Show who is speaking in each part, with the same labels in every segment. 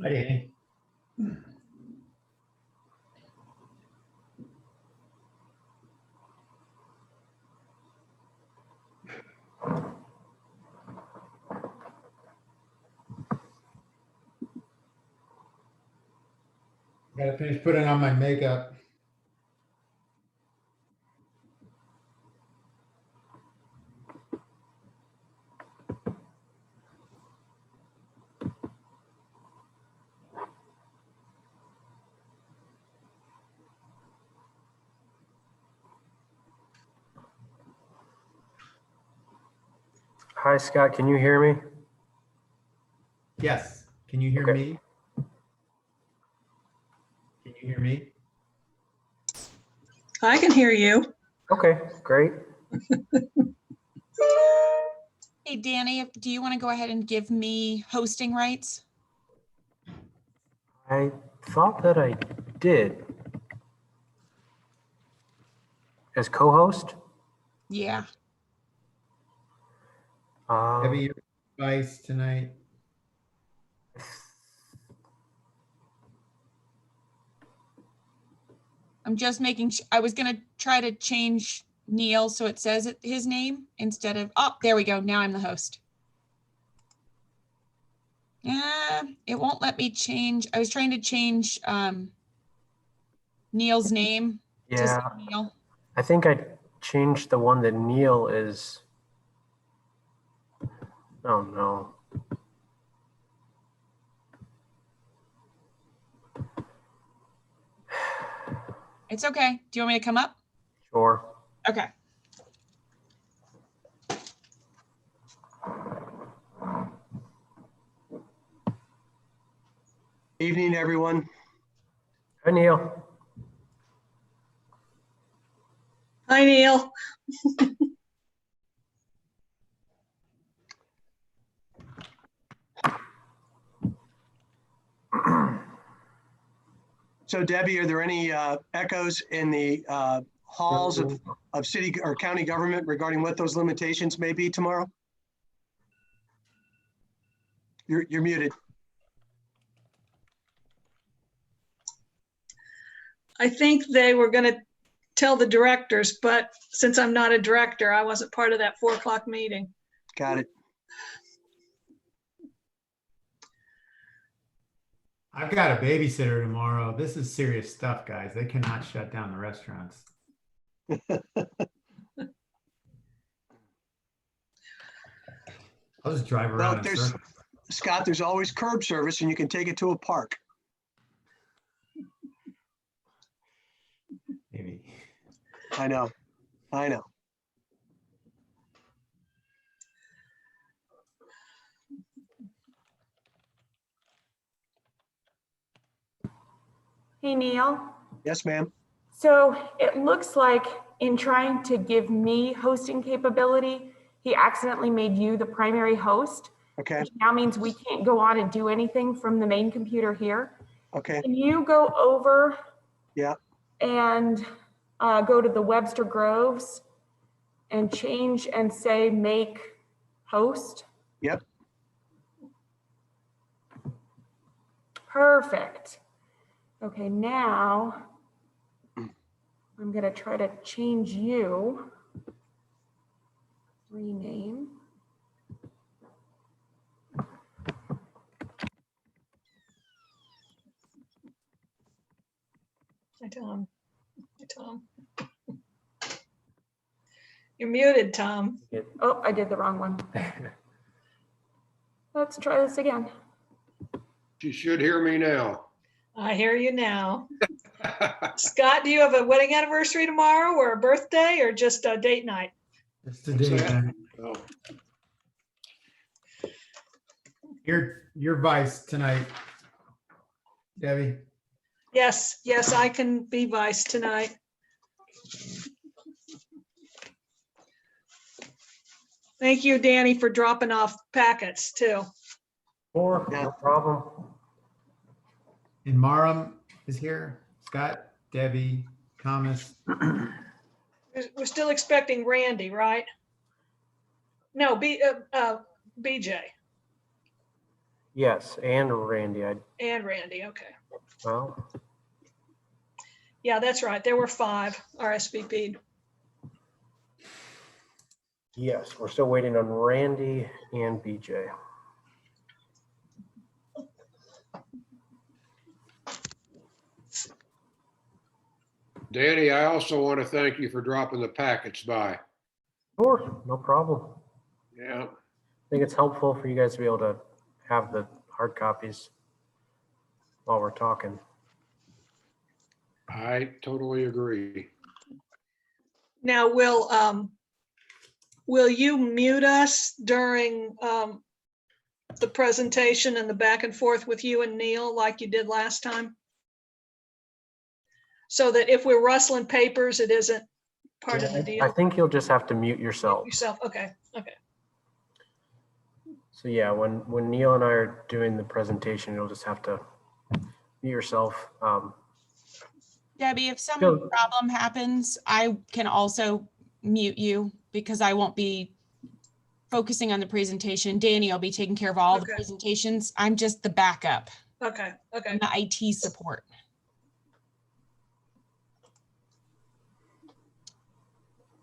Speaker 1: Hi, Danny. Gotta finish putting on my makeup.
Speaker 2: Hi, Scott. Can you hear me?
Speaker 1: Yes. Can you hear
Speaker 2: Okay.
Speaker 1: me? Can you hear me?
Speaker 3: I can hear you.
Speaker 2: Okay, great.
Speaker 4: Hey, Danny, do you want to go ahead and give me hosting rights?
Speaker 2: I thought that I did. As co-host?
Speaker 4: Yeah.
Speaker 1: Debbie, your advice tonight.
Speaker 4: I'm just making, I was going to try to change Neil so it says his name instead of, oh, there we go. Now I'm the host. It won't let me change. I was trying to change Neil's name to say
Speaker 2: Yeah,
Speaker 4: Neil.
Speaker 2: I think I changed the one that Neil is. Oh, no.
Speaker 4: It's okay. Do you want me to come up?
Speaker 2: Sure.
Speaker 4: Okay.
Speaker 5: Evening, everyone.
Speaker 2: Hi, Neil.
Speaker 3: Hi, Neil.
Speaker 5: So Debbie, are there any echoes in the halls of city or county government regarding what those limitations may be tomorrow? You're muted.
Speaker 3: I think they were going to tell the directors, but since I'm not a director, I wasn't part of that 4 o'clock meeting.
Speaker 5: Got it.
Speaker 1: I've got a babysitter tomorrow. This is serious stuff, guys. They cannot shut down the restaurants. I'll just drive
Speaker 5: Well,
Speaker 1: around in circles.
Speaker 5: Scott, there's always curb service and you can take it to a park.
Speaker 1: Maybe.
Speaker 5: I know. I know.
Speaker 6: Hey, Neil.
Speaker 5: Yes, ma'am.
Speaker 6: So it looks like in trying to give me hosting capability, he accidentally made you the primary host,
Speaker 5: Okay.
Speaker 6: which now means we can't go on and do anything from the main computer here.
Speaker 5: Okay.
Speaker 6: Can you go over
Speaker 5: Yeah.
Speaker 6: and go to the Webster Groves and change and say make host?
Speaker 5: Yep.
Speaker 6: Perfect. Okay, now I'm gonna try to change you. Rename.
Speaker 3: Hi, Tom. Hi, Tom. You're muted, Tom.
Speaker 6: Oh, I did the wrong one. Let's try this again.
Speaker 7: You should hear me now.
Speaker 3: I hear you now. Scott, do you have a wedding anniversary tomorrow or a birthday or just a date night?
Speaker 1: Just a day. Man.
Speaker 7: Oh,
Speaker 1: Your vice tonight, Debbie.
Speaker 3: Yes, yes, I can be vice tonight. Thank you, Danny, for dropping off packets too.
Speaker 2: Sure,
Speaker 5: Yeah.
Speaker 2: no problem.
Speaker 1: And Maram is here. Scott, Debbie, Thomas.
Speaker 3: We're still expecting Randy, right? No, BJ.
Speaker 2: Yes, and Randy.
Speaker 3: And Randy, okay.
Speaker 2: Well,
Speaker 3: Yeah, that's right. There were 5 RSVP'd.
Speaker 2: yes, we're still waiting on Randy and BJ.
Speaker 7: Danny, I also want to thank you for dropping the packets by.
Speaker 2: Sure, no problem.
Speaker 7: Yeah,
Speaker 2: I think it's helpful for you guys to be able to have the hard copies while we're talking.
Speaker 7: I totally agree.
Speaker 3: Now, will you mute us during the presentation and the back and forth with you and Neil like you did last time? So that if we're rustling papers, it isn't part of the
Speaker 2: I
Speaker 3: deal?
Speaker 2: think you'll just have to mute yourself.
Speaker 3: Okay, okay.
Speaker 2: So yeah, when Neil and I are doing the presentation, you'll just have to mute yourself.
Speaker 4: Debbie, if some
Speaker 2: Go.
Speaker 4: problem happens, I can also mute you because I won't be focusing on the presentation. Danny will be taking care of all the
Speaker 3: Okay.
Speaker 4: presentations. I'm just the backup.
Speaker 3: Okay, okay.
Speaker 4: I'm the IT support.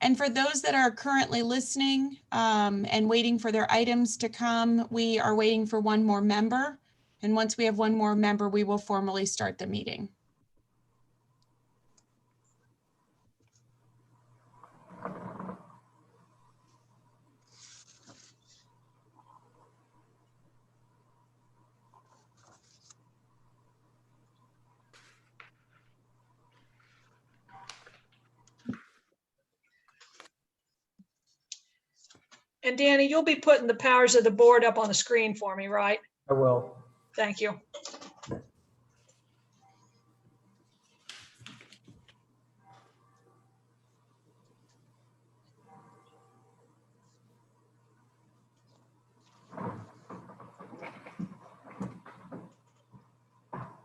Speaker 4: And for those that are currently listening and waiting for their items to come, we are waiting for one more member. And once we have one more member, we will formally start the meeting.
Speaker 3: And Danny, you'll be putting the powers of the board up on the screen for me, right?
Speaker 2: I will.
Speaker 3: Thank you.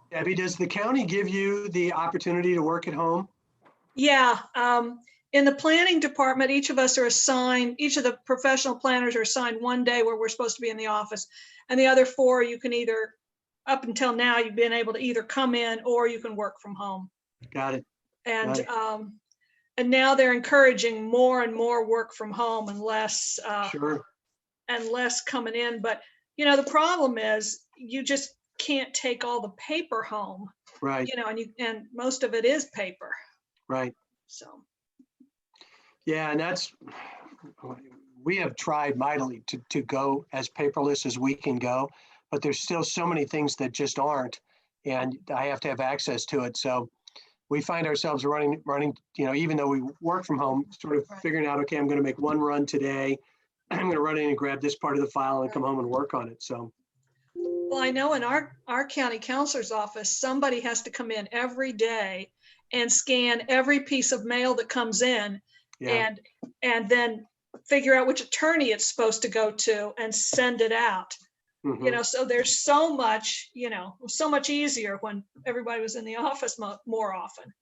Speaker 5: Debbie, does the county give you the opportunity to work at home?
Speaker 3: Yeah, in the planning department, each of us are assigned, each of the professional planners are assigned one day where we're supposed to be in the office. And the other 4, you can either, up until now, you've been able to either come in or you can work from home.
Speaker 5: Got it.
Speaker 3: And
Speaker 5: Right.
Speaker 3: and now they're encouraging more and more work from home and less
Speaker 5: Sure.
Speaker 3: coming in. But you know, the problem is you just can't take all the paper home.
Speaker 5: Right.
Speaker 3: You know, and most of it is paper.
Speaker 5: Right.
Speaker 3: So
Speaker 5: Yeah, and we have tried mightily to go as paperless as we can go, but there's still so many things that just aren't, and I have to have access to it. So we find ourselves running, you know, even though we work from home, sort of
Speaker 3: Right.
Speaker 5: figuring out, okay, I'm going to make one run today. I'm going to run in and grab this part of the file and come home and work on it. So,
Speaker 3: well, I know in our county counselor's office, somebody has to come in every day and scan every piece of mail that comes in
Speaker 5: yeah.
Speaker 3: and then figure out which attorney it's supposed to go to and send it out.
Speaker 5: Mhm.
Speaker 3: You know, so there's so much, you know, so much easier when everybody was in the office more often.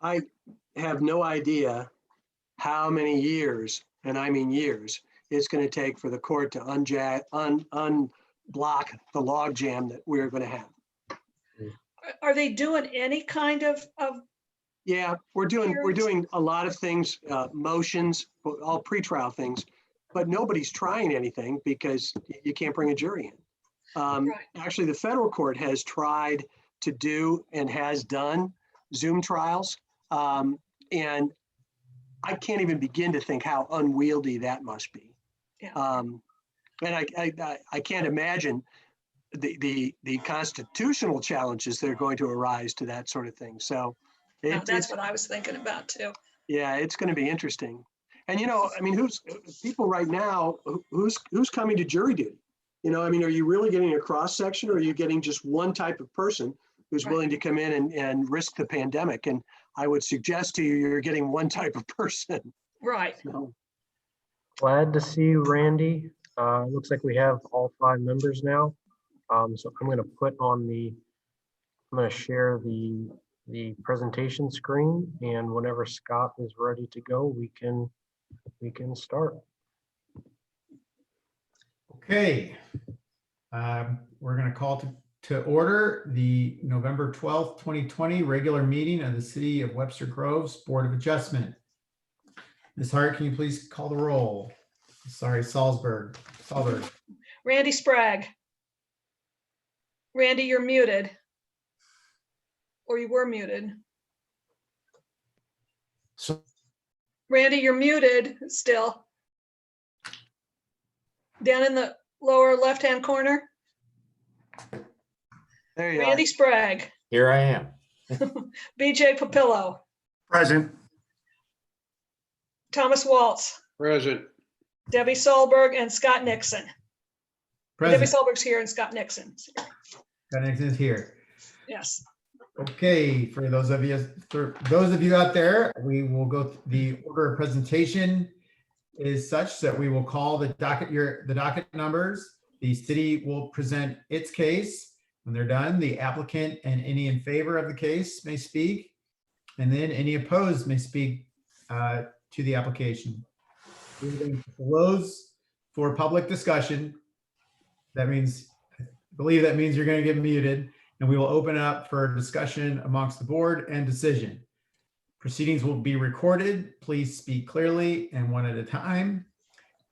Speaker 5: I have no idea how many years, and I mean years, it's going to take for the court to unblock the log jam that we're going to have.
Speaker 3: Are they doing any kind of
Speaker 5: Yeah, we're
Speaker 3: Hearings?
Speaker 5: doing a lot of things, motions, all pretrial things, but nobody's trying anything because you can't bring a jury in.
Speaker 3: Right.
Speaker 5: Actually, the federal court has tried to do and has done Zoom trials. And I can't even begin to think how unwieldy that must be.
Speaker 3: Yeah.
Speaker 5: And I can't imagine the constitutional challenges that are going to arise to that sort of thing. So
Speaker 3: that's
Speaker 5: it's,
Speaker 3: what I was thinking about too.
Speaker 5: yeah, it's going to be interesting. And, you know, I mean, people right now, who's coming to jury duty? You know, I mean, are you really getting a cross section, or are you getting just one type of person who's
Speaker 3: Right.
Speaker 5: willing to come in and risk the pandemic? And I would suggest to you, you're getting one type of person.
Speaker 3: Right.
Speaker 5: So,
Speaker 2: Glad to see you, Randy. Looks like we have all 5 members now. So I'm going to share the presentation screen, and whenever Scott is ready to go, we can start.
Speaker 1: Okay. We're going to call to order the November 12th, 2020 regular meeting of the City of Webster Groves Board of Adjustment. Ms. Hart, can you please call the roll? Sorry, Salzberg.
Speaker 3: Randy Sprague. Randy, you're muted. Or you were muted.
Speaker 7: So,
Speaker 3: Randy, you're muted still. Down in the lower left-hand corner.
Speaker 5: There you are.
Speaker 3: Randy Sprague.
Speaker 8: Here I am.
Speaker 3: BJ Papillo.
Speaker 7: present.
Speaker 3: Thomas Waltz.
Speaker 7: Present.
Speaker 3: Debbie Solberg and Scott Nixon. Debbie
Speaker 1: Present.
Speaker 3: Solberg's here and Scott Nixon's here.
Speaker 1: Scott Nixon is here.
Speaker 3: Yes.
Speaker 1: Okay, for those of you out there, we will go. The order of presentation is such that we will call the docket numbers. The city will present its case. When they're done, the applicant and any in favor of the case may speak, and then any opposed may speak to the application. We're going to close for public discussion. That means, I believe that means you're going to get muted, and we will open up for discussion amongst the board and decision. Proceedings will be recorded. Please speak clearly and one at a time.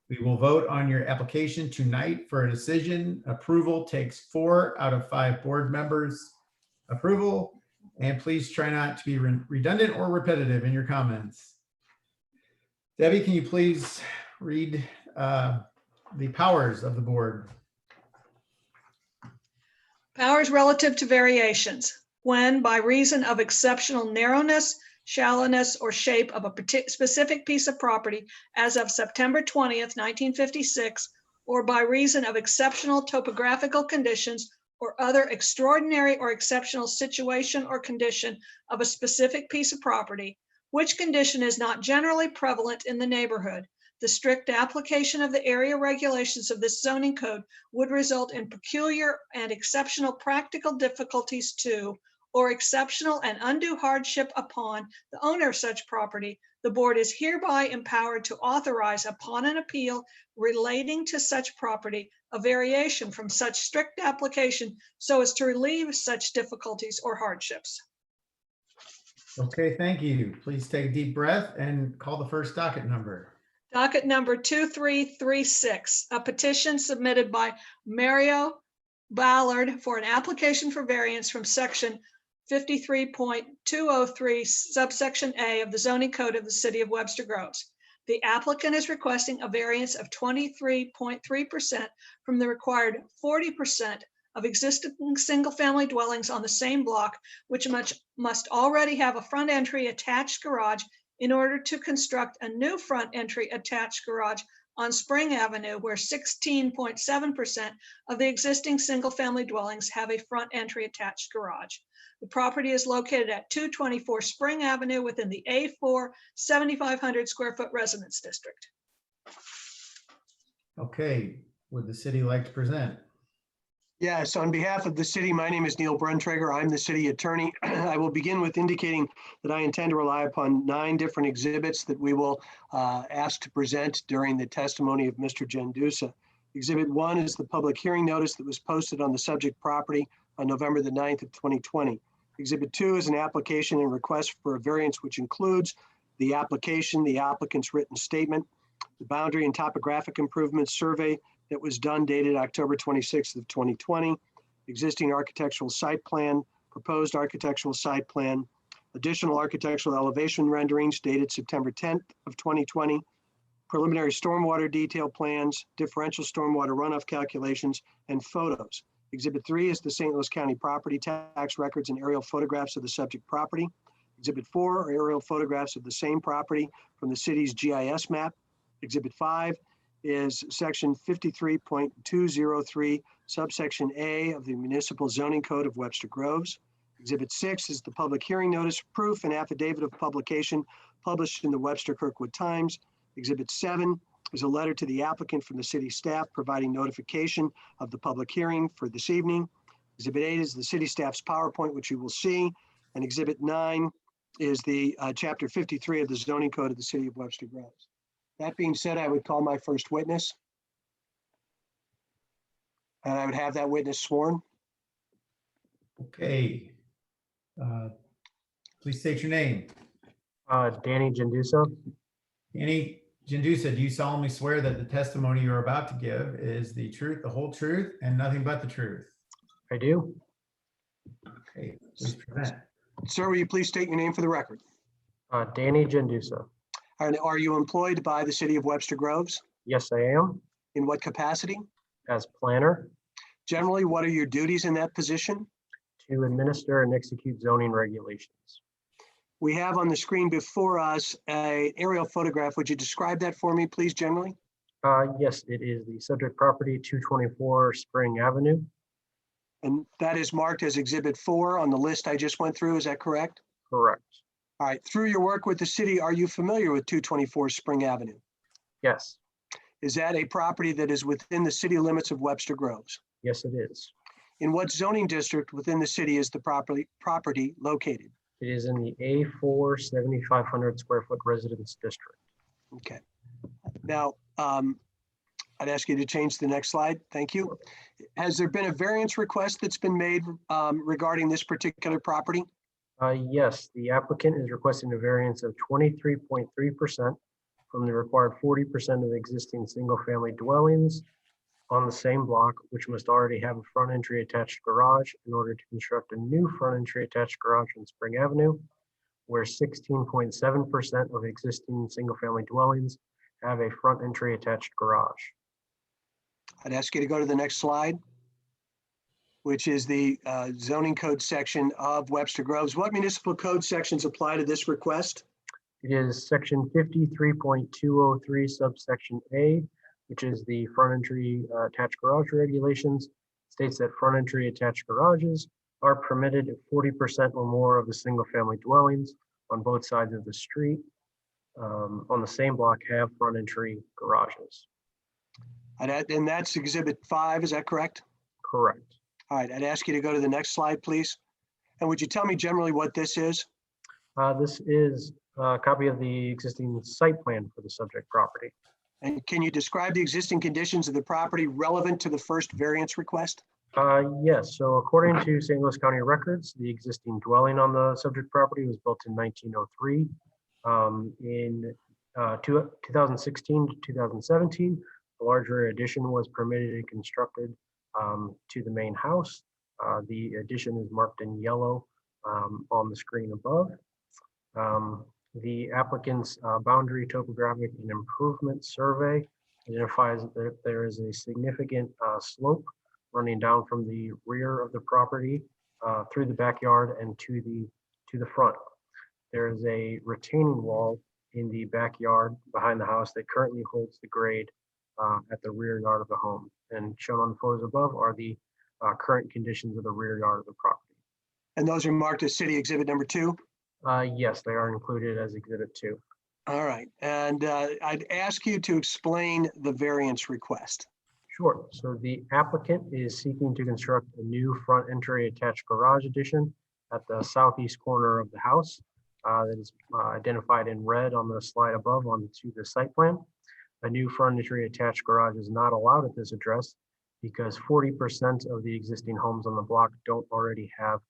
Speaker 1: We will vote on your application tonight for a decision. Approval takes 4 out of 5 board members' approval. And please try not to be redundant or repetitive in your comments. Debbie, can you please read the powers of the board?
Speaker 3: Powers relative to variations. When, by reason of exceptional narrowness, shallowness, or shape of a specific piece of property as of September 20th, 1956, or by reason of exceptional topographical conditions or other extraordinary or exceptional situation or condition of a specific piece of property, which condition is not generally prevalent in the neighborhood, the strict application of the area regulations of this zoning code would result in peculiar and exceptional practical difficulties to, or exceptional and undue hardship upon the owner of such property. The board is hereby empowered to authorize upon an appeal relating to such property a variation from such strict application so as to relieve such difficulties or hardships.
Speaker 1: Okay, thank you. Please take a deep breath and call the first docket number.
Speaker 3: Docket number 2336, a petition submitted by Mario Ballard for an application for variance from section 53.203 subsection A of the zoning code of the city of Webster Groves. The applicant is requesting a variance of 23.3% from the required 40% of existing single-family dwellings on the same block, which must already have a front entry attached garage in order to construct a new front entry attached garage on Spring Avenue, where 16.7% of the existing single-family dwellings have a front entry attached garage. The property is located at 224 Spring Avenue within the A4 7,500 square foot residence district.
Speaker 1: Okay, would the city like to present?
Speaker 5: Yes, on behalf of the city, my name is Neil Bruntrager. I'm the city attorney. I will begin with indicating that I intend to rely upon 9 different exhibits that we will ask to present during the testimony of Mr. Gendusa. Exhibit 1 is the public hearing notice that was posted on the subject property on November the 9th of 2020. Exhibit 2 is an application and request for a variance, which includes the application, the applicant's written statement, the boundary and topographic improvements survey that was done dated October 26th of 2020, existing architectural site plan, proposed architectural site plan, additional architectural elevation renderings dated September 10th of 2020, preliminary stormwater detail plans, differential stormwater runoff calculations, and photos. Exhibit 3 is the St. Louis County property tax records and aerial photographs of the subject property. Exhibit 4 are aerial photographs of the same property from the city's GIS map. Exhibit 5 is section 53.203 subsection A of the municipal zoning code of Webster Groves. Exhibit 6 is the public hearing notice, proof, and affidavit of publication published in the Webster Kirkwood Times. Exhibit 7 is a letter to the applicant from the city staff providing notification of the public hearing for this evening. Exhibit 8 is the city staff's PowerPoint, which you will see. And Exhibit 9 is the chapter 53 of the zoning code of the city of Webster Groves. That being said, I would call my first witness. And I would have that witness sworn.
Speaker 1: Okay. Please state your name.
Speaker 2: Danny Genduso.
Speaker 1: Danny Gendusa, do you solemnly swear that the testimony you're about to give is the truth, the whole truth, and nothing but the truth?
Speaker 2: I do.
Speaker 1: Okay, please present.
Speaker 5: Sir, will you please state your name for the record?
Speaker 2: Danny Genduso.
Speaker 5: And are you employed by the city of Webster Groves?
Speaker 2: Yes, I am.
Speaker 5: In what capacity?
Speaker 2: As planner,
Speaker 5: Generally, what are your duties in that position?
Speaker 2: to administer and execute zoning regulations.
Speaker 5: We have on the screen before us an aerial photograph. Would you describe that for me, please, generally?
Speaker 2: Yes, it is the subject property, 224 Spring Avenue.
Speaker 5: And that is marked as Exhibit 4 on the list I just went through. Is that correct?
Speaker 2: Correct.
Speaker 5: All right. Through your work with the city, are you familiar with 224 Spring Avenue?
Speaker 2: Yes,
Speaker 5: Is that a property that is within the city limits of Webster Groves?
Speaker 2: yes, it is.
Speaker 5: In what zoning district within the city is the property located?
Speaker 2: It is in the A4 7,500 square foot residence district.
Speaker 5: Okay. Now, I'd ask you to change the next slide. Thank you. Has there been a variance request that's been made regarding this particular property?
Speaker 2: Yes, the applicant is requesting a variance of 23.3% from the required 40% of existing single-family dwellings on the same block, which must already have a front entry attached garage in order to construct a new front entry attached garage on Spring Avenue, where 16.7% of existing single-family dwellings have a front entry attached garage.
Speaker 5: I'd ask you to go to the next slide, which is the zoning code section of Webster Groves. What municipal code sections apply to this request?
Speaker 2: It is section 53.203 subsection A, which is the front entry attached garage regulations, states that front entry attached garages are permitted if 40% or more of the single family dwellings on both sides of the street on the same block have front entry garages.
Speaker 5: And that's Exhibit 5, is that correct?
Speaker 2: Correct.
Speaker 5: All right, I'd ask you to go to the next slide, please. And would you tell me generally what this is?
Speaker 2: This is a copy of the existing site plan for the subject property.
Speaker 5: And can you describe the existing conditions of the property relevant to the first variance request?
Speaker 2: Yes, so according to St. Louis County records, the existing dwelling on the subject property was built in 1903. In 2016 to 2017, a larger addition was permitted and constructed to the main house. The addition is marked in yellow on the screen above. The applicant's boundary topographic and improvement survey identifies that there is a significant slope running down from the rear of the property through the backyard and to the front. There is a retaining wall in the backyard behind the house that currently holds the grade at the rear yard of the home. And shown on the photos above are the current conditions of the rear yard of the property.
Speaker 5: And those are marked as city exhibit number 2?
Speaker 2: Yes, they are included as Exhibit 2.
Speaker 5: All right, and I'd ask you to explain the variance request.
Speaker 2: Sure. So the applicant is seeking to construct a new front entry attached garage addition at the southeast corner of the house that is identified in red on the slide above onto the site plan. A new front entry attached garage is not allowed at this address because 40% of the existing homes on the block don't already have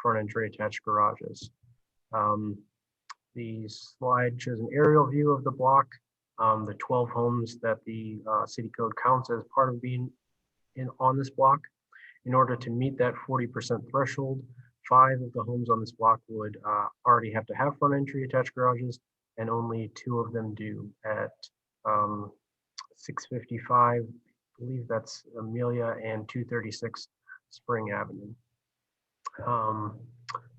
Speaker 2: front entry attached garages. The slide shows an aerial view of the block, the 12 homes that the city code counts as part of being on this block. In order to meet that 40% threshold, 5 of the homes on this block would already have to have front entry attached garages, and only 2 of them do at 655, I believe that's Amelia, and 236 Spring Avenue.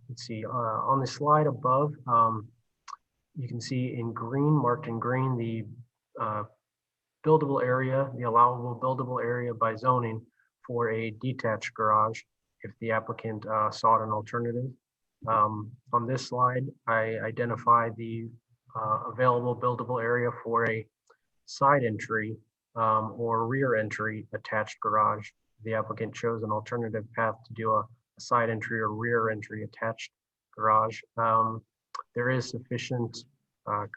Speaker 2: Let's see, on the slide above, you can see in green, marked in green, the buildable area, the allowable buildable area by zoning for a detached garage if the applicant sought an alternative. On this slide, I identify the available buildable area for a side entry or rear entry attached garage. The applicant chose an alternative path to do a side entry or rear entry attached garage. There is sufficient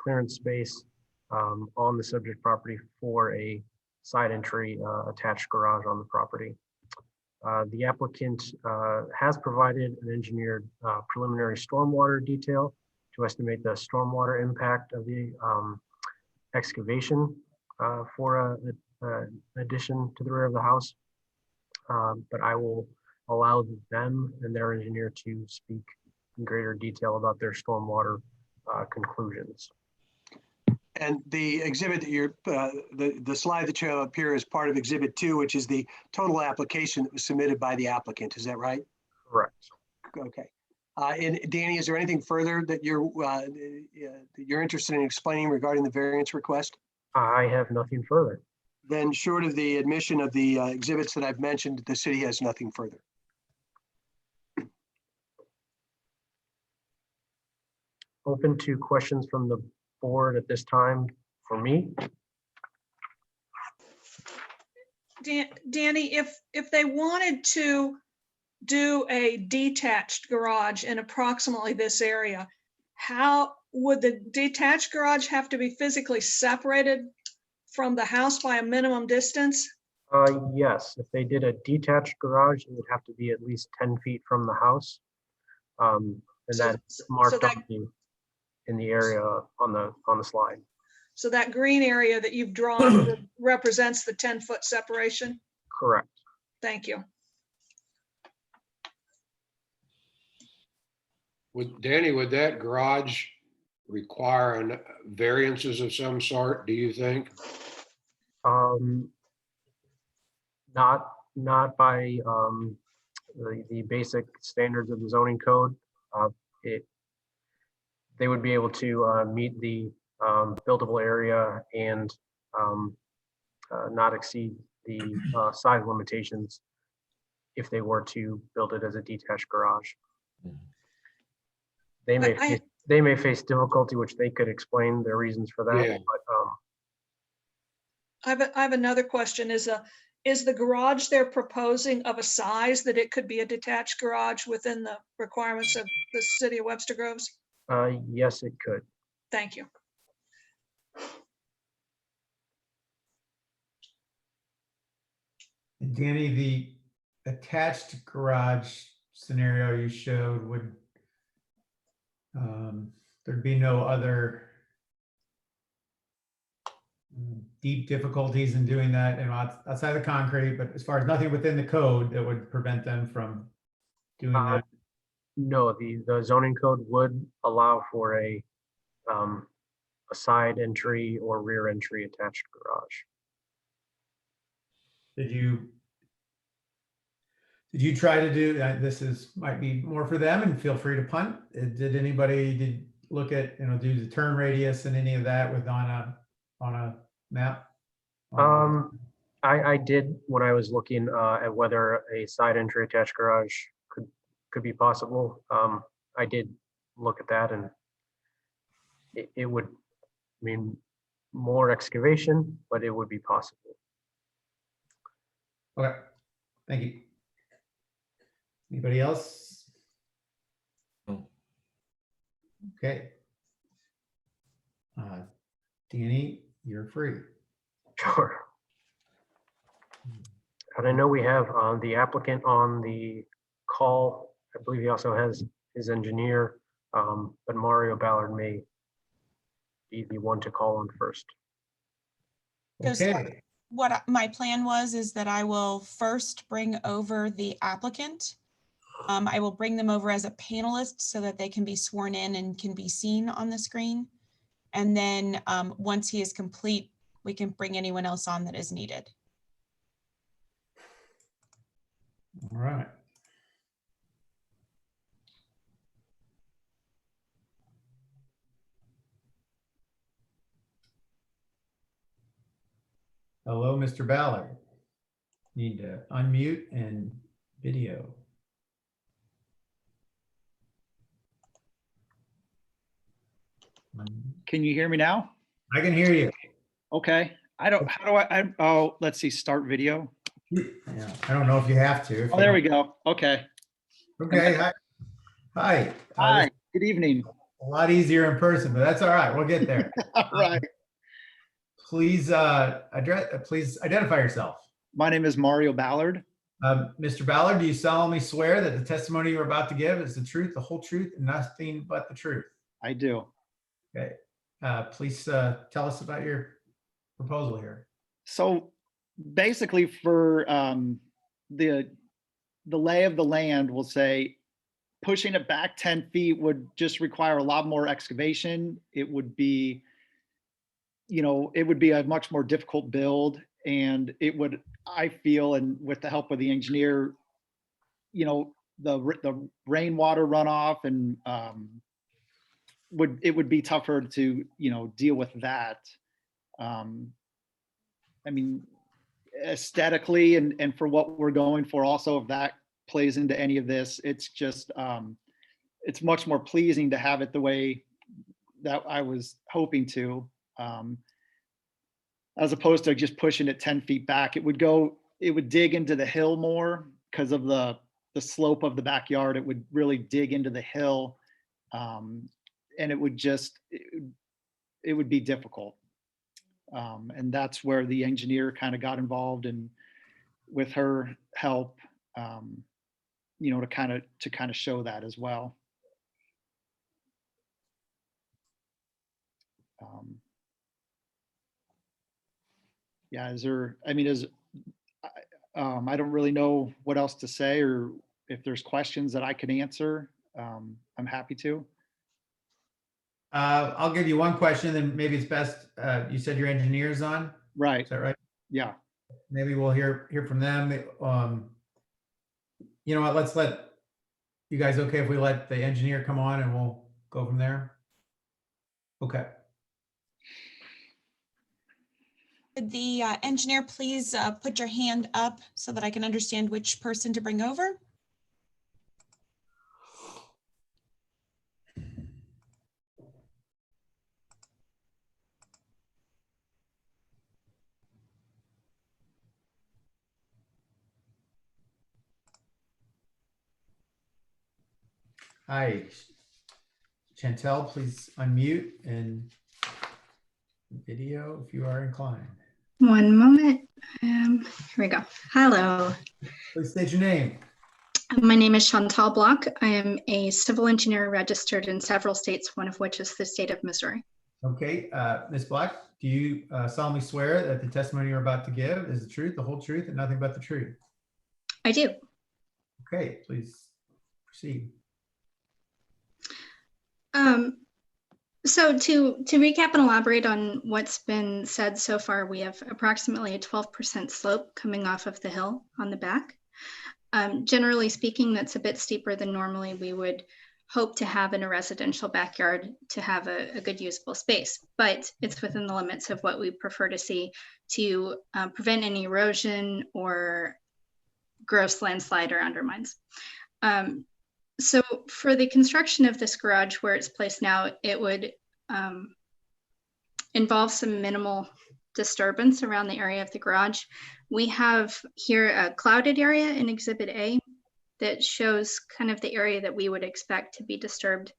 Speaker 2: clearance space on the subject property for a side entry attached garage on the property. The applicant has provided an engineered preliminary stormwater detail to estimate the stormwater impact of the excavation for an addition to the rear of the house. But I will allow them and their engineer to speak in greater detail about their stormwater conclusions.
Speaker 5: And the exhibit that you're, the slide that you have up here is part of Exhibit 2, which is the total application that was submitted by the applicant. Is that right?
Speaker 2: Correct.
Speaker 5: Okay. And Danny, is there anything further that you're interested in explaining regarding the variance request?
Speaker 2: I have nothing further.
Speaker 5: Then short of the admission of the exhibits that I've mentioned, the city has nothing further.
Speaker 2: Open to questions from the board at this time for me.
Speaker 3: Danny, if they wanted to do a detached garage in approximately this area, how would the detached garage have to be physically separated from the house by a minimum distance?
Speaker 2: Yes, if they did a detached garage, it would have to be at least 10 feet from the house. And that's marked
Speaker 3: that-
Speaker 2: in the area on the slide.
Speaker 3: So that green area that you've drawn represents the 10-foot separation?
Speaker 2: Correct.
Speaker 3: Thank you.
Speaker 7: Danny, would that garage require variances of some sort, do you think?
Speaker 2: Not by the basic standards of the zoning code. They would be able to meet the buildable area and not exceed the size limitations if they were to build it as a detached garage. They may face difficulty, which they could explain their reasons for that.
Speaker 7: Yeah.
Speaker 2: But
Speaker 3: I have another question. Is the garage they're proposing of a size that it could be a detached garage within the requirements of the city of Webster Groves?
Speaker 2: yes, it could.
Speaker 3: Thank you.
Speaker 1: Danny, the attached garage scenario you showed would, there'd be no other deep difficulties in doing that, and outside the concrete, but as far as nothing within the code that would prevent them from doing that.
Speaker 2: No, the zoning code would allow for a side entry or rear entry attached garage.
Speaker 1: Did you try to do, this might be more for them, and feel free to punt. Did anybody look at, do the turn radius and any of that on a map?
Speaker 2: I did when I was looking at whether a side entry attached garage could be possible. I did look at that, and it would mean more excavation, but it would be possible.
Speaker 1: Okay, thank you. Anybody else? Okay. Danny, you're free.
Speaker 2: Sure. And I know we have the applicant on the call. I believe he also has his engineer, but Mario Ballard may be the one to call on first.
Speaker 4: So
Speaker 1: Okay,
Speaker 4: what my plan is that I will first bring over the applicant. I will bring them over as a panelist so that they can be sworn in and can be seen on the screen. And then once he is complete, we can bring anyone else on that is needed.
Speaker 1: all right. Hello, Mr. Ballard. Need to unmute and video.
Speaker 8: Can you hear me now?
Speaker 1: I can hear you.
Speaker 8: Okay. Oh, let's see, start video.
Speaker 1: Yeah, I don't know if you have to.
Speaker 8: Oh, there we go. Okay.
Speaker 1: Okay, hi. Hi.
Speaker 8: Hi, good evening.
Speaker 1: A lot easier in person, but that's all right. We'll get there.
Speaker 8: All right.
Speaker 1: Please identify yourself.
Speaker 8: My name is Mario Ballard.
Speaker 1: Mr. Ballard, do you solemnly swear that the testimony you're about to give is the truth, the whole truth, and nothing but the truth?
Speaker 8: I do.
Speaker 1: Okay. Please tell us about your proposal here.
Speaker 8: So basically for the lay of the land, we'll say pushing it back 10 feet would just require a lot more excavation. It would be, it would be a much more difficult build, and it would, I feel, and with the help of the engineer, the rainwater runoff and it would be tougher to, deal with that. I mean, aesthetically and for what we're going for also, if that plays into any of this, it's just, it's much more pleasing to have it the way that I was hoping to, as opposed to just pushing it 10 feet back. It would dig into the hill more because of the slope of the backyard. It would really dig into the hill. And it would just, it would be difficult. And that's where the engineer kind of got involved, and with her help, to kind of show that as well. Yeah, I don't really know what else to say, or if there's questions that I can answer, I'm happy to.
Speaker 1: I'll give you one question, then maybe it's best, you said your engineer's on,
Speaker 8: Right.
Speaker 1: is that right?
Speaker 8: Yeah.
Speaker 1: Maybe we'll hear from them. You know what, let's let, you guys okay if we let the engineer come on and we'll go from there? Okay.
Speaker 4: Could the engineer please put your hand up so that I can understand which person to bring over?
Speaker 1: Hi, Chantel, please unmute and video if you are inclined.
Speaker 9: One moment. Here we go. Hello.
Speaker 1: Please state your name.
Speaker 9: My name is Chantal Block. I am a civil engineer registered in several states, one of which is the state of Missouri.
Speaker 1: Okay, Ms. Black, do you solemnly swear that the testimony you're about to give is the truth, the whole truth, and nothing but the truth?
Speaker 9: I do.
Speaker 1: Okay, please proceed.
Speaker 9: So to recap and elaborate on what's been said so far, we have approximately a 12% slope coming off of the hill on the back. Generally speaking, that's a bit steeper than normally we would hope to have in a residential backyard to have a good usable space, but it's within the limits of what we prefer to see to prevent any erosion or gross landslide or undermines. So for the construction of this garage where it's placed now, it would involve some minimal disturbance around the area of the garage. We have here a clouded area in Exhibit A that shows kind of the area that we would expect to be disturbed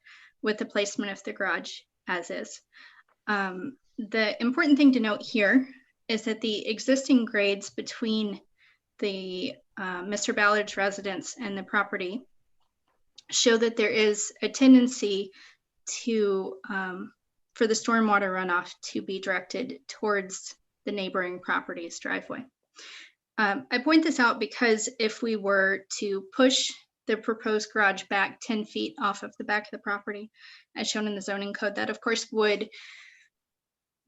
Speaker 9: with the placement of the garage as is. The important thing to note here is that the existing grades between the Mr. Ballard's residence and the property show that there is a tendency to for the stormwater runoff to be directed towards the neighboring property's driveway. I point this out because if we were to push the proposed garage back 10 feet off of the back of the property, as shown in the zoning code, that of course would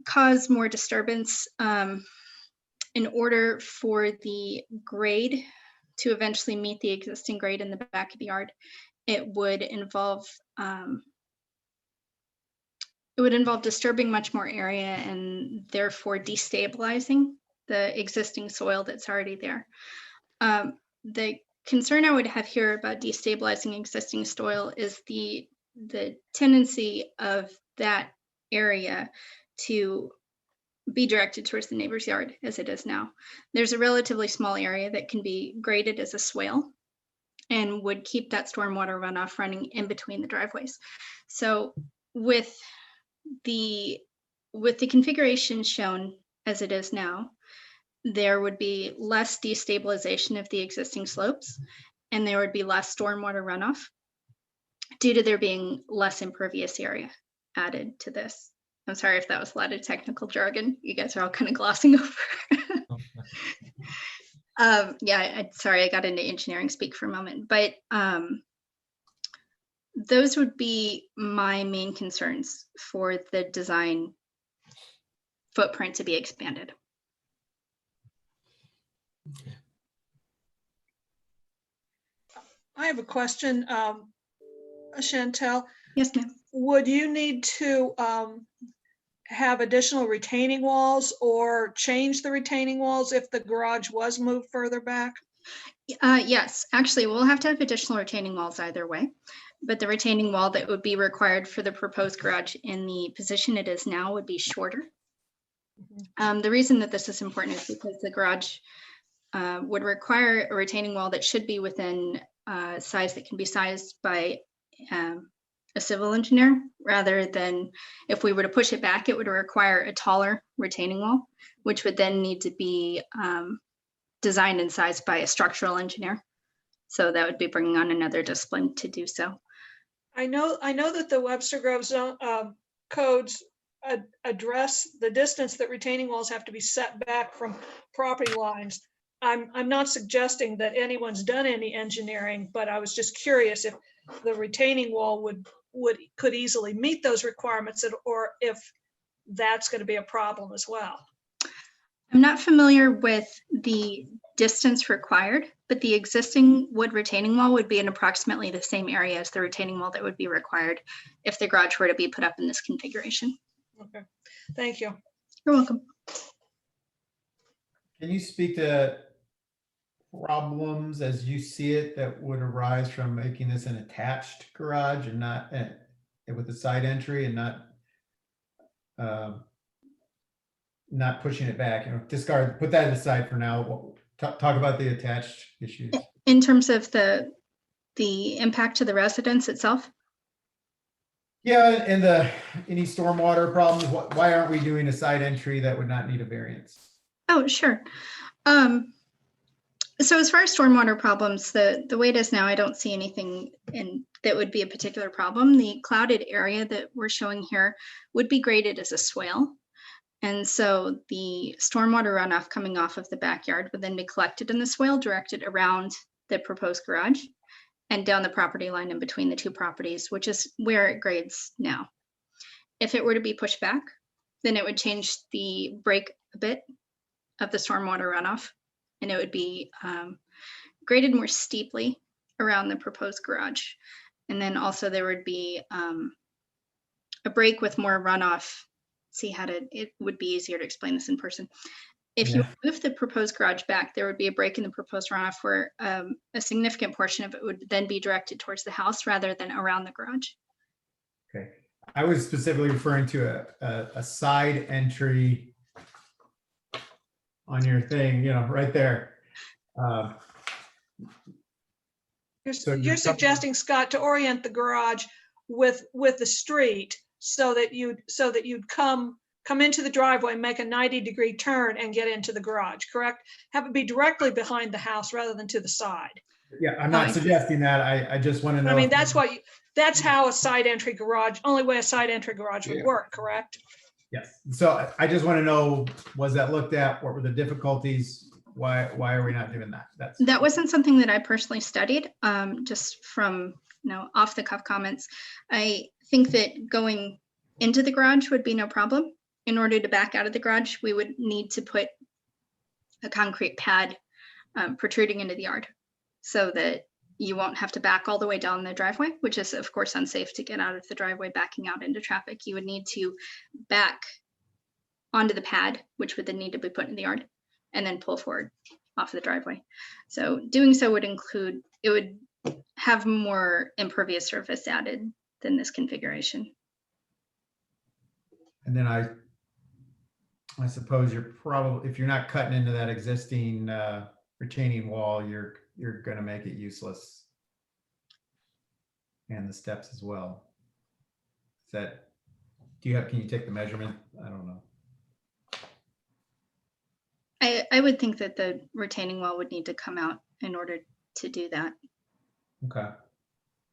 Speaker 9: cause more disturbance. In order for the grade to eventually meet the existing grade in the back of the yard, it would involve disturbing much more area and therefore destabilizing the existing soil that's already there. The concern I would have here about destabilizing existing soil is the tendency of that area to be directed towards the neighbor's yard as it is now. There's a relatively small area that can be graded as a swale and would keep that stormwater runoff running in between the driveways. So with the configuration shown as it is now, there would be less destabilization of the existing slopes, and there would be less stormwater runoff due to there being less impervious area added to this. I'm sorry if that was a lot of technical jargon. You guys are all kind of glossing over. Sorry, I got into engineering speak for a moment, but those would be my main concerns for the design footprint to be expanded.
Speaker 3: I have a question, Chantel.
Speaker 9: Yes, ma'am.
Speaker 3: Would you need to have additional retaining walls or change the retaining walls if the garage was moved further back?
Speaker 9: Yes, actually, we'll have to have additional retaining walls either way, but the retaining wall that would be required for the proposed garage in the position it is now would be shorter. The reason that this is important is because the garage would require a retaining wall that should be within size that can be sized by a civil engineer, rather than if we were to push it back, it would require a taller retaining wall, which would then need to be designed and sized by a structural engineer. So that would be bringing on another discipline to do so.
Speaker 3: I know that the Webster Grove zone codes address the distance that retaining walls have to be set back from property lines. I'm not suggesting that anyone's done any engineering, but I was just curious if the retaining wall could easily meet those requirements, or if that's going to be a problem as well.
Speaker 9: I'm not familiar with the distance required, but the existing wood retaining wall would be in approximately the same area as the retaining wall that would be required if the garage were to be put up in this configuration.
Speaker 3: Okay, thank you.
Speaker 9: You're welcome.
Speaker 1: Can you speak to problems as you see it that would arise from making this an attached garage and not with a side entry and not pushing it back? Discard, put that aside for now. Talk about the attached issues.
Speaker 9: In terms of the impact to the residence itself?
Speaker 1: Yeah, and any stormwater problems. Why aren't we doing a side entry that would not need a variance?
Speaker 9: Oh, sure. So as far as stormwater problems, the way it is now, I don't see anything that would be a particular problem. The clouded area that we're showing here would be graded as a swale. And so the stormwater runoff coming off of the backyard would then be collected in the swale, directed around the proposed garage and down the property line in between the two properties, which is where it grades now. If it were to be pushed back, then it would change the break a bit of the stormwater runoff, and it would be graded more steeply around the proposed garage. And then also there would be a break with more runoff. It would be easier to explain this in person. If you move the proposed garage back, there would be a break in the proposed runoff where a significant portion of it would then be directed towards the house rather than around the garage.
Speaker 1: Okay, I was specifically referring to a side entry on your thing, right there.
Speaker 3: You're suggesting, Scott, to orient the garage with the street so that you'd come into the driveway, make a 90-degree turn and get into the garage, correct? Have it be directly behind the house rather than to the side.
Speaker 1: Yeah, I'm not suggesting that. I just want to know.
Speaker 3: I mean, that's how a side entry garage, only way a side entry garage would work, correct?
Speaker 1: Yes. So I just want to know, was that looked at? What were the difficulties? Why are we not doing that?
Speaker 9: That wasn't something that I personally studied, just from off the cuff comments. I think that going into the garage would be no problem. In order to back out of the garage, we would need to put a concrete pad protruding into the yard so that you won't have to back all the way down the driveway, which is of course unsafe to get out of the driveway backing out into traffic. You would need to back onto the pad, which would then need to be put in the yard, and then pull forward off the driveway. So doing so would include, it would have more impervious surface added than this configuration.
Speaker 1: And then I suppose you're probably, if you're not cutting into that existing retaining wall, you're going to make it useless. And the steps as well. Can you take the measurement? I don't know.
Speaker 9: I would think that the retaining wall would need to come out in order to do that.
Speaker 1: Okay.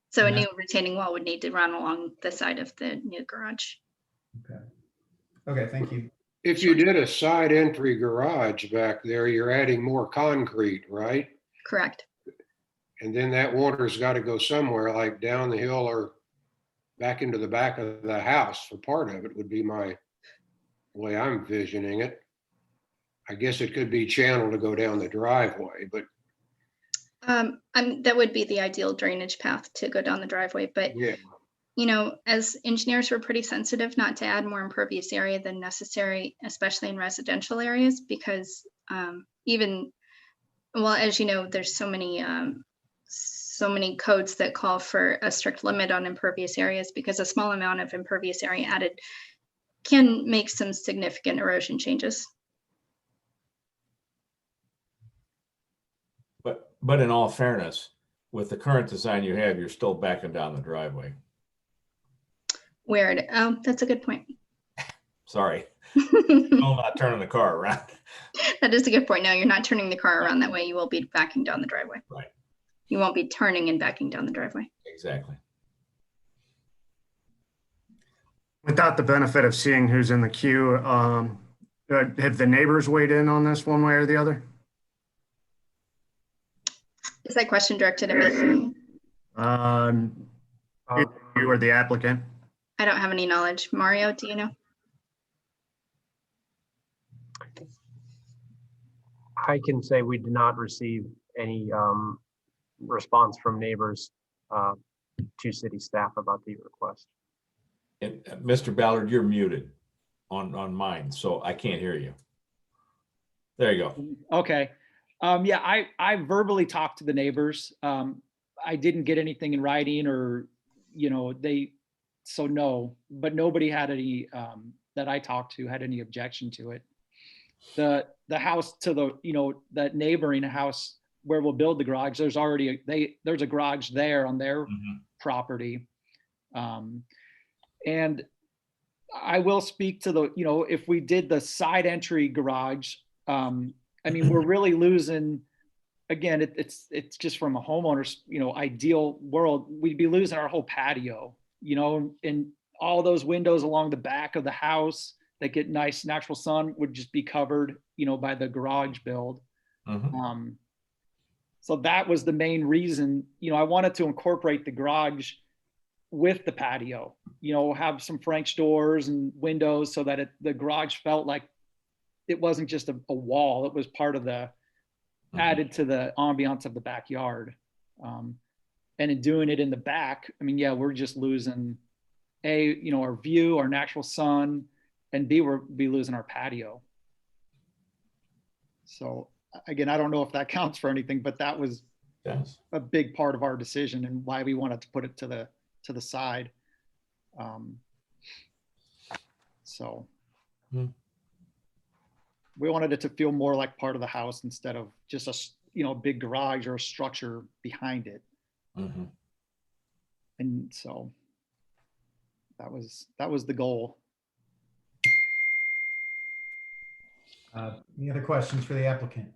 Speaker 9: So a
Speaker 1: Yeah.
Speaker 9: new retaining wall would need to run along the side of the new garage.
Speaker 1: Okay. Okay, thank you.
Speaker 7: If you did a side entry garage back there, you're adding more concrete, right?
Speaker 9: Correct.
Speaker 7: And then that water's got to go somewhere, like down the hill or back into the back of the house for part of it would be my way I'm visioning it. I guess it could be channeled to go down the driveway, but
Speaker 9: That would be the ideal drainage path to go down the driveway, but
Speaker 7: yeah.
Speaker 9: you know, as engineers, we're pretty sensitive not to add more impervious area than necessary, especially in residential areas, because even, well, as you know, there's so many codes that call for a strict limit on impervious areas, because a small amount of impervious area added can make some significant erosion changes.
Speaker 10: But in all fairness, with the current design you have, you're still backing down the driveway.
Speaker 9: Weird. Oh, that's a good point.
Speaker 10: Sorry, I'm not turning the car around.
Speaker 9: That is a good point. No, you're not turning the car around that way. You will be backing down the driveway.
Speaker 10: Right.
Speaker 9: You won't be turning and backing down the driveway.
Speaker 10: Exactly.
Speaker 11: Without the benefit of seeing who's in the queue, have the neighbors weighed in on this one way or the other?
Speaker 9: Is that question directed at me?
Speaker 11: Either you or the applicant?
Speaker 9: I don't have any knowledge. Mario, do you know?
Speaker 2: I can say we did not receive any response from neighbors to city staff about the request.
Speaker 10: And Mr. Ballard, you're muted on mine, so I can't hear you. There you go.
Speaker 8: Okay. Yeah, I verbally talked to the neighbors. I didn't get anything in writing or, so no, but nobody had any, that I talked to had any objection to it. The house to the, that neighboring house where we'll build the garage, there's already, there's a garage there on their property. And I will speak to the, if we did the side entry garage, I mean, we're really losing, again, it's just from a homeowner's, ideal world, we'd be losing our whole patio, and all those windows along the back of the house that get nice natural sun would just be covered, by the garage build. So that was the main reason, I wanted to incorporate the garage with the patio, have some French doors and windows so that the garage felt like it wasn't just a wall, it was part of the, added to the ambiance of the backyard. And in doing it in the back, I mean, yeah, we're just losing our view, our natural sun, and B, we'll be losing our patio. So again, I don't know if that counts for anything, but that was a big part of our decision and why we wanted to put it to the side. We wanted it to feel more like part of the house instead of just a big garage or a structure behind it. And so that was the goal.
Speaker 1: Any other questions for the applicant?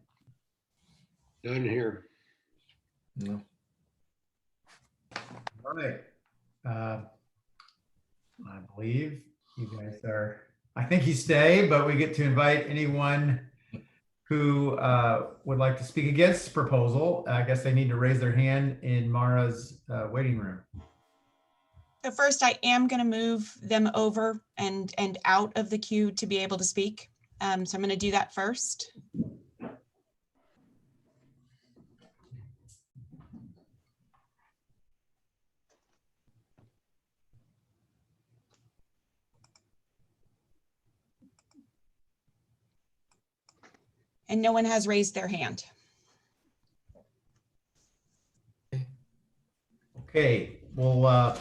Speaker 7: None here.
Speaker 10: No.
Speaker 1: All right. I believe you guys are, I think you stay, but we get to invite anyone who would like to speak against the proposal. I guess they need to raise their hand in Mara's waiting room.
Speaker 4: So first, I am going to move them over and out of the queue to be able to speak. So I'm going to do that first. And no one has raised their hand.
Speaker 1: Okay, we'll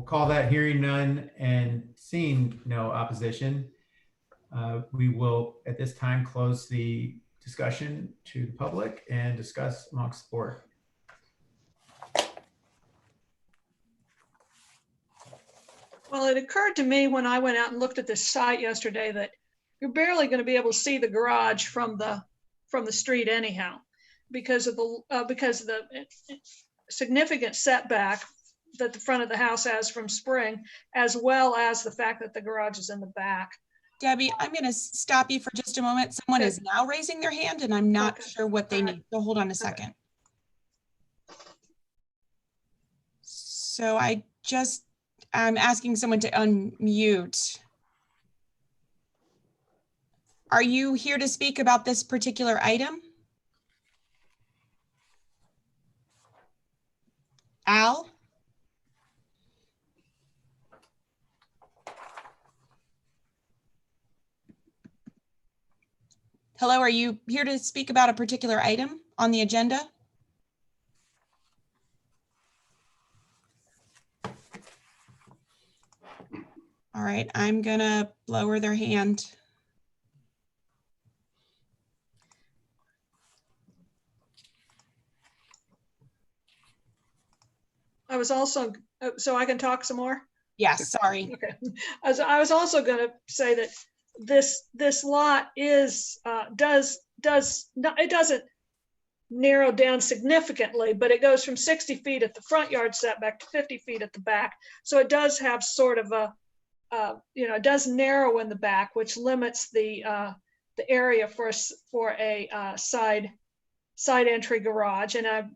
Speaker 1: call that hearing none and seeing no opposition. We will at this time close the discussion to the public and discuss amongst the board.
Speaker 3: Well, it occurred to me when I went out and looked at this site yesterday that you're barely going to be able to see the garage from the street anyhow, because of the significant setback that the front of the house has from spring, as well as the fact that the garage is in the back.
Speaker 4: Debbie, I'm going to stop you for just a moment. Someone
Speaker 3: Okay.
Speaker 4: is now raising their hand and I'm not
Speaker 3: Okay.
Speaker 4: sure what they
Speaker 3: All right.
Speaker 4: need. So hold on a second. So I'm asking someone to unmute. Are you here to speak about this particular item? Al? Hello, are you here to speak about a particular item on the agenda? All right, I'm gonna lower their hand.
Speaker 3: I was also, so I can talk some more?
Speaker 4: Yes, sorry.
Speaker 3: Okay. I was also going to say that this lot is, it doesn't narrow down significantly, but it goes from 60 feet at the front yard setback to 50 feet at the back. So it does have sort of a, it does narrow in the back, which limits the area for a side entry garage. And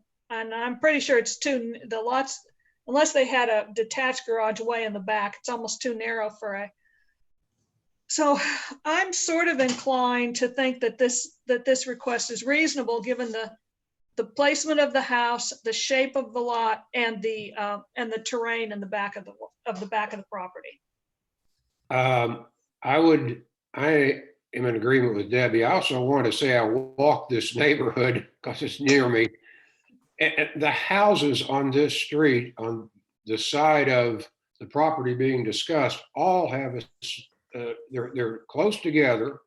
Speaker 3: I'm pretty sure it's the lots, unless they had a detached garage way in the back, it's almost too narrow for a. So I'm sort of inclined to think that this request is reasonable, given the placement of the house, the shape of the lot, and the terrain in the back of the property.
Speaker 7: I am in agreement with Debbie. I also want to say I walk this neighborhood because it's near me. And the houses on this street, on the side of the property being discussed, all have they're close together.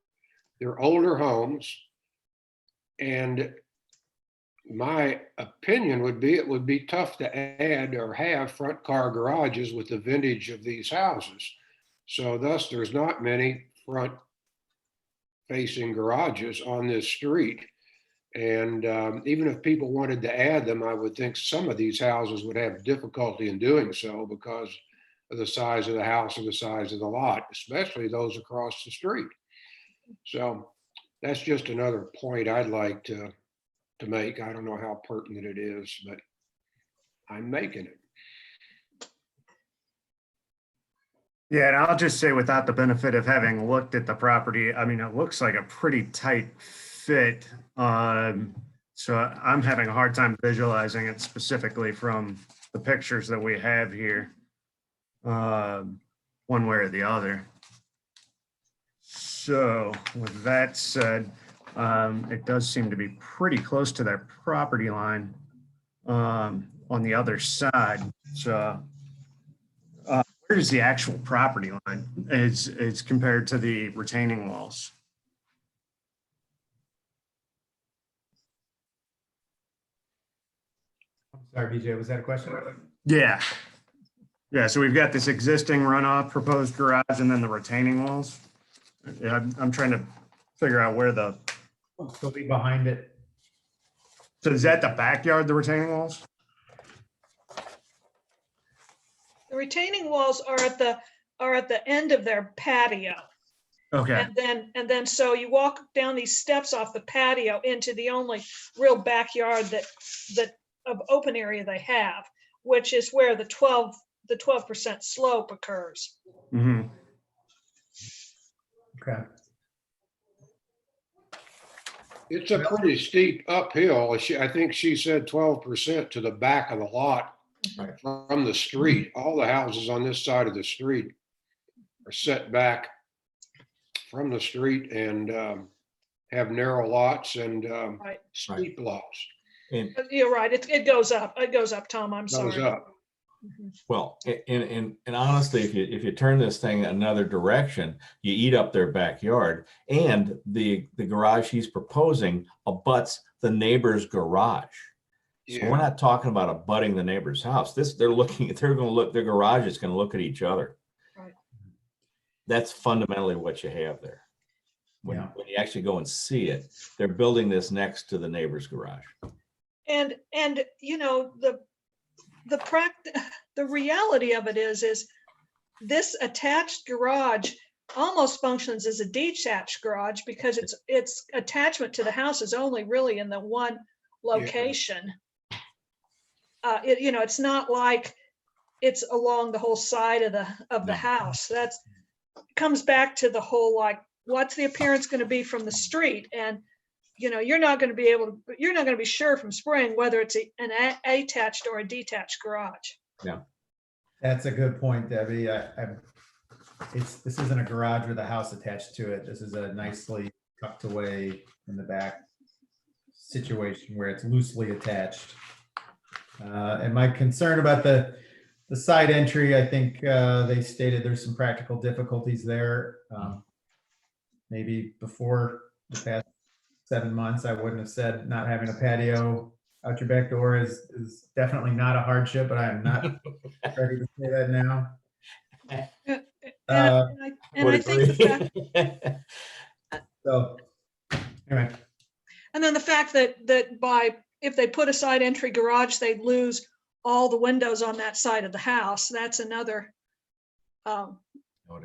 Speaker 7: They're older homes, and my opinion would be it would be tough to add or have front car garages with the vintage of these houses. So thus, there's not many front facing garages on this street. And even if people wanted to add them, I would think some of these houses would have difficulty in doing so because of the size of the house and the size of the lot, especially those across the street. So that's just another point I'd like to make. I don't know how pertinent it is, but I'm making it.
Speaker 11: Yeah, and I'll just say, without the benefit of having looked at the property, I mean, it looks like a pretty tight fit. So I'm having a hard time visualizing it specifically from the pictures that we have here, one way or the other. So with that said, it does seem to be pretty close to their property line on the other side. So where is the actual property line is compared to the retaining walls?
Speaker 1: Sorry, BJ, was that a question?
Speaker 11: Yeah. Yeah, so we've got this existing runoff proposed garage and then the retaining walls. Yeah, I'm trying to figure out where
Speaker 1: Still be behind it.
Speaker 11: so is that the backyard, the retaining walls?
Speaker 3: The retaining walls are at the end of their patio.
Speaker 11: Okay,
Speaker 3: And then so you walk down these steps off the patio into the only real backyard that of open area they have, which is where the 12% slope occurs.
Speaker 11: mm-hmm.
Speaker 1: Okay.
Speaker 7: It's a pretty steep uphill. I think she said 12% to the back of the lot from the street. All the houses on this side of the street are set back from the street and have narrow lots and
Speaker 3: Right.
Speaker 7: steep lots.
Speaker 10: And
Speaker 3: You're right. It goes up. It goes up, Tom. I'm sorry.
Speaker 7: Goes up.
Speaker 10: well, and honestly, if you turn this thing another direction, you eat up their backyard, and the garage he's proposing abuts the neighbor's garage. So we're not talking about abutting the neighbor's house. Their garage is going to look at each other.
Speaker 3: Right.
Speaker 10: That's fundamentally what you have there. actually go and see it. They're building this next to the neighbor's garage.
Speaker 3: And you know, the reality of it is this attached garage almost functions as a detached garage because its attachment to the house is only really in the one location. You know, it's not like it's along the whole side of the house. That comes back to the whole, like, what's the appearance going to be from the street? And, you know, you're not going to be sure from spring whether it's an attached or a detached garage.
Speaker 10: Yeah.
Speaker 1: That's a good point, Debbie. This isn't a garage with a house attached to it. This is a nicely tucked away in the back situation where it's loosely attached. And my concern about the side entry, I think they stated there's some practical difficulties there. Maybe before the past 7 months, I wouldn't have said not having a patio out your back door is definitely not a hardship, but I'm not ready to say that now.
Speaker 3: And I think the fact,
Speaker 1: So anyway,
Speaker 3: and then the fact that if they put a side entry garage, they'd lose all the windows on that side of the house. That's another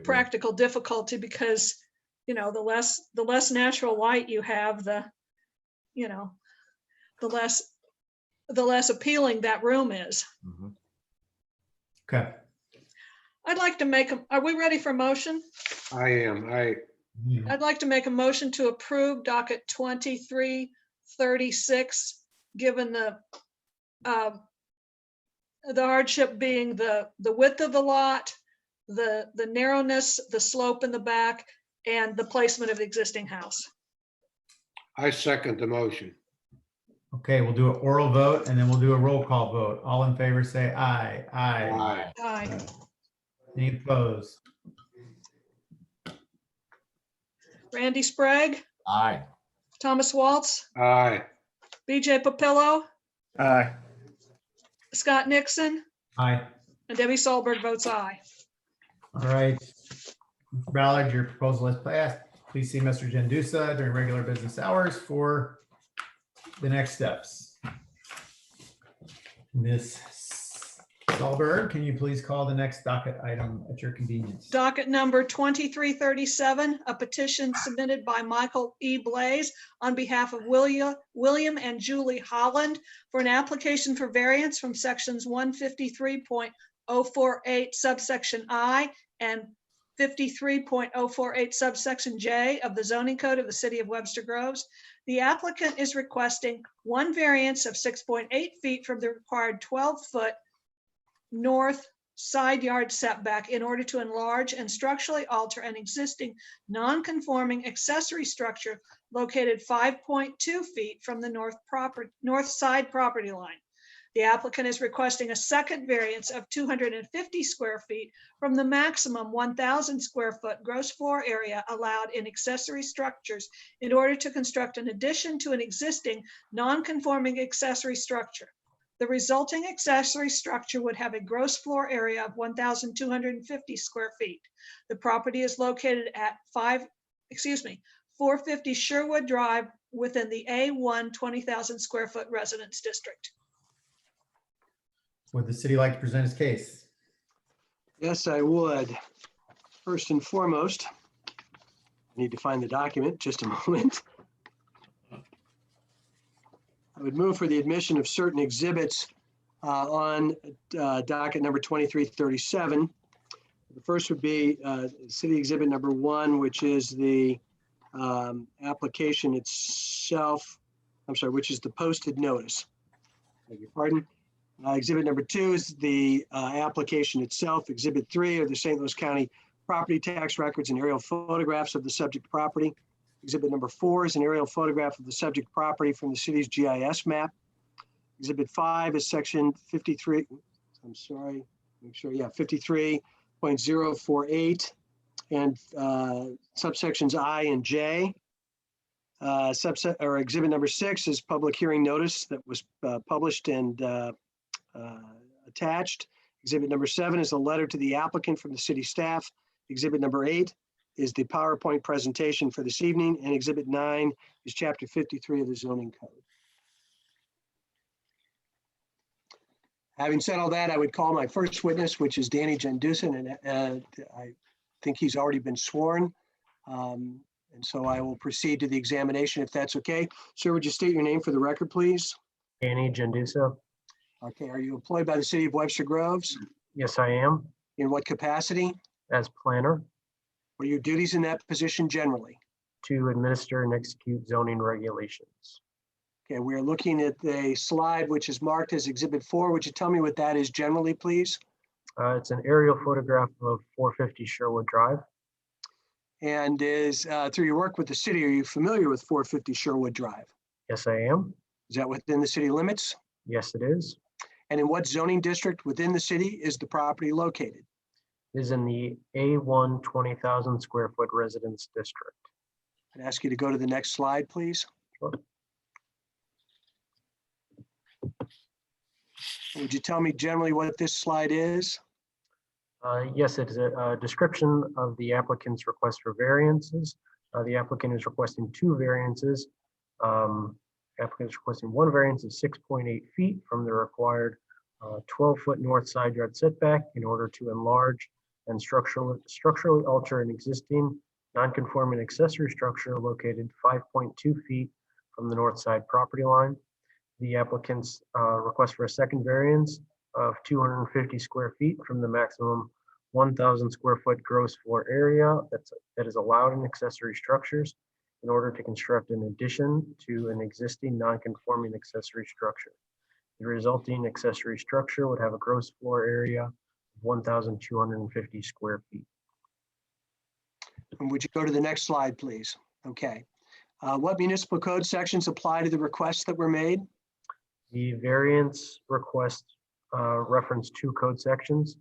Speaker 3: practical difficulty because, you know, the less natural light you have, the less appealing that room is.
Speaker 10: Mm-hmm.
Speaker 1: okay.
Speaker 3: I'd like to are we ready for motion?
Speaker 7: I am.
Speaker 3: I'd like to make a motion to approve docket 2336, given the hardship being the width of the lot, the narrowness, the slope in the back, and the placement of the existing house.
Speaker 7: I second the motion.
Speaker 1: Okay, we'll do an oral vote and then we'll do a roll call vote. All in favor, say aye. Aye.
Speaker 7: Aye.
Speaker 3: Aye.
Speaker 1: Any opposed?
Speaker 3: Randy Sprague,
Speaker 10: Aye.
Speaker 3: Thomas Waltz,
Speaker 7: Aye.
Speaker 3: BJ Papillo,
Speaker 11: Aye.
Speaker 3: Scott Nixon,
Speaker 1: Aye.
Speaker 3: and Debbie Solberg votes aye.
Speaker 1: All right. Mr. Ballard, your proposal is passed. Please see Mr. Gendusa during regular business hours for the next steps. Ms. Solberg, can you please call the next docket item at your convenience?
Speaker 3: Docket number 2337, a petition submitted by Michael E. Blaze on behalf of William and Julie Holland for an application for variance from sections 153.048 subsection I and 53.048 subsection J of the zoning code of the city of Webster Groves. The applicant is requesting one variance of 6.8 feet from the required 12-foot north side yard setback in order to enlarge and structurally alter an existing non-conforming accessory structure located 5.2 feet from the north side property line. The applicant is requesting a second variance of 250 square feet from the maximum 1,000 square foot gross floor area allowed in accessory structures in order to construct an addition to an existing non-conforming accessory structure. The resulting accessory structure would have a gross floor area of 1,250 square feet. The property is located at 450 Sherwood Drive within the A1 20,000 square foot residence district.
Speaker 1: Would the city like to present its case?
Speaker 5: Yes, I would. First and foremost, I need to find the document, just a moment. I would move for the admission of certain exhibits on docket number 2337. The first would be city exhibit number 1, which is the application itself. I'm sorry, which is the posted notice. Beg your pardon. Exhibit number 2 is the application itself. Exhibit 3 are the St. Louis County property tax records and aerial photographs of the subject property. Exhibit number 4 is an aerial photograph of the subject property from the city's GIS map. Exhibit 5 is section 53, I'm sorry, make sure, yeah, 53.048 and subsections I and J. Exhibit number 6 is public hearing notice that was published and attached. Exhibit number 7 is a letter to the applicant from the city staff. Exhibit number 8 is the PowerPoint presentation for this evening, and Exhibit 9 is Chapter 53 of the zoning code. Having said all that, I would call my first witness, which is Danny Jendusen, and I think he's already been sworn. And so I will proceed to the examination if that's okay. Sir, would you state your name for the record, please?
Speaker 2: Danny Genduso.
Speaker 5: Okay, are you employed by the city of Webster Groves?
Speaker 2: Yes, I am,
Speaker 5: In what capacity?
Speaker 2: as planner,
Speaker 5: What are your duties in that position generally?
Speaker 2: to administer and execute zoning regulations.
Speaker 5: Okay, we're looking at the slide which is marked as Exhibit 4. Would you tell me what that is generally, please?
Speaker 2: It's an aerial photograph of 450 Sherwood Drive.
Speaker 5: And is, through your work with the city, are you familiar with 450 Sherwood Drive?
Speaker 2: Yes, I am.
Speaker 5: Is that within the city limits?
Speaker 2: Yes, it is.
Speaker 5: And in what zoning district within the city is the property located?
Speaker 2: It is in the A1 20,000 square foot residence district.
Speaker 5: I'd ask you to go to the next slide, please.
Speaker 2: Sure.
Speaker 5: Would you tell me generally what this slide is?
Speaker 2: Yes, it is a description of the applicant's request for variances. The applicant is requesting 2 variances. Applicant is requesting 1 variance of 6.8 feet from the required 12-foot north side yard setback in order to enlarge and structurally alter an existing non-conforming accessory structure located 5.2 feet from the north side property line. The applicant's request for a second variance of 250 square feet from the maximum 1,000 square foot gross floor area that is allowed in accessory structures in order to construct an addition to an existing non-conforming accessory structure. The resulting accessory structure would have a gross floor area of 1,250 square feet.
Speaker 5: And would you go to the next slide, please? Okay. What municipal code sections apply to the requests that were made?
Speaker 2: The variance request reference 2 code sections.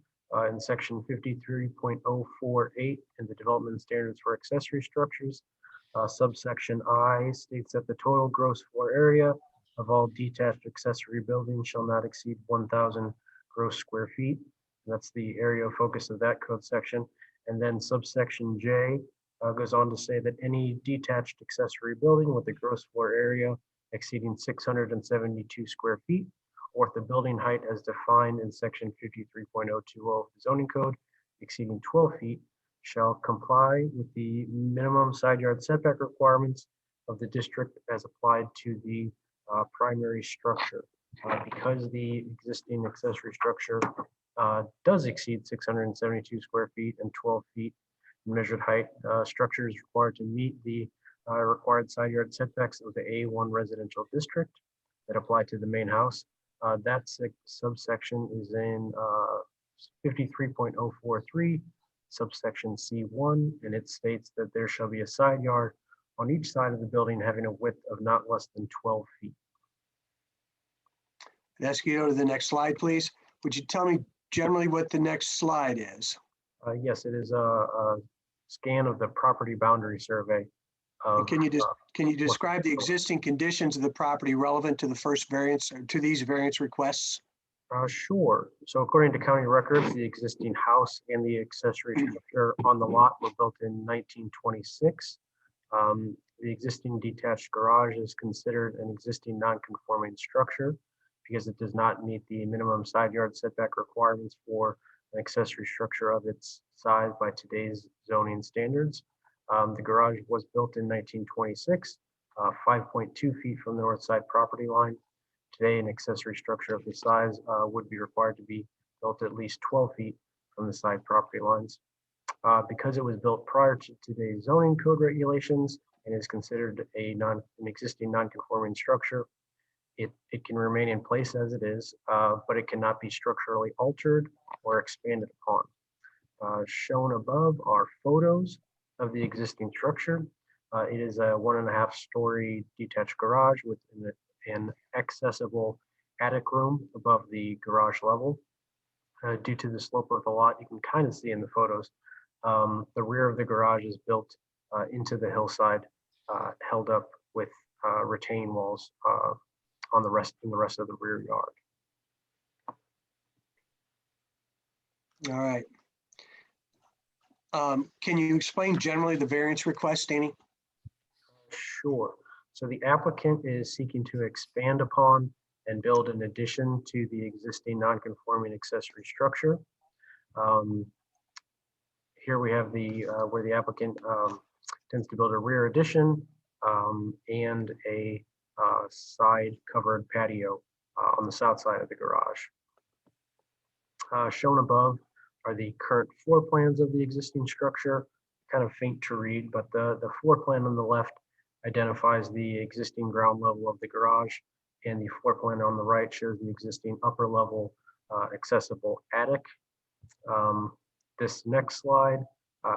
Speaker 2: In section 53.048 in the development standards for accessory structures, subsection I states that the total gross floor area of all detached accessory buildings shall not exceed 1,000 gross square feet. That's the area of focus of that code section. And then subsection J goes on to say that any detached accessory building with a gross floor area exceeding 672 square feet, or if the building height as defined in section 53.020 of the zoning code exceeding 12 feet, shall comply with the minimum side yard setback requirements of the district as applied to the primary structure. Because the existing accessory structure does exceed 672 square feet and 12 feet in measured height, structure is required to meet the required side yard setbacks of the A1 residential district that apply to the main house. That subsection is in 53.043, subsection C1, and it states that there shall be a side yard on each side of the building having a width of not less than 12 feet.
Speaker 5: I'd ask you to go to the next slide, please. Would you tell me generally what the next slide is?
Speaker 2: Yes, it is a scan of the property boundary survey.
Speaker 5: And can you describe the existing conditions of the property relevant to the first variance or to these variance requests?
Speaker 2: Sure. So according to county records, the existing house and the accessory structure on the lot were built in 1926. The existing detached garage is considered an existing non-conforming structure because it does not meet the minimum side yard setback requirements for an accessory structure of its size by today's zoning standards. The garage was built in 1926, 5.2 feet from the north side property line. Today, an accessory structure of this size would be required to be built at least 12 feet from the side property lines. Because it was built prior to today's zoning code regulations and is considered an existing non-conforming structure, it can remain in place as it is, but it cannot be structurally altered or expanded upon. Shown above are photos of the existing structure. It is a 1.5 story detached garage with an accessible attic room above the garage level. Due to the slope of the lot, you can kind of see in the photos, the rear of the garage is built into the hillside, held up with retaining walls in the rest of the rear yard.
Speaker 5: All right. Can you explain generally the variance request, Danny?
Speaker 2: Sure. So the applicant is seeking to expand upon and build an addition to the existing non-conforming accessory structure. Here we have the where the applicant tends to build a rear addition and a side covered patio on the south side of the garage. Shown above are the current floor plans of the existing structure, kind of faint to read, but the floor plan on the left identifies the existing ground level of the garage, and the floor plan on the right shows the existing upper level accessible attic. This next slide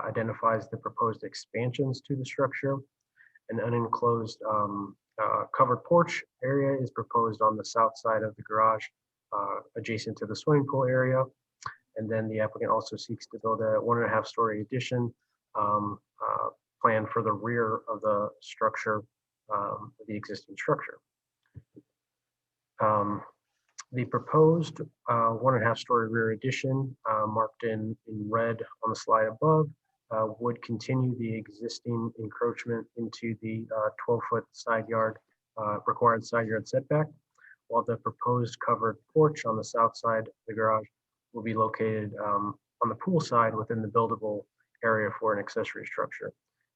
Speaker 2: identifies the proposed expansions to the structure. An unenclosed covered porch area is proposed on the south side of the garage, adjacent to the swimming pool area. And then the applicant also seeks to build a 1.5-story addition planned for the rear of the structure, the existing structure. The proposed 1.5-story rear addition marked in red on the slide above would continue the existing encroachment into the 12-foot side yard, required side yard setback, while the proposed covered porch on the south side of the garage will be located on the pool side within the buildable area for an accessory structure.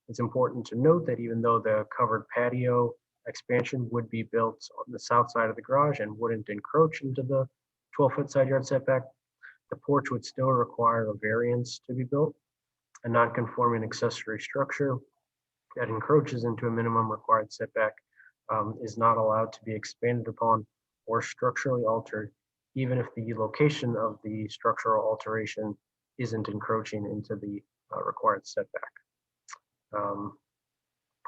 Speaker 2: It's important to note that even though the covered patio expansion would be built on the south side of the garage and wouldn't encroach into the 12-foot side yard setback, the porch would still require a variance to be built. A non-conforming accessory structure that encroaches into a minimum required setback is not allowed to be expanded upon or structurally altered, even if the location of the structural alteration isn't encroaching into the required setback.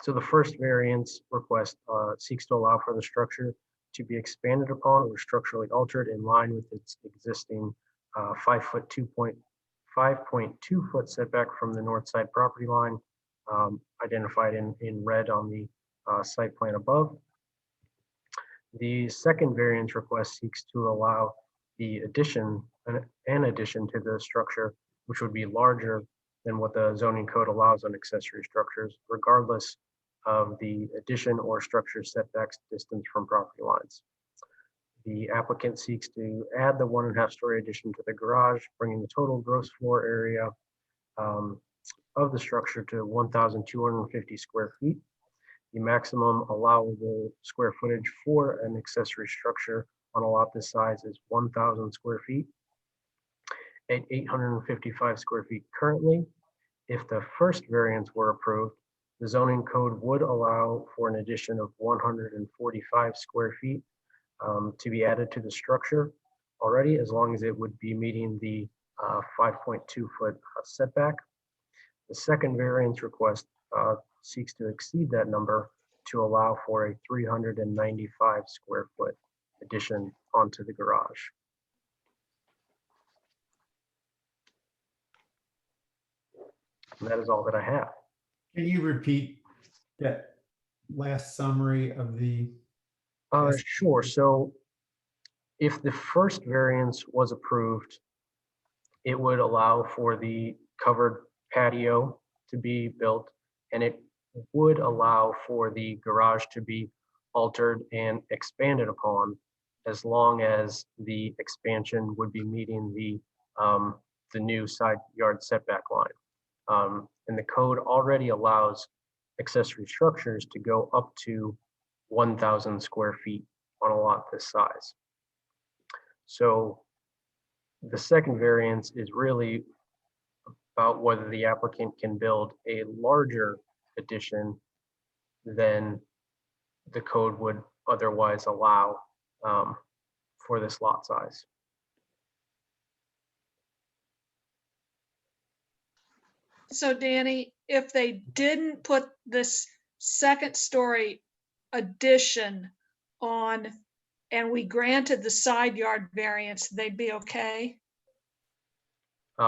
Speaker 2: So the first variance request seeks to allow for the structure to be expanded upon or structurally altered in line with its existing 5.2 foot setback from the north side property line, identified in red on the site plan above. The second variance request seeks to allow the addition, an addition to the structure, which would be larger than what the zoning code allows on accessory structures, regardless of the addition or structure setbacks distance from property lines. The applicant seeks to add the 1.5-story addition to the garage, bringing the total gross floor area of the structure to 1,250 square feet. The maximum allowable square footage for an accessory structure on a lot this size is 1,000 square feet at 855 square feet currently. If the first variance were approved, the zoning code would allow for an addition of 145 square feet to be added to the structure already, as long as it would be meeting the 5.2 foot setback. The second variance request seeks to exceed that number to allow for a 395 square foot addition onto the garage. And that is all that I have.
Speaker 1: Can you repeat that last summary of the?
Speaker 2: Sure. So if the first variance was approved, it would allow for the covered patio to be built, and it would allow for the garage to be altered and expanded upon, as long as the expansion would be meeting the new side yard setback line. And the code already allows accessory structures to go up to 1,000 square feet on a lot this size. So the second variance is really about whether the applicant can build a larger addition than the code would otherwise allow for this lot size.
Speaker 3: So Danny, if they didn't put this second story addition on and we granted the side yard variance, they'd be okay?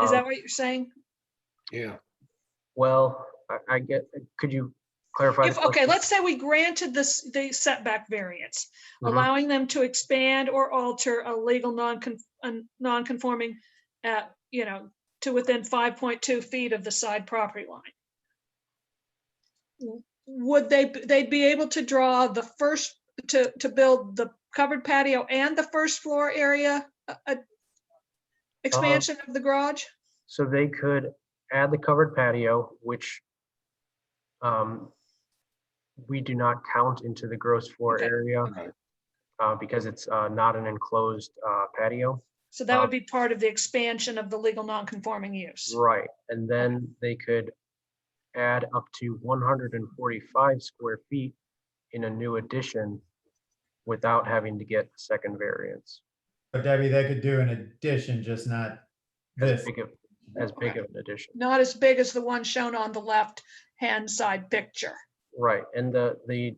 Speaker 3: Is that what you're saying?
Speaker 7: Yeah.
Speaker 2: Well, I get, could you clarify?
Speaker 3: Okay, let's say we granted the setback variance, allowing them to expand or alter a legal non-conforming, to within 5.2 feet of the side property line. Would they'd be able to draw the first, to build the covered patio and the first floor area expansion of the garage?
Speaker 2: So they could add the covered patio, which we do not count into the gross floor
Speaker 3: Okay.
Speaker 2: area
Speaker 7: Right.
Speaker 2: because it's not an enclosed patio.
Speaker 3: So that would be part of the expansion of the legal non-conforming use.
Speaker 2: Right, and then they could add up to 145 square feet in a new addition without having to get a second variance.
Speaker 1: But Debbie, they could do an addition, just not
Speaker 2: As
Speaker 1: this.
Speaker 2: as big of an addition.
Speaker 3: Not as big as the one shown on the left-hand side picture.
Speaker 2: Right, and the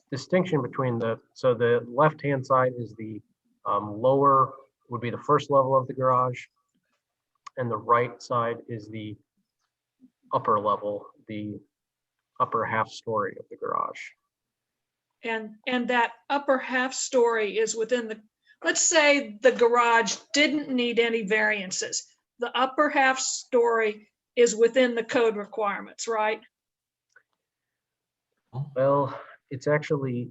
Speaker 2: distinction between so the left-hand side is the lower, would be the first level of the garage, and the right side is the upper level, the upper half story of the garage.
Speaker 3: And that upper half story is within the, let's say the garage didn't need any variances. The upper half story is within the code requirements, right?
Speaker 2: Well, it's actually,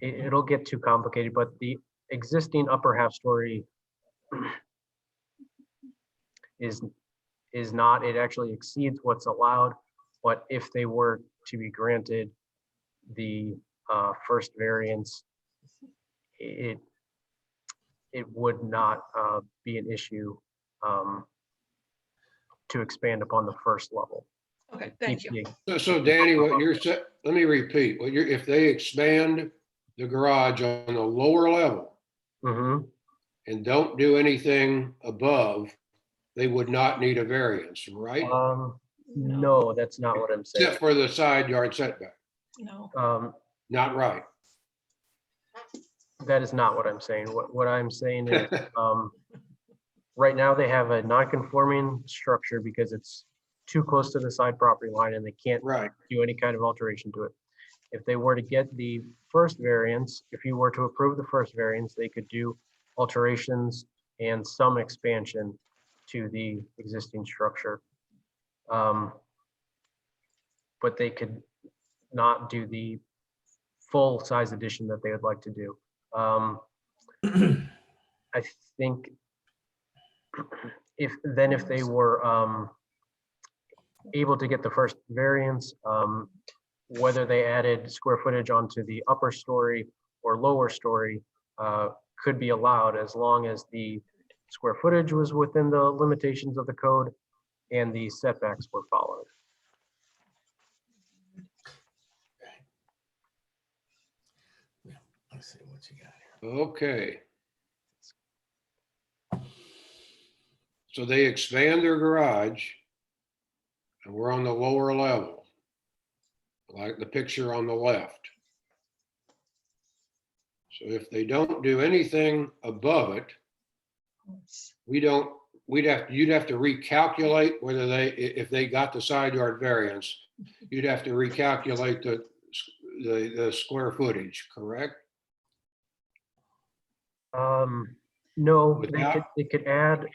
Speaker 2: it'll get too complicated, but the existing upper half story is not, it actually exceeds what's allowed. But if they were to be granted the first variance, it would not be an issue to expand upon the first level.
Speaker 3: Okay, thank you.
Speaker 7: So Danny, what you're saying, let me repeat, if they expand the garage on the lower level
Speaker 2: Mhm.
Speaker 7: and don't do anything above, they would not need a variance, right?
Speaker 2: No, that's not what I'm saying.
Speaker 7: Except for the side yard setback,
Speaker 3: No.
Speaker 7: not right.
Speaker 2: That is not what I'm saying. What I'm saying is, right now they have a non-conforming structure because it's too close to the side property line and they can't
Speaker 7: Right.
Speaker 2: do any kind of alteration to it. If they were to get the first variance, if you were to approve the first variance, they could do alterations and some expansion to the existing structure. But they could not do the full size addition that they would like to do. I think if they were able to get the first variance, whether they added square footage onto the upper story or lower story could be allowed as long as the square footage was within the limitations of the code and the setbacks were followed.
Speaker 10: Let's see what you got here.
Speaker 7: Okay. So they expand their garage and we're on the lower level, like the picture on the left. So if they don't do anything above it, you'd have to recalculate whether if they got the side yard variance, you'd have to recalculate the square footage, correct?
Speaker 2: No, they could add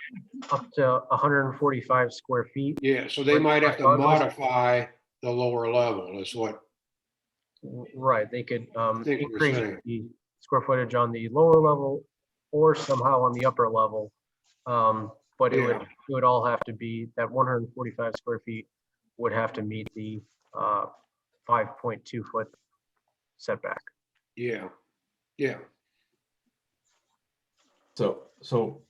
Speaker 2: up to 145 square feet.
Speaker 7: Yeah, so they might have to modify the lower level is what.
Speaker 2: Right, they could
Speaker 7: think you're
Speaker 2: increase
Speaker 7: saying.
Speaker 2: the square footage on the lower level or somehow on the upper level. But it would all have to be, that 145 square feet would have to meet the 5.2 foot setback.
Speaker 7: Yeah.
Speaker 10: So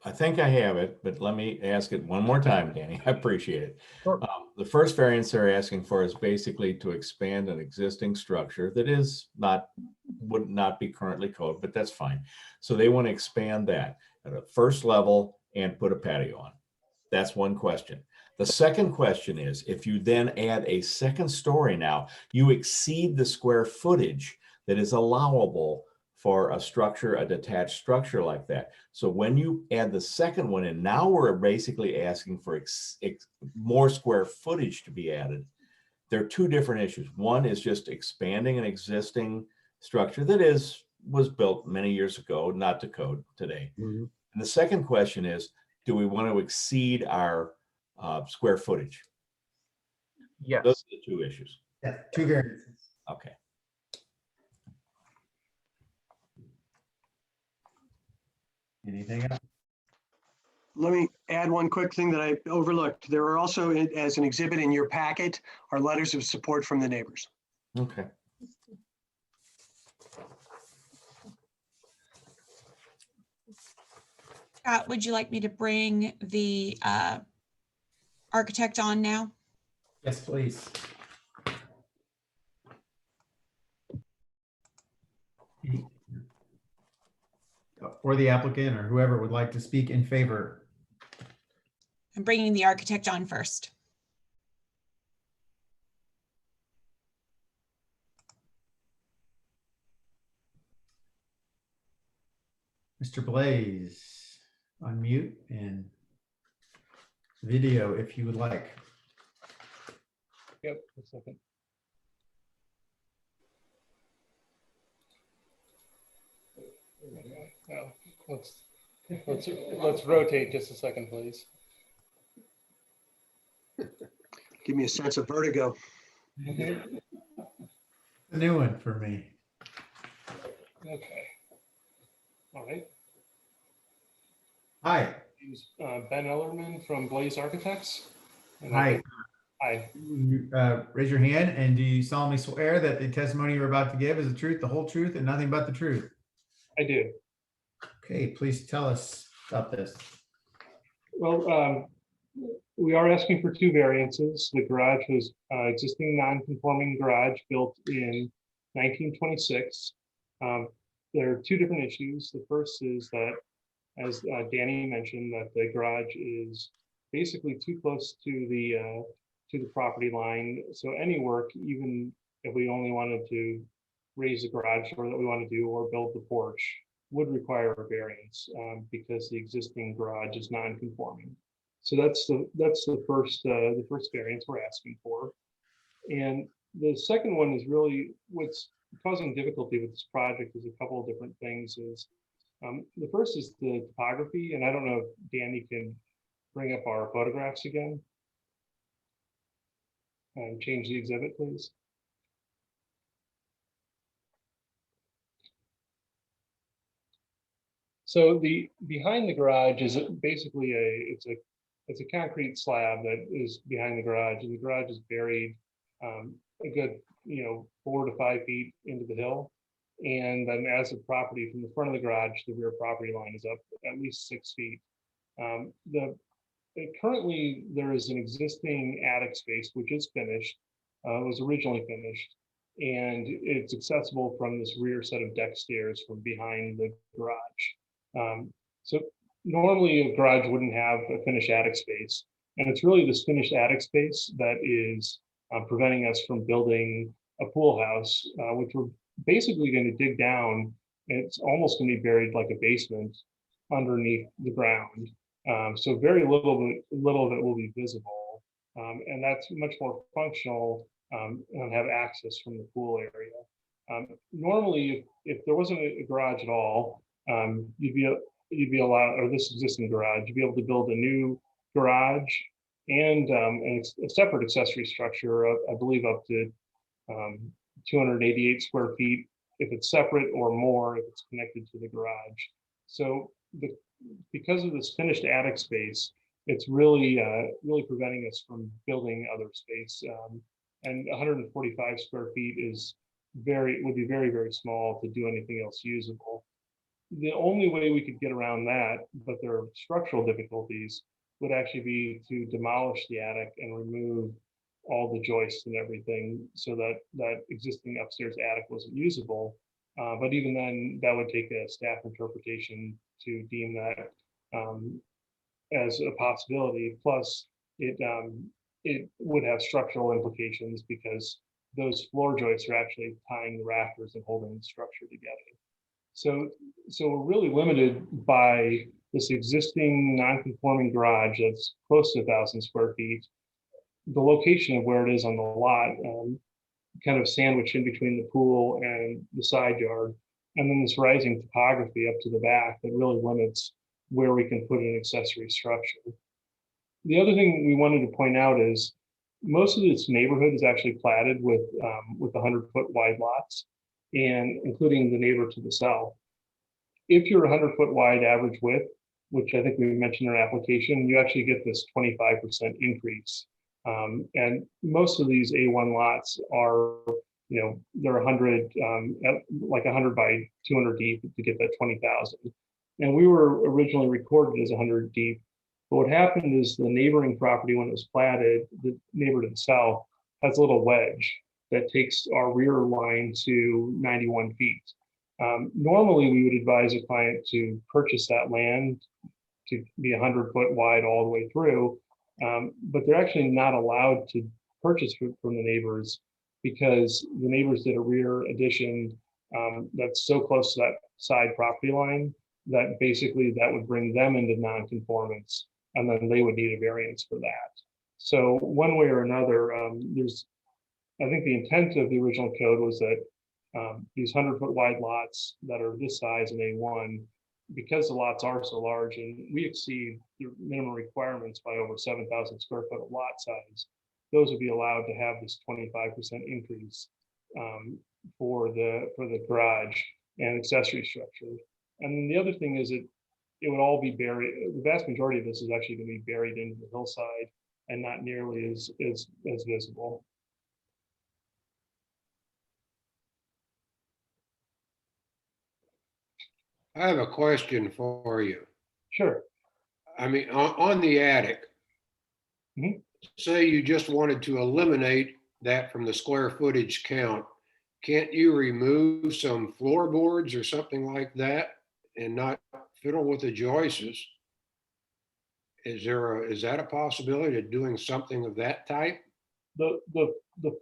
Speaker 10: I think I have it, but let me ask it one more time, Danny. I appreciate it.
Speaker 2: Sure.
Speaker 10: The first variance they're asking for is basically to expand an existing structure that would not be currently code, but that's fine. So they want to expand that at a first level and put a patio on. That's one question. The second question is, if you then add a second story now, you exceed the square footage that is allowable for a structure, a detached structure like that. So when you add the second one in, now we're basically asking for more square footage to be added. There are two different issues. One is just expanding an existing structure that was built many years ago, not to code today.
Speaker 2: Mhm.
Speaker 10: And the second question is, do we want to exceed our square footage?
Speaker 2: Yes.
Speaker 10: Those are the two issues.
Speaker 1: Yeah, two variances.
Speaker 10: Okay.
Speaker 1: Anything else?
Speaker 5: Let me add one quick thing that I overlooked. There are also, as an exhibit in your packet, are letters of support from the neighbors.
Speaker 10: Okay.
Speaker 4: Scott, would you like me to bring the architect on now?
Speaker 1: Yes, please. Or the applicant or whoever would like to speak in favor.
Speaker 4: I'm bringing the architect on first.
Speaker 1: Mr. Blaze, unmute and video if you would like.
Speaker 12: Yep, a second. Oh, let's rotate just a second, please.
Speaker 5: Give me a sense of vertigo.
Speaker 1: A new one for me.
Speaker 12: Okay. All right.
Speaker 1: Hi.
Speaker 12: Name's, Ben Ellerman from Blaze Architects. And
Speaker 1: Hi.
Speaker 12: Hi.
Speaker 1: Raise your hand, and do you solemnly swear that the testimony you're about to give is the truth, the whole truth, and nothing but the truth?
Speaker 12: I do.
Speaker 1: Okay, please tell us about this.
Speaker 12: Well, we are asking for two variances. The garage was existing non-conforming garage built in 1926. There are two different issues. The first is that, as Danny mentioned, that the garage is basically too close to the property line. So any work, even if we only wanted to raise the garage door that we want to do or build the porch, would require a variance because the existing garage is non-conforming. So that's the first variance we're asking for. And the second one is really what's causing difficulty with this project is a couple of different things. Is the first is the topography, and I don't know if Danny can bring up our photographs again and change the exhibit, please. So the behind the garage is basically it's a concrete slab that is behind the garage, and the garage is buried a good 4 to 5 feet into the hill. And then as the property from the front of the garage, the rear property line is up at least 6 feet. Currently, there is an existing attic space which is finished. It was originally finished, and it's accessible from this rear set of deck stairs from behind the garage. So normally a garage wouldn't have a finished attic space, and it's really this finished attic space that is preventing us from building a pool house, which we're basically going to dig down. It's almost going to be buried like a basement underneath the ground. So very little of it will be visible, and that's much more functional and have access from the pool area. Normally, if there wasn't a garage at all, you'd be allowed, or this existing garage, you'd be able to build a new garage and a separate accessory structure of, I believe, up to 288 square feet if it's separate, or more if it's connected to the garage. So because of this finished attic space, it's really preventing us from building other space. And 145 square feet would be very, very small to do anything else usable. The only way we could get around that, but there are structural difficulties, would actually be to demolish the attic and remove all the joists and everything, so that that existing upstairs attic wasn't usable. But even then, that would take a staff interpretation to deem that as a possibility. Plus, it would have structural implications because those floor joists are actually tying the rafters and holding the structure together. So we're really limited by this existing non-conforming garage that's close to 1,000 square feet. The location of where it is on the lot, kind of sandwiched in between the pool and the side yard, and then this rising topography up to the back that really limits where we can put an accessory structure. The other thing we wanted to point out is most of this neighborhood is actually platted with 100-foot wide lots, and including the neighbor to the south. If you're 100-foot wide average width, which I think we mentioned in our application, you actually get this 25% increase. And most of these A1 lots are, they're 100, like 100 by 200 deep to get that 20,000. And we were originally recorded as 100 deep. But what happened is the neighboring property, when it was platted, the neighbor to the south has a little wedge that takes our rear line to 91 feet. Normally, we would advise a client to purchase that land to be 100-foot wide all the way through, but they're actually not allowed to purchase from the neighbors because the neighbors did a rear addition that's so close to that side property line that basically that would bring them into non-conformance, and then they would need a variance for that. So one way or another, I think the intent of the original code was that these 100-foot wide lots that are this size in A1, because the lots are so large and we exceed the minimum requirements by over 7,000 square foot of lot size, those would be allowed to have this 25% increase for the garage and accessory structure. And then the other thing is it would all be buried. The vast majority of this is actually going to be buried into the hillside and not nearly as visible.
Speaker 7: I have a question for you.
Speaker 12: Sure.
Speaker 7: I mean, on the attic, say you just wanted to eliminate that from the square footage count, can't you remove some floorboards or something like that and not fiddle with the joists? Is that a possibility of doing something of that type?
Speaker 12: The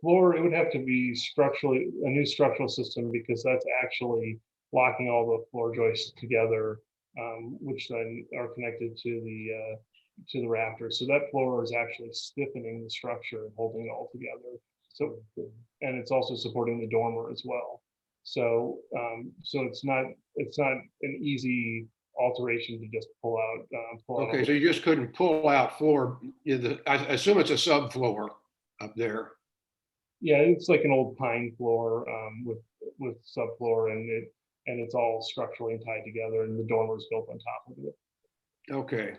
Speaker 12: floor, it would have to be structurally a new structural system because that's actually locking all the floor joists together, which then are connected to the rafters. So that floor is actually stiffening the structure and holding it all together. So, and it's also supporting the dormer as well. So, so it's not an easy alteration to just pull out.
Speaker 7: Okay, so you just couldn't pull out floor. I assume it's a subfloor up there.
Speaker 12: Yeah, it's like an old pine floor with subfloor, and it's all structurally tied together, and the dormer is built on top of it.
Speaker 7: Okay.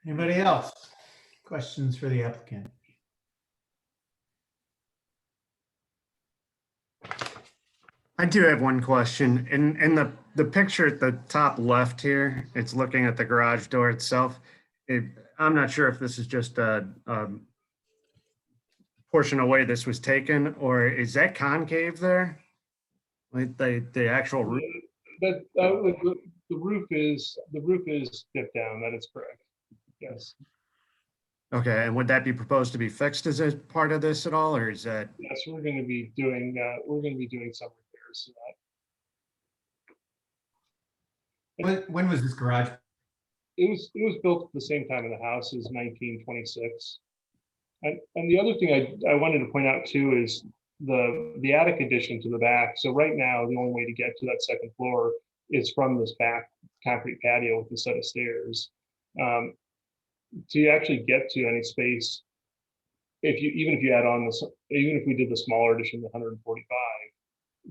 Speaker 1: Anybody else? Questions for the applicant?
Speaker 11: I do have one question. In the picture at the top left here, it's looking at the garage door itself. I'm not sure if this is just a portion away this was taken, or is that concave there? Like the actual roof?
Speaker 12: The roof is dipped down. That is correct. Yes.
Speaker 11: Okay, and would that be proposed to be fixed as a part of this at all, or is that?
Speaker 12: Yes, we're going to be doing some repairs to that.
Speaker 1: When was this garage?
Speaker 12: It was built at the same time of the house as 1926. And the other thing I wanted to point out too is the attic addition to the back. So right now, the only way to get to that second floor is from this back concrete patio with a set of stairs. To actually get to any space, even if you add on this, even if we did the smaller addition, the 145,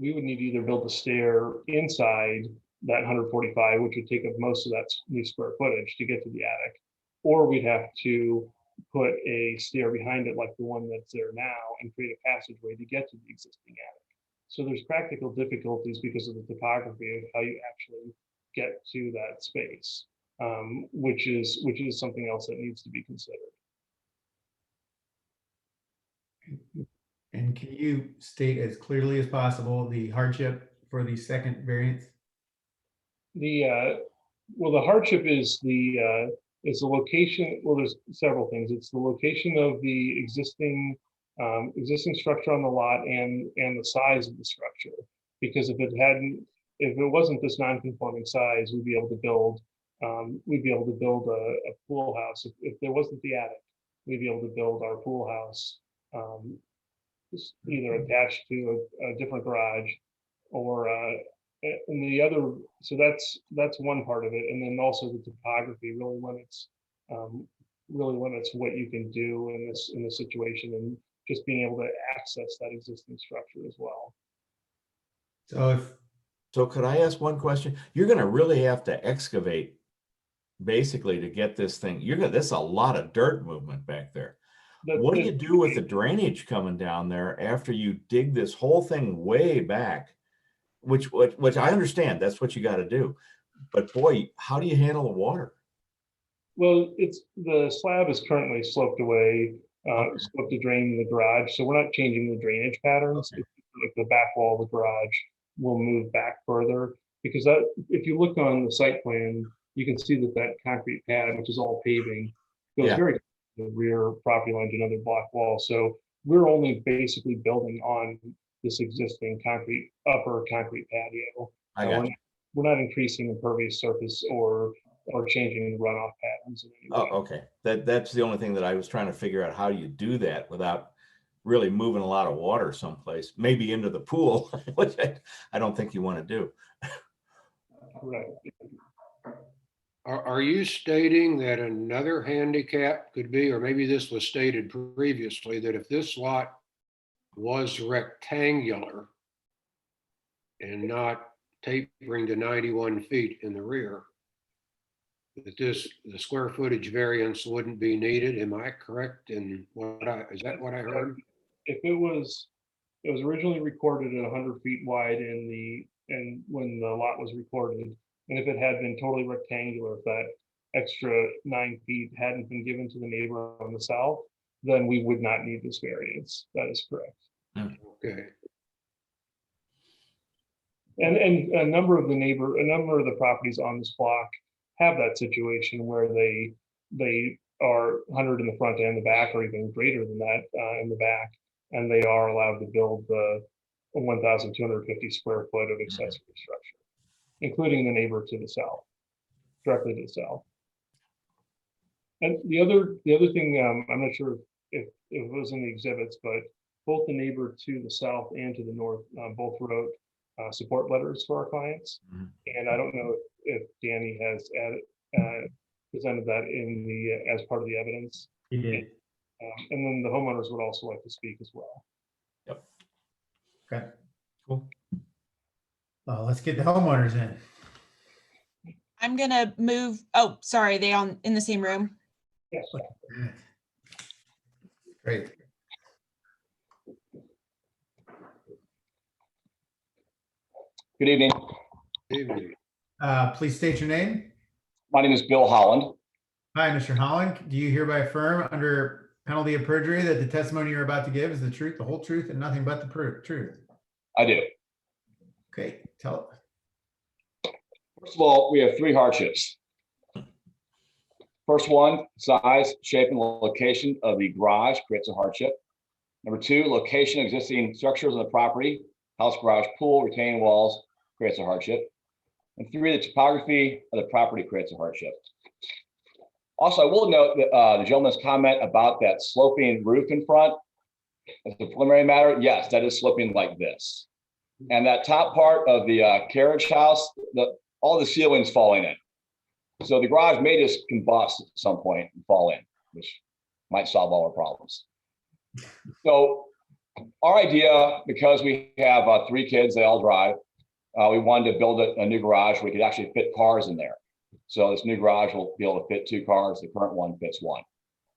Speaker 12: we would need to either build a stair inside that 145, which would take up most of that new square footage to get to the attic, or we'd have to put a stair behind it like the one that's there now and create a passageway to get to the existing attic. So there's practical difficulties because of the topography of how you actually get to that space, which is something else that needs to be considered.
Speaker 1: And can you state as clearly as possible the hardship for the second variance?
Speaker 12: Well, the hardship is the location. Well, there's several things. It's the location of the existing structure on the lot and the size of the structure. Because if it wasn't this non-conforming size, we'd be able to build a pool house if there wasn't the attic. we'd be able to build our pool house just either attached to a different garage or and the other. So that's one part of it, and then also the topography really limits what you can do in this situation, and just being able to access that existing structure as well.
Speaker 10: So could I ask one question? You're going to really have to excavate basically to get this thing. That's a lot of dirt movement back there. What do you do with the drainage coming down there after you dig this whole thing way back? Which I understand, that's what you got to do. But boy, how do you handle the water?
Speaker 12: Well, the slab is currently sloped away, sloped to drain the garage, so we're not changing the drainage patterns.
Speaker 10: Okay.
Speaker 12: Like the back wall of the garage will move back further, because if you look on the site plan, you can see that concrete pad, which is all paving, goes very to the rear property line to another block wall. So we're only basically building on this existing upper concrete patio. We're not increasing impervious surface or changing the runoff patterns.
Speaker 10: Oh, okay. That's the only thing that I was trying to figure out, how you do that without really moving a lot of water someplace, maybe into the pool, which I don't think you want to do.
Speaker 12: Right.
Speaker 7: Are you stating that another handicap could be, or maybe this was stated previously, that if this lot was rectangular and not tapering to 91 feet in the rear, that the square footage variance wouldn't be needed? Am I correct in is that what I heard?
Speaker 12: If it was originally recorded at 100 feet wide and when the lot was recorded, and if it had been totally rectangular, if that extra 9 feet hadn't been given to the neighbor on the south, then we would not need this variance. That is correct.
Speaker 7: Okay.
Speaker 12: And a number of the properties on this block have that situation where they are 100 in the front and the back, or even greater than that in the back, and they are allowed to build the 1,250 square foot of accessory structure, including the neighbor to the south, directly to the south. And the other thing, I'm not sure if it was in the exhibits, but both the neighbor to the south and to the north both wrote support letters for our clients.
Speaker 10: Mm-hmm.
Speaker 12: And I don't know if Danny has presented that as part of the evidence.
Speaker 1: He did.
Speaker 12: And then the homeowners would also like to speak as well.
Speaker 10: Yep.
Speaker 1: Okay.
Speaker 10: Cool.
Speaker 1: Well, let's get the homeowners in.
Speaker 4: I'm gonna move. Oh, sorry, they in the same room?
Speaker 12: Yes.
Speaker 1: Great.
Speaker 13: Good evening.
Speaker 7: Evening.
Speaker 1: Please state your name.
Speaker 13: My name is Bill Holland.
Speaker 1: Hi, Mr. Holland. Do you hereby affirm under penalty of perjury that the testimony you're about to give is the truth, the whole truth, and nothing but the truth?
Speaker 13: I do.
Speaker 1: Okay, tell it.
Speaker 13: First of all, we have 3 hardships. First one, size, shape, and location of the garage creates a hardship. Number 2, location of existing structures on the property, house, garage, pool, retaining walls creates a hardship. And 3, the topography of the property creates a hardship. Also, I will note that the gentleman's comment about that sloping roof in front, as a preliminary matter, yes, that is sloping like this. And that top part of the carriage house, all the ceilings falling in. So the garage may just combust at some point and fall in, which might solve all our problems. So our idea, because we have 3 kids, they all drive, we wanted to build a new garage where we could actually fit cars in there. So this new garage will be able to fit 2 cars. The current one fits 1.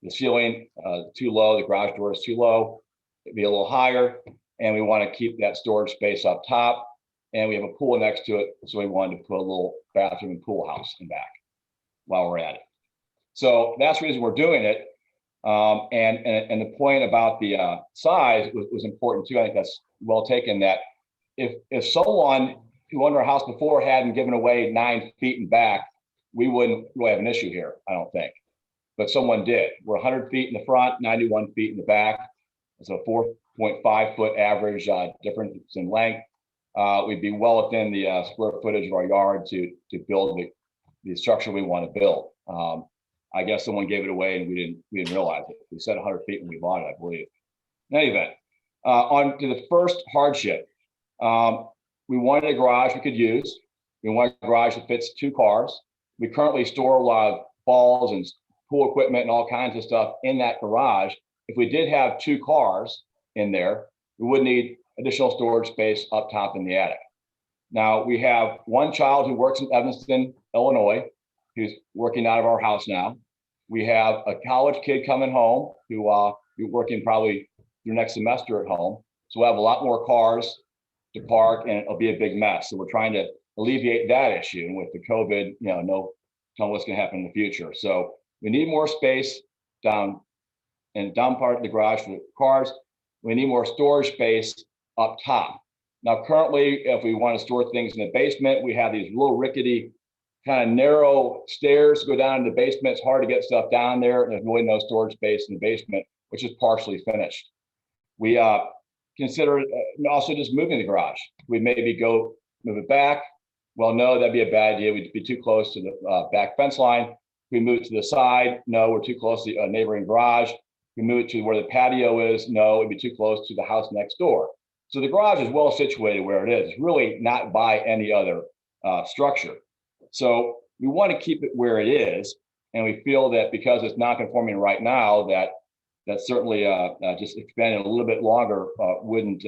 Speaker 13: The ceiling too low, the garage door is too low. It'd be a little higher, and we want to keep that storage space up top. And we have a pool next to it, so we wanted to put a little bathroom and pool house in back while we're at it. So that's the reason we're doing it. And the point about the size was important too. I think that's well taken, that if someone who owned our house before hadn't given away 9 feet in back, we wouldn't really have an issue here, I don't think. But someone did. We're 100 feet in the front, 91 feet in the back. It's a 4.5 foot average difference in length. We'd be well within the square footage of our yard to build the structure we want to build. I guess someone gave it away and we didn't realize it. We said 100 feet when we bought it, I believe. In any event, on to the first hardship. We wanted a garage we could use. We wanted a garage that fits 2 cars. We currently store a lot of balls and pool equipment and all kinds of stuff in that garage. If we did have 2 cars in there, we would need additional storage space up top in the attic. Now, we have one child who works in Evanston, Illinois, who's working out of our house now. We have a college kid coming home who will be working probably through next semester at home. So we'll have a lot more cars to park and it'll be a big mess. So we're trying to alleviate that issue. And with the COVID, no telling what's gonna happen in the future. So we need more space down part of the garage for the cars. We need more storage space up top. Now, currently, if we want to store things in the basement, we have these little rickety kind of narrow stairs to go down to the basement. It's hard to get stuff down there. And there's really no storage space in the basement, which is partially finished. We consider also just moving the garage. We'd maybe go move it back. Well, no, that'd be a bad idea. We'd be too close to the back fence line. We move it to the side. No, we're too close to a neighboring garage. We move it to where the patio is. No, it'd be too close to the house next door. So the garage is well situated where it is. It's really not by any other structure. So we want to keep it where it is. And we feel that because it's non-conforming right now, that certainly just expanding a little bit longer wouldn't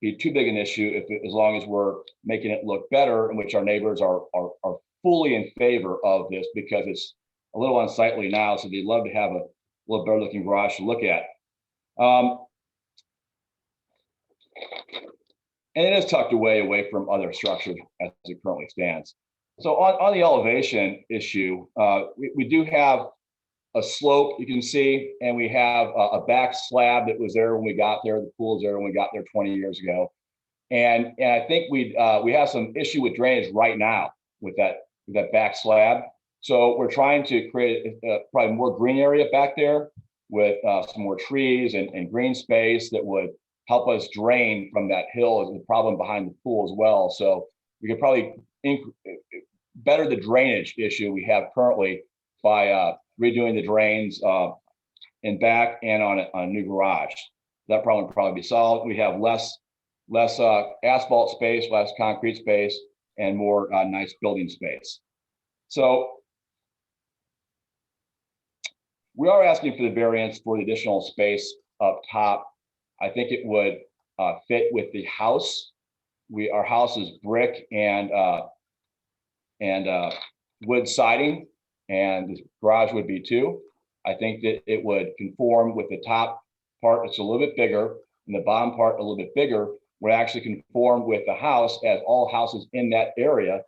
Speaker 13: be too big an issue as long as we're making it look better, in which our neighbors are fully in favor of this because it's a little unsightly now. So they'd love to have a little better looking garage to look at. And it is tucked away from other structures as it currently stands. So on the elevation issue, we do have a slope you can see, and we have a back slab that was there when we got there. The pool is there when we got there 20 years ago. And I think we have some issue with drainage right now with that back slab. So we're trying to create probably more green area back there with some more trees and green space that would help us drain from that hill as a problem behind the pool as well. So we could probably better the drainage issue we have currently by redoing the drains in back and on a new garage. That problem would probably be solved. We have less asphalt space, less concrete space, and more nice building space. So we are asking for the variance for the additional space up top. I think it would fit with the house. Our house is brick and wood siding, and the garage would be too. I think that it would conform with the top part. It's a little bit bigger, and the bottom part a little bit bigger. Would actually conform with the house, as all houses in that area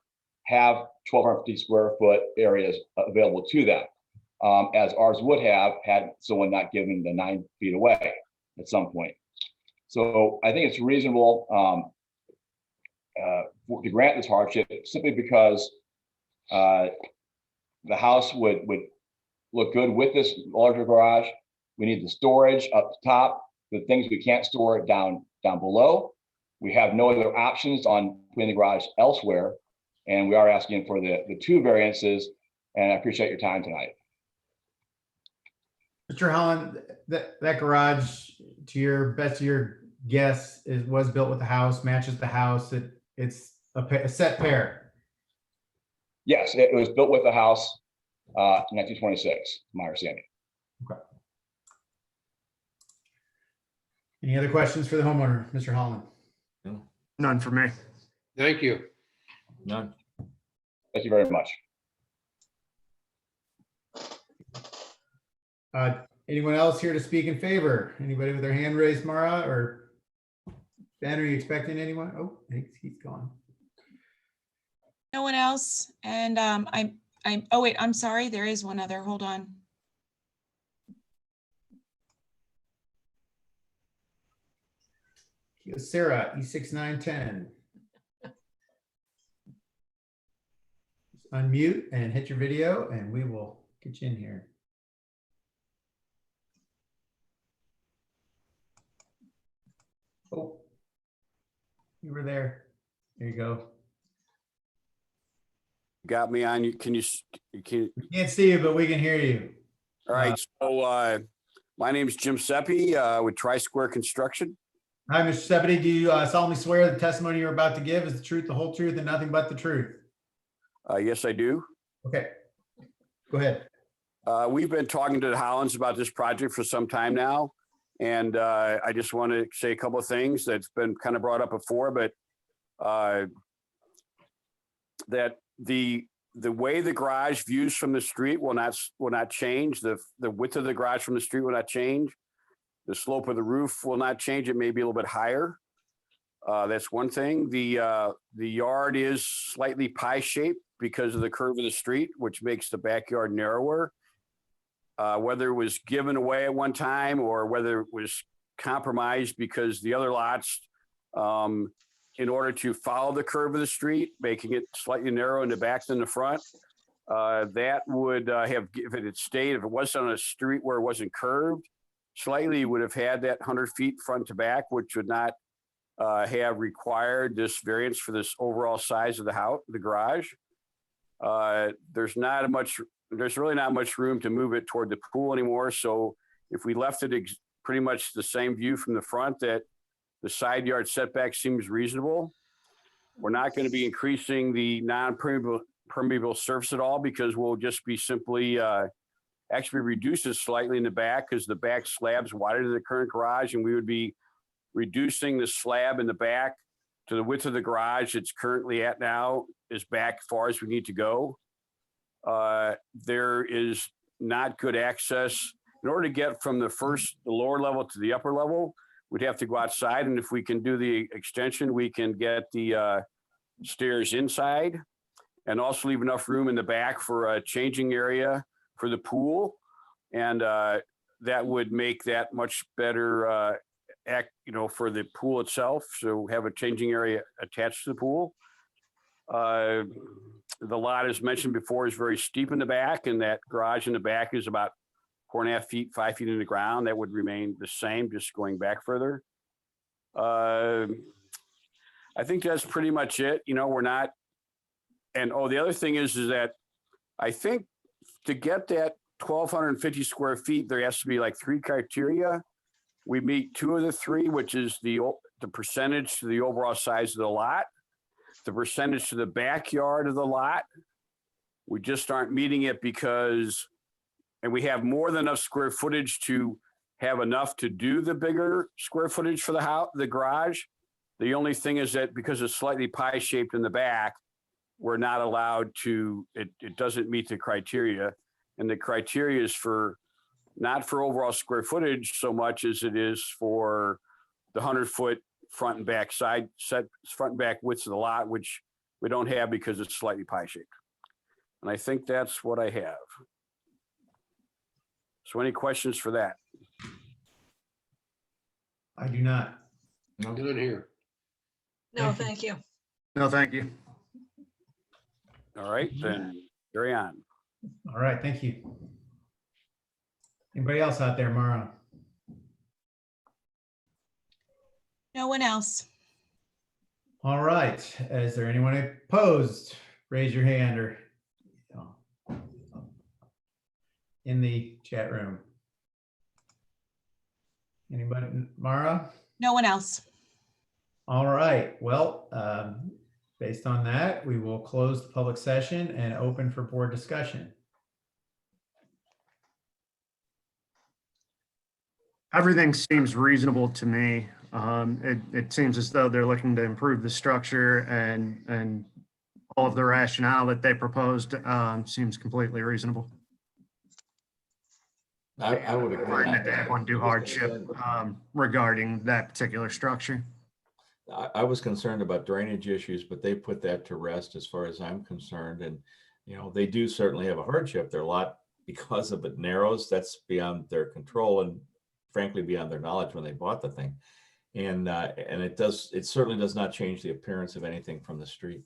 Speaker 13: have 1,250 square foot areas available to them, as ours would have had someone not given the 9 feet away at some point. So I think it's reasonable to grant this hardship simply because the house would look good with this larger garage. We need the storage up top, the things we can't store down below. We have no other options on putting the garage elsewhere, and we are asking for the 2 variances. And I appreciate your time tonight.
Speaker 1: Mr. Holland, that garage, to your best of your guess, was built with the house, matches the house. It's a set pair.
Speaker 13: Yes, it was built with the house, 1926, my understanding.
Speaker 1: Okay. Any other questions for the homeowner, Mr. Holland?
Speaker 10: No.
Speaker 11: None for me.
Speaker 7: Thank you.
Speaker 10: None.
Speaker 13: Thank you very much.
Speaker 1: Anyone else here to speak in favor? Anybody with their hand raised, Mara or Ben? Are you expecting anyone? Oh, he's gone.
Speaker 4: No one else. And oh wait, I'm sorry. There is one other. Hold on.
Speaker 1: Sarah, E6910. Unmute and hit your video and we will get you in here. Oh, you were there. There you go.
Speaker 14: Got me on. Can you?
Speaker 1: We can't see you, but we can hear you.
Speaker 14: All right. So my name is Jim Seppi with Tri-Square Construction.
Speaker 1: Hi, Mr. Seppi. Do you solemnly swear the testimony you're about to give is the truth, the whole truth, and nothing but the truth?
Speaker 14: Yes, I do.
Speaker 1: Okay. Go ahead.
Speaker 14: We've been talking to the Hollands about this project for some time now. And I just want to say a couple of things that's been kind of brought up before, but that the way the garage views from the street will not change. The width of the garage from the street will not change. The slope of the roof will not change. It may be a little bit higher. That's one thing. The yard is slightly pie shaped because of the curve of the street, which makes the backyard narrower. Whether it was given away at one time or whether it was compromised because the other lots, in order to follow the curve of the street, making it slightly narrower in the back than the front, that would have, if it had stayed, if it wasn't on a street where it wasn't curved, slightly would have had that 100 feet front to back, which would not have required this variance for this overall size of the house, the garage. There's really not much room to move it toward the pool anymore. So if we left it pretty much the same view from the front, that the side yard setback seems reasonable. We're not going to be increasing the non-permeable surface at all because we'll just be simply actually reduce it slightly in the back because the back slab's wider than the current garage, and we would be reducing the slab in the back to the width of the garage it's currently at now is back as far as we need to go. There is not good access. In order to get from the lower level to the upper level, we'd have to go outside. And if we can do the extension, we can get the stairs inside and also leave enough room in the back for a changing area for the pool. And that would make that much better for the pool itself. So have a changing area attached to the pool. The lot, as mentioned before, is very steep in the back, and that garage in the back is about 4.5 feet, 5 feet in the ground. That would remain the same, just going back further. I think that's pretty much it. We're not. And the other thing is that I think to get that 1,250 square feet, there has to be like 3 criteria. We meet 2 of the 3, which is the percentage to the overall size of the lot, the percentage to the backyard of the lot. We just aren't meeting it and we have more than enough square footage to have enough to do the bigger square footage for the garage. The only thing is that because it's slightly pie shaped in the back, we're not allowed to, it doesn't meet the criteria. And the criteria is not for overall square footage so much as it is for the 100-foot front and back front and back widths of the lot, which we don't have because it's slightly pie shaped. And I think that's what I have. So any questions for that?
Speaker 1: I do not.
Speaker 7: I'm doing here.
Speaker 3: No, thank you.
Speaker 11: No, thank you.
Speaker 14: All right, then carry on.
Speaker 1: All right, thank you. Anybody else out there, Mara?
Speaker 4: No one else.
Speaker 1: All right, is there anyone opposed? Raise your hand or in the chat room. Anybody, Mara?
Speaker 4: No one else.
Speaker 1: All right, well, based on that, we will close the public session and open for board discussion.
Speaker 11: Everything seems reasonable to me. It seems as though they're looking to improve the structure and all of the rationale that they proposed seems completely reasonable.
Speaker 10: I would agree.
Speaker 11: That they have undue hardship regarding that particular structure.
Speaker 10: I was concerned about drainage issues, but they put that to rest as far as I'm concerned. And, they do certainly have a hardship. Their lot, because of it narrows, that's beyond their control and frankly beyond their knowledge when they bought the thing. And it certainly does not change the appearance of anything from the street.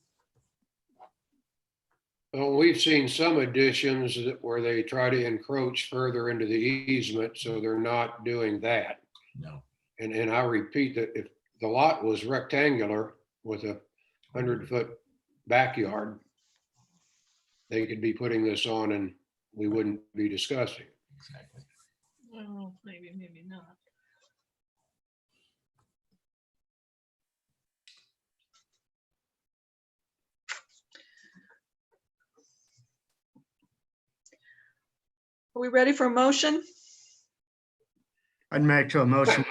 Speaker 7: Well, we've seen some additions where they try to encroach further into the easement, so they're not doing that.
Speaker 10: No.
Speaker 7: And I repeat that if the lot was rectangular with a 100-foot backyard, they could be putting this on and we wouldn't be discussing.
Speaker 10: Exactly.
Speaker 3: Well, maybe not. Are we ready for a motion?
Speaker 11: I'd make a motion.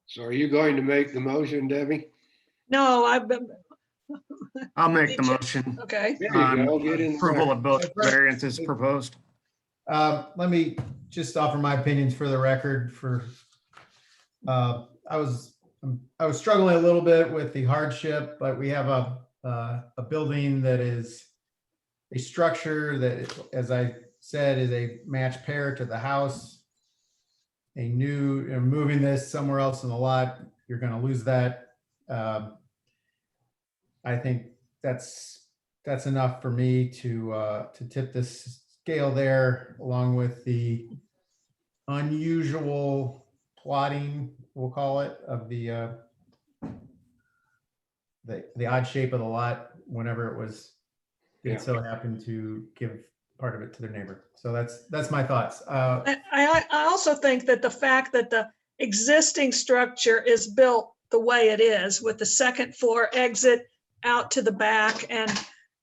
Speaker 7: So are you going to make the motion, Debbie?
Speaker 3: No, I've been,
Speaker 11: I'll make the motion.
Speaker 3: okay.
Speaker 7: There you go, get in
Speaker 11: Approval
Speaker 7: there.
Speaker 11: of both variances proposed.
Speaker 1: Let me just offer my opinions for the record. I was struggling a little bit with the hardship, but we have a building that is a structure that, as I said, is a match pair to the house. Moving this somewhere else in the lot, you're going to lose that. I think that's enough for me to tip this scale there, along with the unusual plotting, we'll call it, of the odd shape of the lot whenever it was, it so happened to give part of it to their neighbor. So that's my thoughts.
Speaker 3: I also think that the fact that the existing structure is built the way it is, with the second floor exit out to the back, and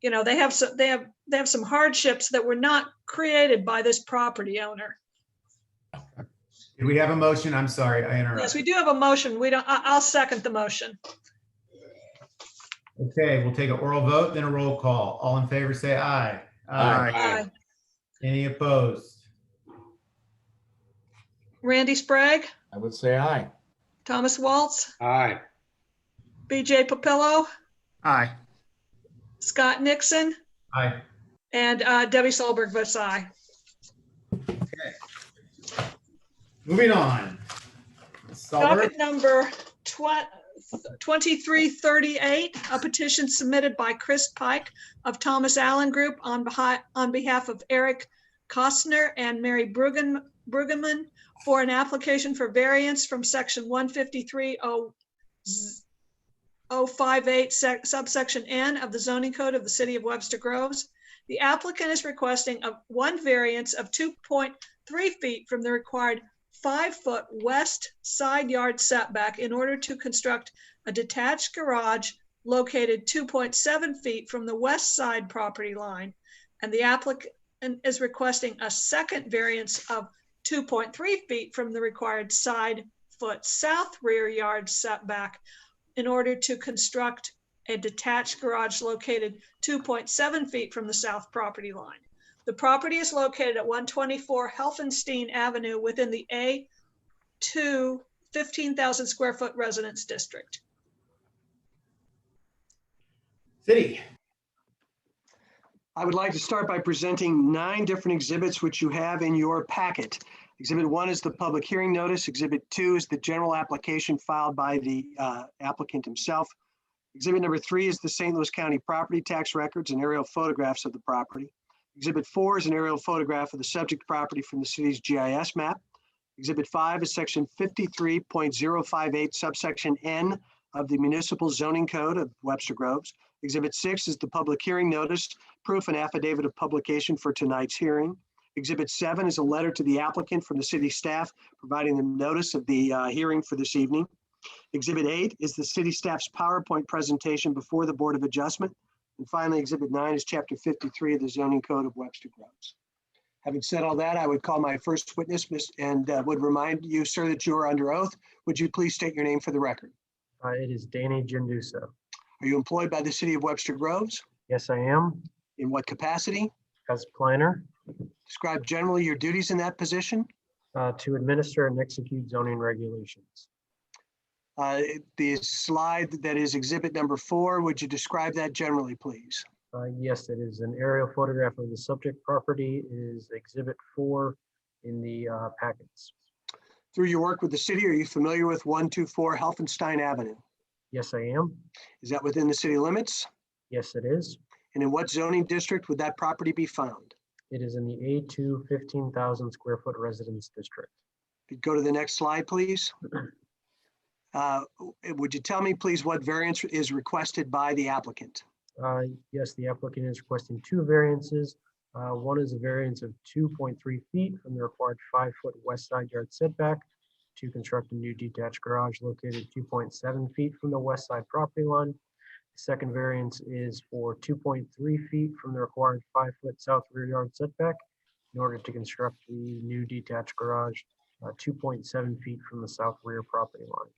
Speaker 3: they have some hardships that were not created by this property owner.
Speaker 1: Do we have a motion? I'm sorry, I interrupted.
Speaker 3: Yes, we do have a motion. I'll second the motion.
Speaker 1: Okay, we'll take an oral vote, then a roll call. All in favor, say aye.
Speaker 3: Aye.
Speaker 1: Any opposed?
Speaker 3: Randy Sprague,
Speaker 10: I would say aye.
Speaker 3: Thomas Waltz,
Speaker 7: Aye.
Speaker 3: BJ Papillo,
Speaker 11: Aye.
Speaker 3: Scott Nixon,
Speaker 1: Aye.
Speaker 3: and Debbie Solberg votes aye.
Speaker 1: Moving on.
Speaker 3: Docket number 2338, a petition submitted by Chris Pike of Thomas Allen Group on behalf of Eric Kostner and Mary Brueggemann for an application for variance from section 153.058 subsection N of the zoning code of the city of Webster Groves. The applicant is requesting one variance of 2.3 feet from the required 5-foot west side yard setback in order to construct a detached garage located 2.7 feet from the west side property line. And the applicant is requesting a second variance of 2.3 feet from the required side foot south rear yard setback in order to construct a detached garage located 2.7 feet from the south property line. The property is located at 124 Helfenstein Avenue within the A2 15,000 square foot residence district.
Speaker 1: City.
Speaker 5: I would like to start by presenting 9 different exhibits which you have in your packet. Exhibit 1 is the public hearing notice. Exhibit 2 is the general application filed by the applicant himself. Exhibit number 3 is the St. Louis County property tax records and aerial photographs of the property. Exhibit 4 is an aerial photograph of the subject property from the city's GIS map. Exhibit 5 is section 53.058 subsection N of the municipal zoning code of Webster Groves. Exhibit 6 is the public hearing notice, proof and affidavit of publication for tonight's hearing. Exhibit 7 is a letter to the applicant from the city staff providing them notice of the hearing for this evening. Exhibit 8 is the city staff's PowerPoint presentation before the Board of Adjustment. And finally, Exhibit 9 is Chapter 53 of the Zoning Code of Webster Groves. Having said all that, I would call my first witness and would remind you, sir, that you are under oath. Would you please state your name for the record?
Speaker 2: It is Danny Gendusa.
Speaker 5: Are you employed by the city of Webster Groves?
Speaker 2: Yes, I am.
Speaker 5: In what capacity?
Speaker 2: As planner,
Speaker 5: Describe generally your duties in that position.
Speaker 2: to administer and execute zoning regulations.
Speaker 5: The slide that is exhibit number 4, would you describe that generally, please?
Speaker 2: Yes, it is an aerial photograph of the subject property. It is exhibit 4 in the packets.
Speaker 5: Through your work with the city, are you familiar with 124 Helfenstein Avenue?
Speaker 2: Yes, I am.
Speaker 5: Is that within the city limits?
Speaker 2: Yes, it is.
Speaker 5: And in what zoning district would that property be found?
Speaker 2: It is in the A2 15,000 square foot residence district.
Speaker 5: If you go to the next slide, please. Would you tell me, please, what variance is requested by the applicant?
Speaker 2: Yes, the applicant is requesting two variances. One is a variance of 2.3 feet from the required 5-foot west side yard setback to construct a new detached garage located 2.7 feet from the west side property line. The second variance is for 2.3 feet from the required 5-foot south rear yard setback in order to construct the new detached garage 2.7 feet from the south rear property line.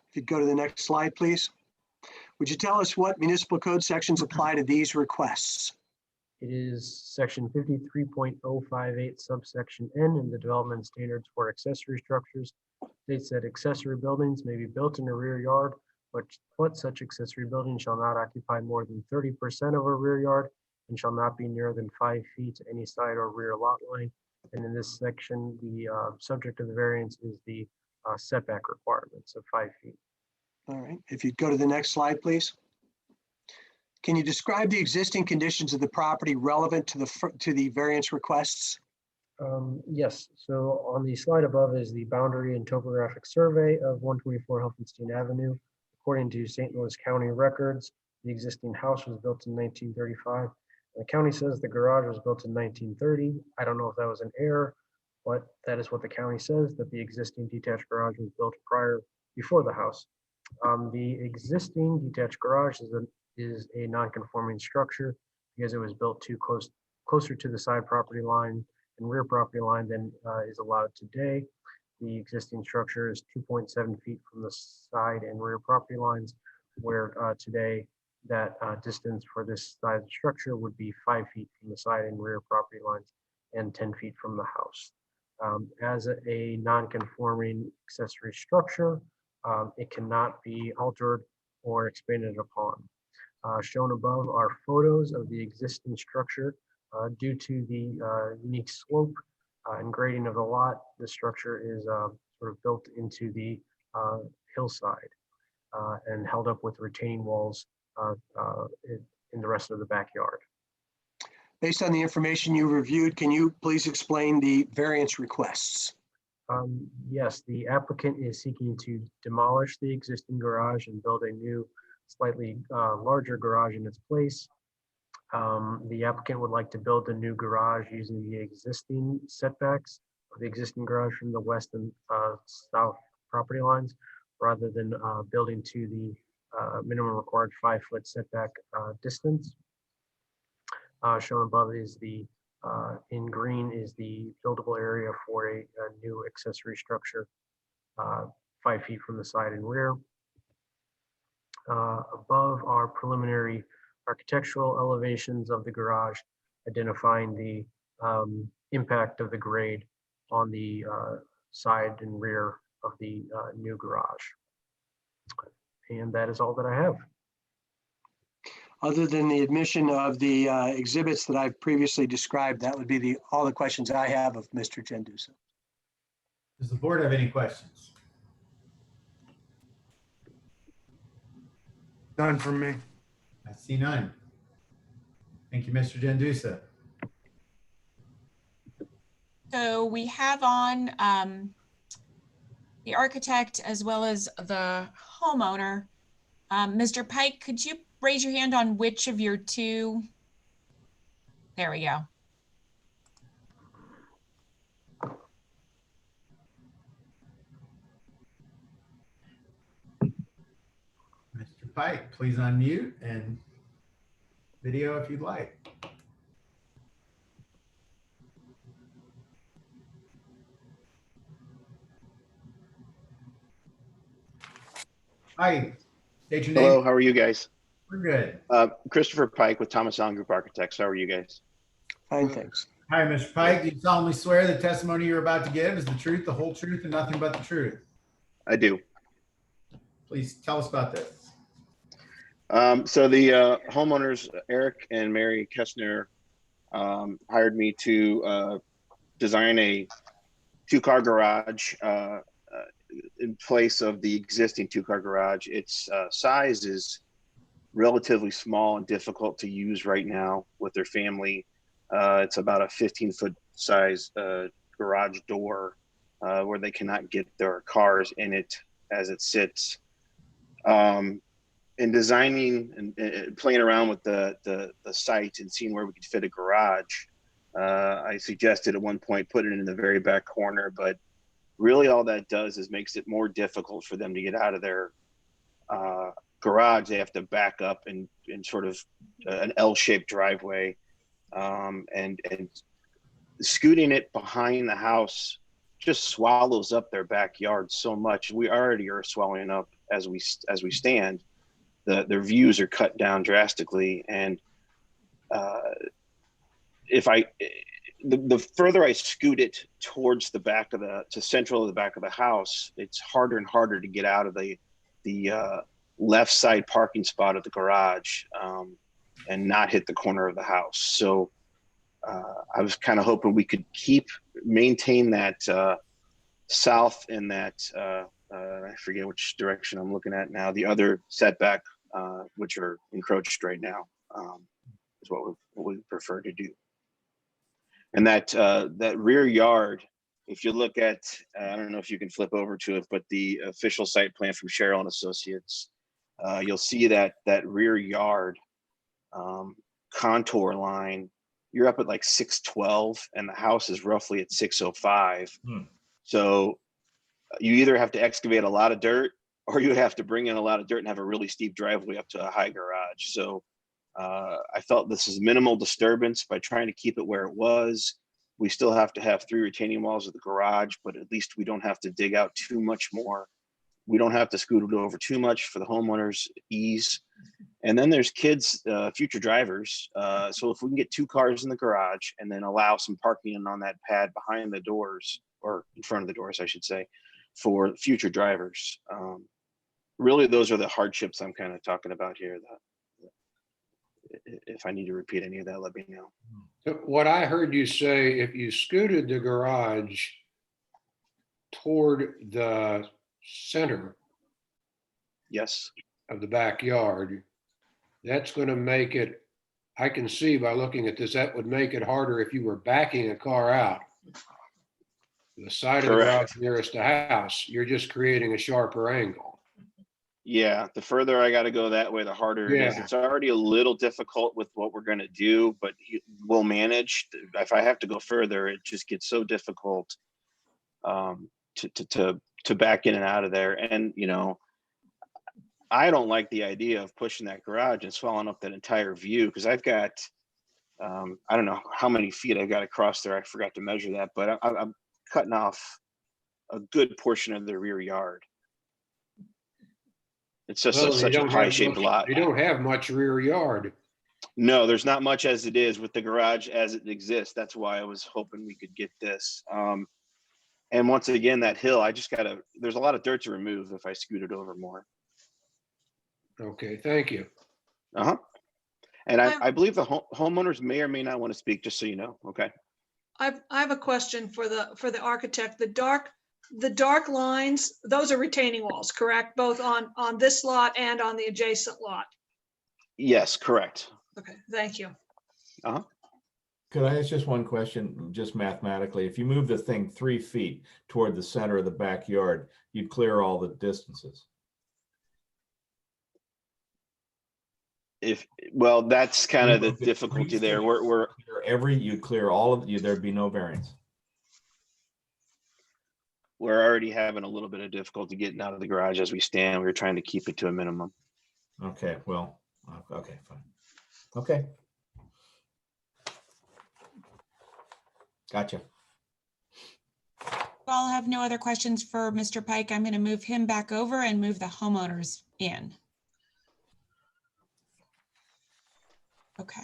Speaker 5: If you go to the next slide, please. Would you tell us what municipal code sections apply to these requests?
Speaker 2: It is section 53.058 subsection N in the development standards for accessory structures. States that accessory buildings may be built in a rear yard, but such accessory building shall not occupy more than 30% of a rear yard and shall not be nearer than 5 feet to any side or rear lot line. And in this section, the subject of the variance is the setback requirements of 5 feet.
Speaker 5: All right, if you'd go to the next slide, please. Can you describe the existing conditions of the property relevant to the variance requests?
Speaker 2: Yes, so on the slide above is the boundary and topographic survey of 124 Helfenstein Avenue. According to St. Louis County records, the existing house was built in 1935. The county says the garage was built in 1930. I don't know if that was an error, but that is what the county says, that the existing detached garage was built before the house. The existing detached garage is a non-conforming structure because it was built closer to the side property line and rear property line than is allowed today. The existing structure is 2.7 feet from the side and rear property lines, where today that distance for this size structure would be 5 feet from the side and rear property lines and 10 feet from the house. As a non-conforming accessory structure, it cannot be altered or expanded upon. Shown above are photos of the existing structure. Due to the unique slope and grading of the lot, the structure is sort of built into the hillside and held up with retaining walls in the rest of the backyard.
Speaker 5: Based on the information you reviewed, can you please explain the variance requests?
Speaker 2: Yes, the applicant is seeking to demolish the existing garage and build a new, slightly larger garage in its place. The applicant would like to build a new garage using the existing setbacks of the existing garage from the west and south property lines, rather than building to the minimum required 5-foot setback distance. Shown above is in green is the buildable area for a new accessory structure 5 feet from the side and rear. Above are preliminary architectural elevations of the garage, identifying the impact of the grade on the side and rear of the new garage. And that is all that I have.
Speaker 5: Other than the admission of the exhibits that I've previously described, that would be all the questions I have of Mr. Gendusa.
Speaker 1: Does the board have any questions?
Speaker 11: None from me.
Speaker 1: I see none. Thank you, Mr. Gendusa.
Speaker 4: So we have on the architect as well as the homeowner. Mr. Pike, could you raise your hand on which of your two? There we go.
Speaker 1: Mr. Pike, please unmute and video if you'd like. Hi, state your name.
Speaker 15: Hello, how are you guys?
Speaker 1: We're good.
Speaker 15: Christopher Pike with Thomas Allen Group Architects. How are you guys?
Speaker 5: Fine, thanks.
Speaker 1: Hi, Mr. Pike. Do you solemnly swear the testimony you're about to give is the truth, the whole truth, and nothing but the truth?
Speaker 15: I do.
Speaker 1: Please tell us about this.
Speaker 15: So the homeowners, Eric and Mary Kessner, hired me to design a 2-car garage in place of the existing 2-car garage. Its size is relatively small and difficult to use right now with their family. It's about a 15-foot size garage door where they cannot get their cars in it as it sits. In designing and playing around with the site and seeing where we could fit a garage, I suggested at one point put it in the very back corner, but really all that does is makes it more difficult for them to get out of their garage. They have to back up in sort of an L-shaped driveway, and scooting it behind the house just swallows up their backyard so much. We already are swallowing up as we stand. Their views are cut down drastically, and the further I scoot it towards the back of to central of the back of the house, it's harder and harder to get out of the left side parking spot of the garage, and not hit the corner of the house. So I was kind of hoping we could maintain that south and that I forget which direction I'm looking at now, the other setback, which are encroached right now, is what we prefer to do. And that rear yard, if you look at, I don't know if you can flip over to it, but the official site plan from Sherrill and Associates, you'll see that rear yard contour line, you're up at like 612 and the house is roughly at 605. So you either have to excavate a lot of dirt or you have to bring in a lot of dirt and have a really steep driveway up to a high garage. So I felt this is minimal disturbance by trying to keep it where it was. We still have to have 3 retaining walls of the garage, but at least we don't have to dig out too much more. We don't have to scoot it over too much for the homeowner's ease. And then there's kids, future drivers. So if we can get 2 cars in the garage and then allow some parking on that pad behind the doors, or in front of the doors, I should say, for future drivers. Really, those are the hardships I'm kind of talking about here. If I need to repeat any of that, let me know.
Speaker 7: What I heard you say, if you scooted the garage toward the center,
Speaker 15: yes,
Speaker 7: of the backyard, that's going to make it, I can see by looking at this, that would make it harder if you were backing a car out. The side of the garage nearest the house, you're just creating a sharper angle.
Speaker 15: Yeah, the further I got to go that way, the harder it is. It's already a little difficult with what we're going to do, but we'll manage. If I have to go further, it just gets so difficult to back in and out of there. And, you know, I don't like the idea of pushing that garage and swallowing up that entire view, because I've got, I don't know how many feet I've got across there. I forgot to measure that, but I'm cutting off a good portion of the rear yard. It's just such a pie-shaped lot.
Speaker 7: You don't have much rear yard.
Speaker 15: No, there's not much as it is with the garage as it exists. That's why I was hoping we could get this. And once again, that hill, there's a lot of dirt to remove if I scoot it over more.
Speaker 7: Okay, thank you.
Speaker 15: And I believe the homeowners may or may not want to speak, just so you know. Okay.
Speaker 3: I have a question for the architect. The dark lines, those are retaining walls, correct? Both on this lot and on the adjacent lot.
Speaker 15: Yes, correct.
Speaker 3: Okay, thank you.
Speaker 10: Could I ask just one question, just mathematically? If you move the thing 3 feet toward the center of the backyard, you'd clear all the distances.
Speaker 15: Well, that's kind of the difficulty there.
Speaker 10: You'd clear all of you, there'd be no variance.
Speaker 15: We're already having a little bit of difficulty getting out of the garage as we stand. We're trying to keep it to a minimum.
Speaker 10: Okay, well, okay, fine. Okay. Gotcha.
Speaker 4: I'll have no other questions for Mr. Pike. I'm going to move him back over and move the homeowners in. Okay.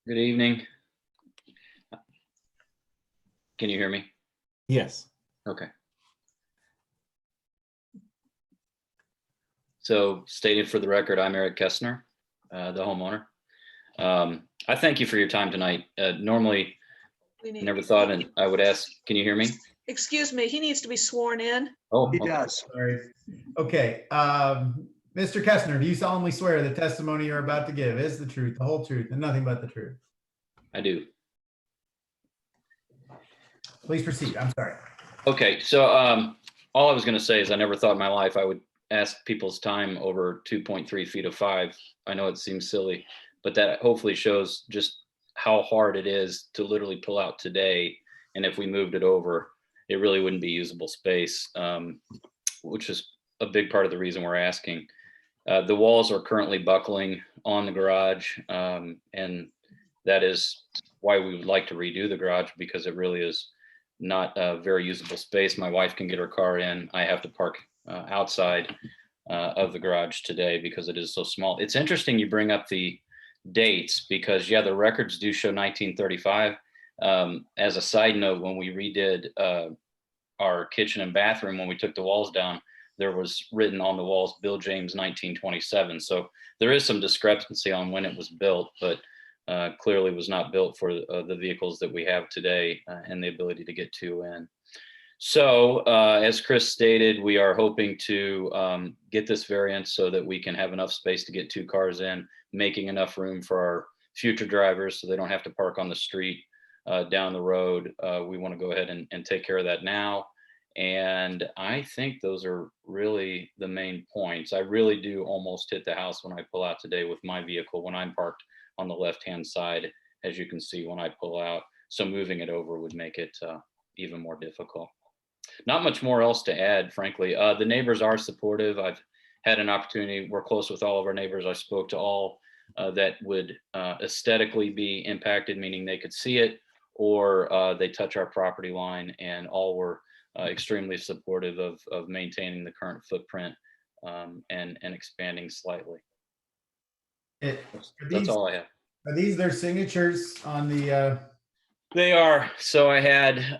Speaker 16: Good evening. Can you hear me?
Speaker 10: Yes.
Speaker 16: Okay. So stated for the record, I'm Eric Kessner, the homeowner. I thank you for your time tonight. Normally, never thought I would ask, can you hear me?
Speaker 3: Excuse me, he needs to be sworn in.
Speaker 16: Oh,
Speaker 5: he
Speaker 16: okay.
Speaker 5: does.
Speaker 1: Sorry. Okay. Mr. Kestner, do you solemnly swear the testimony you're about to give is the truth, the whole truth, and nothing but the truth?
Speaker 16: I do.
Speaker 1: Please proceed. I'm sorry.
Speaker 16: Okay, so all I was going to say is I never thought in my life I would ask people's time over 2.3 feet of 5. I know it seems silly, but that hopefully shows just how hard it is to literally pull out today. And if we moved it over, it really wouldn't be usable space, which is a big part of the reason we're asking. The walls are currently buckling on the garage, and that is why we would like to redo the garage, because it really is not a very usable space. My wife can get her car in. I have to park outside of the garage today because it is so small. It's interesting you bring up the dates because, yeah, the records do show 1935. As a side note, when we redid our kitchen and bathroom, when we took the walls down, there was written on the walls, Bill James 1927. So there is some discrepancy on when it was built, but clearly was not built for the vehicles that we have today and the ability to get two in. So as Chris stated, we are hoping to get this variance so that we can have enough space to get 2 cars in, making enough room for our future drivers so they don't have to park on the street down the road. We want to go ahead and take care of that now. And I think those are really the main points. I really do almost hit the house when I pull out today with my vehicle when I'm parked on the left-hand side, as you can see when I pull out. So moving it over would make it even more difficult. Not much more else to add, frankly. The neighbors are supportive. I've had an opportunity, we're close with all of our neighbors. I spoke to all that would aesthetically be impacted, meaning they could see it, or they touch our property line, and all were extremely supportive of maintaining the current footprint and expanding slightly. That's all I have.
Speaker 1: Are these their signatures on the?
Speaker 16: They are. So I had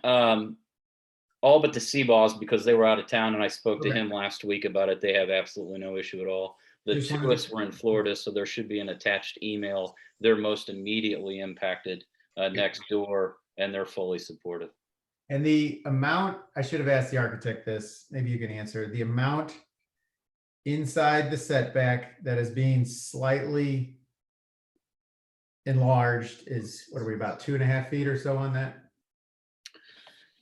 Speaker 16: all but the Seaballs because they were out of town, and I spoke to him last week about it. They have absolutely no issue at all. The Tuis were in Florida, so there should be an attached email. They're most immediately impacted next door, and they're fully supportive.
Speaker 1: And the amount, I should have asked the architect this, maybe you can answer, the amount inside the setback that is being slightly enlarged is, what are we, about 2.5 feet or so on that?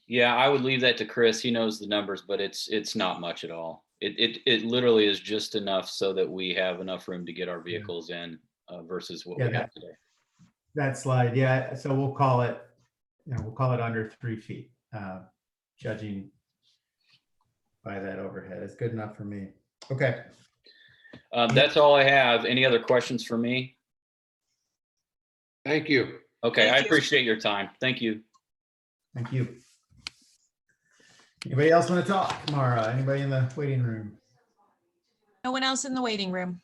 Speaker 16: Yeah, I would leave that to Chris. He knows the numbers, but it's not much at all. It literally is just enough so that we have enough room to get our vehicles in versus what we have today.
Speaker 1: That slide, yeah. So we'll call it, we'll call it under 3 feet, judging by that overhead. It's good enough for me. Okay.
Speaker 16: That's all I have. Any other questions for me?
Speaker 7: Thank you.
Speaker 16: Okay, I appreciate your time. Thank you.
Speaker 1: Thank you. Anybody else want to talk? Mara, anybody in the waiting room?
Speaker 4: No one else in the waiting room.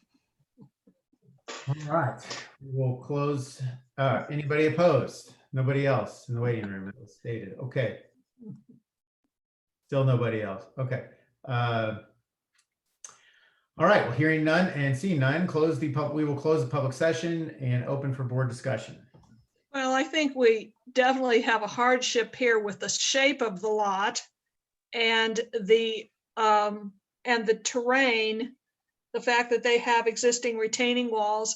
Speaker 1: All right, we'll close. Anybody opposed? Nobody else in the waiting room, it was stated. Okay. Still nobody else. Okay. All right, well, hearing none and seeing none, we will close the public session and open for board discussion.
Speaker 3: Well, I think we definitely have a hardship here with the shape of the lot and the terrain, the fact that they have existing retaining walls.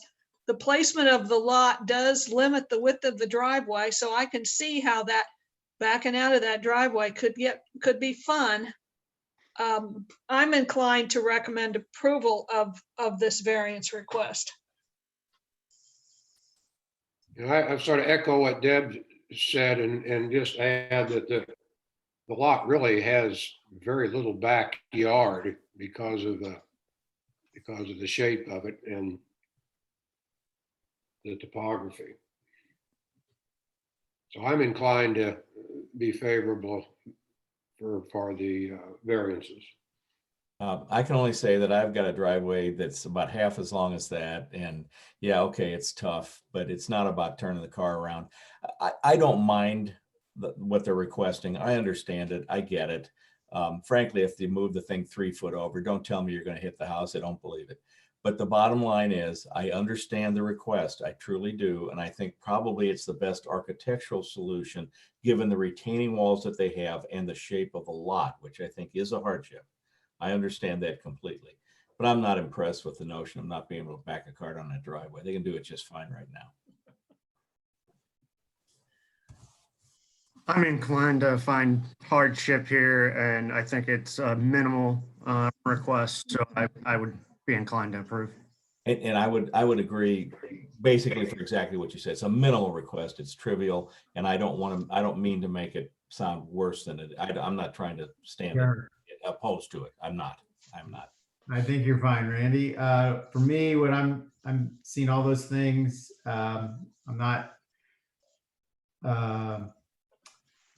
Speaker 3: The placement of the lot does limit the width of the driveway, so I can see how that backing out of that driveway could be fun. I'm inclined to recommend approval of this variance request.
Speaker 7: I sort of echo what Deb said and just add that the lot really has very little backyard because of the shape of it and the topography. So I'm inclined to be favorable for the variances.
Speaker 10: I can only say that I've got a driveway that's about half as long as that. And yeah, okay, it's tough, but it's not about turning the car around. I don't mind what they're requesting. I understand it. I get it. Frankly, if they move the thing 3 foot over, don't tell me you're going to hit the house. I don't believe it. But the bottom line is I understand the request. I truly do. And I think probably it's the best architectural solution given the retaining walls that they have and the shape of a lot, which I think is a hardship. I understand that completely. But I'm not impressed with the notion of not being able to back a cart on that driveway. They can do it just fine right now.
Speaker 11: I'm inclined to find hardship here, and I think it's a minimal request, so I would be inclined to approve.
Speaker 10: And I would agree basically for exactly what you said. It's a minimal request. It's trivial, and I don't mean to make it sound worse than it. I'm not trying to stand
Speaker 1: Sure.
Speaker 10: opposed to it. I'm not.
Speaker 1: I think you're fine, Randy. For me, when I'm seeing all those things, I'm not,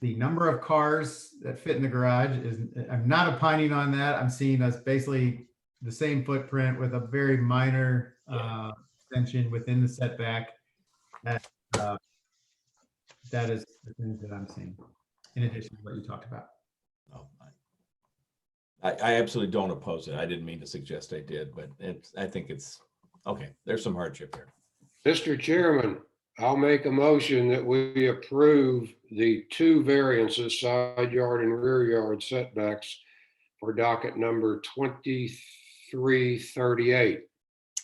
Speaker 1: the number of cars that fit in the garage is, I'm not opining on that. I'm seeing us basically the same footprint with a very minor extension within the setback. That is the things that I'm seeing, in addition to what you talked about.
Speaker 10: Oh, I absolutely don't oppose it. I didn't mean to suggest I did, but I think it's okay. There's some hardship here.
Speaker 7: Mr. Chairman, I'll make a motion that we approve the 2 variances, side yard and rear yard setbacks for docket number 2338.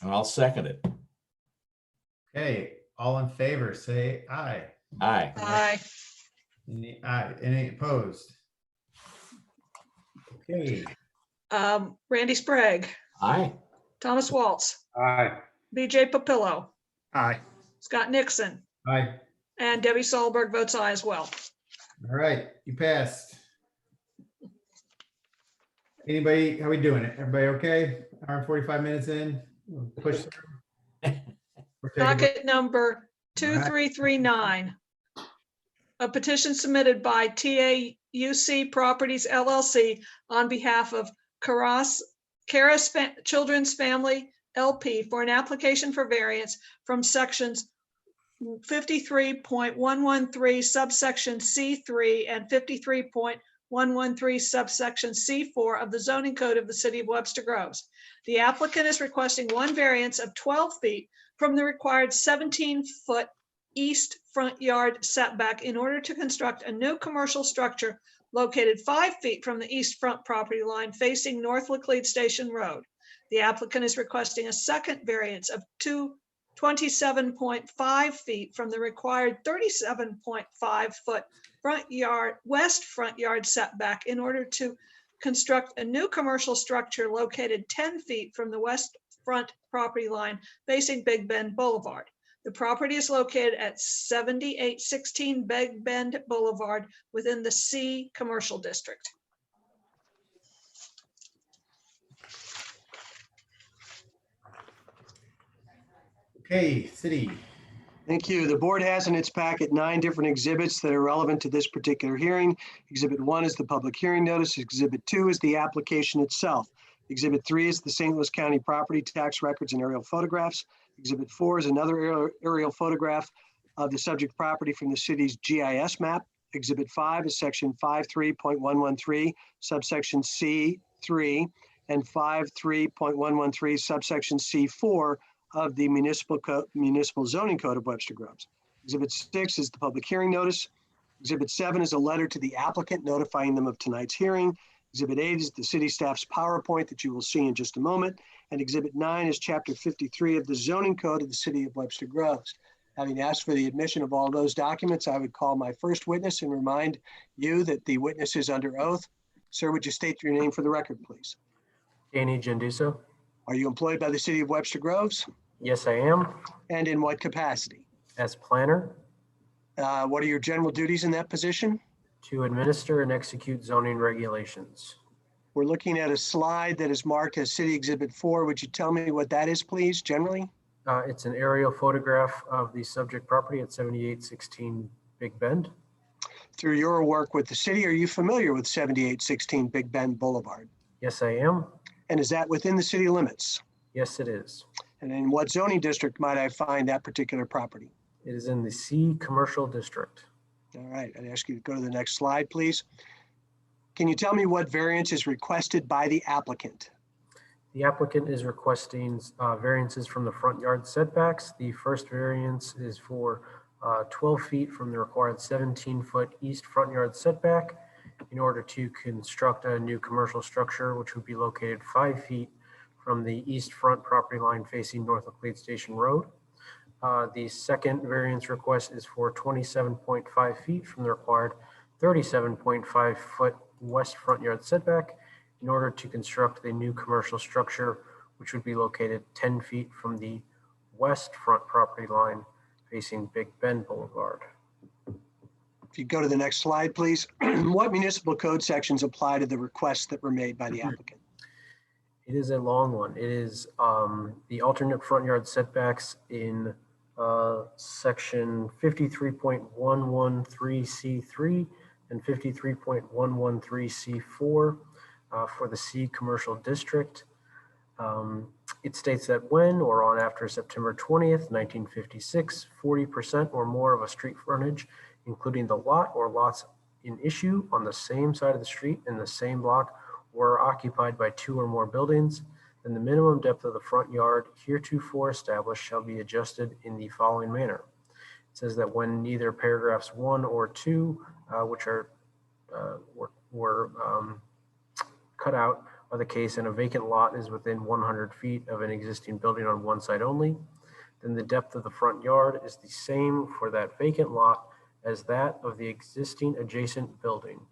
Speaker 10: And I'll second it.
Speaker 1: Okay, all in favor, say aye.
Speaker 10: Aye.
Speaker 3: Aye.
Speaker 1: Any opposed? Okay,
Speaker 3: Randy Sprague,
Speaker 10: Aye.
Speaker 3: Thomas Waltz,
Speaker 7: Aye.
Speaker 3: BJ Papillo,
Speaker 11: Aye.
Speaker 3: Scott Nixon,
Speaker 1: aye.
Speaker 3: and Debbie Solberg votes aye as well.
Speaker 1: All right, you passed. Anybody, how we doing it? Everybody okay? Hour and 45 minutes in? We'll push through. We're taking-
Speaker 3: Docket number 2339. A petition submitted by TAUC Properties LLC on behalf of Caras Children's Family LP for an application for variance from sections 53.113 subsection C3 and 53.113 subsection C4 of the zoning code of the city of Webster Groves. The applicant is requesting one variance of 12 feet from the required 17-foot east front yard setback in order to construct a new commercial structure located 5 feet from the east front property line facing North Laclede Station Road. The applicant is requesting a second variance of 27.5 feet from the required 37.5 foot west front yard setback in order to construct a new commercial structure located 10 feet from the west front property line facing Big Bend Boulevard. The property is located at 7816 Big Bend Boulevard within the C Commercial District.
Speaker 1: Okay, city.
Speaker 5: Thank you. The board has in its packet 9 different exhibits that are relevant to this particular hearing. Exhibit 1 is the public hearing notice. Exhibit 2 is the application itself. Exhibit 3 is the St. Louis County property tax records and aerial photographs. Exhibit 4 is another aerial photograph of the subject property from the city's GIS map. Exhibit 5 is section 53.113, subsection C3, and 53.113, subsection C4 of the municipal zoning code of Webster Groves. Exhibit 6 is the public hearing notice. Exhibit 7 is a letter to the applicant notifying them of tonight's hearing. Exhibit 8 is the city staff's PowerPoint that you will see in just a moment. And Exhibit 9 is Chapter 53 of the zoning code of the city of Webster Groves. Having asked for the admission of all those documents, I would call my first witness and remind you that the witness is under oath. Sir, would you state your name for the record, please?
Speaker 2: Danny Genduso.
Speaker 5: Are you employed by the city of Webster Groves?
Speaker 2: Yes, I am.
Speaker 5: And in what capacity?
Speaker 2: As planner.
Speaker 5: What are your general duties in that position?
Speaker 2: To administer and execute zoning regulations.
Speaker 5: We're looking at a slide that is marked as City Exhibit 4. Would you tell me what that is, please, generally?
Speaker 2: It's an aerial photograph of the subject property at 7816 Big Bend.
Speaker 5: Through your work with the city, are you familiar with 7816 Big Bend Boulevard?
Speaker 2: Yes, I am.
Speaker 5: And is that within the city limits?
Speaker 2: Yes, it is.
Speaker 5: And in what zoning district might I find that particular property?
Speaker 2: It is in the C Commercial District.
Speaker 5: All right, I'd ask you to go to the next slide, please. Can you tell me what variance is requested by the applicant?
Speaker 2: The applicant is requesting variances from the front yard setbacks. The first variance is for 12 feet from the required 17-foot east front yard setback in order to construct a new commercial structure, which would be located 5 feet from the east front property line facing North Laclede Station Road. The second variance request is for 27.5 feet from the required 37.5 foot west front yard setback in order to construct the new commercial structure, which would be located 10 feet from the west front property line facing Big Bend Boulevard.
Speaker 5: If you go to the next slide, please. What municipal code sections apply to the requests that were made by the applicant?
Speaker 2: It is a long one. It is the alternate front yard setbacks in section 53.113C3 and 53.113C4 for the C commercial district. It states that when or on after September 20th, 1956, 40% or more of a street frontage, including the lot or lots in issue on the same side of the street in the same block, were occupied by two or more buildings, then the minimum depth of the front yard heretofore established shall be adjusted in the following manner. It says that when neither paragraphs 1 or 2, which are were cut out, are the case and a vacant lot is within 100 feet of an existing building on one side only, then the depth of the front yard is the same for that vacant lot as that of the existing adjacent building.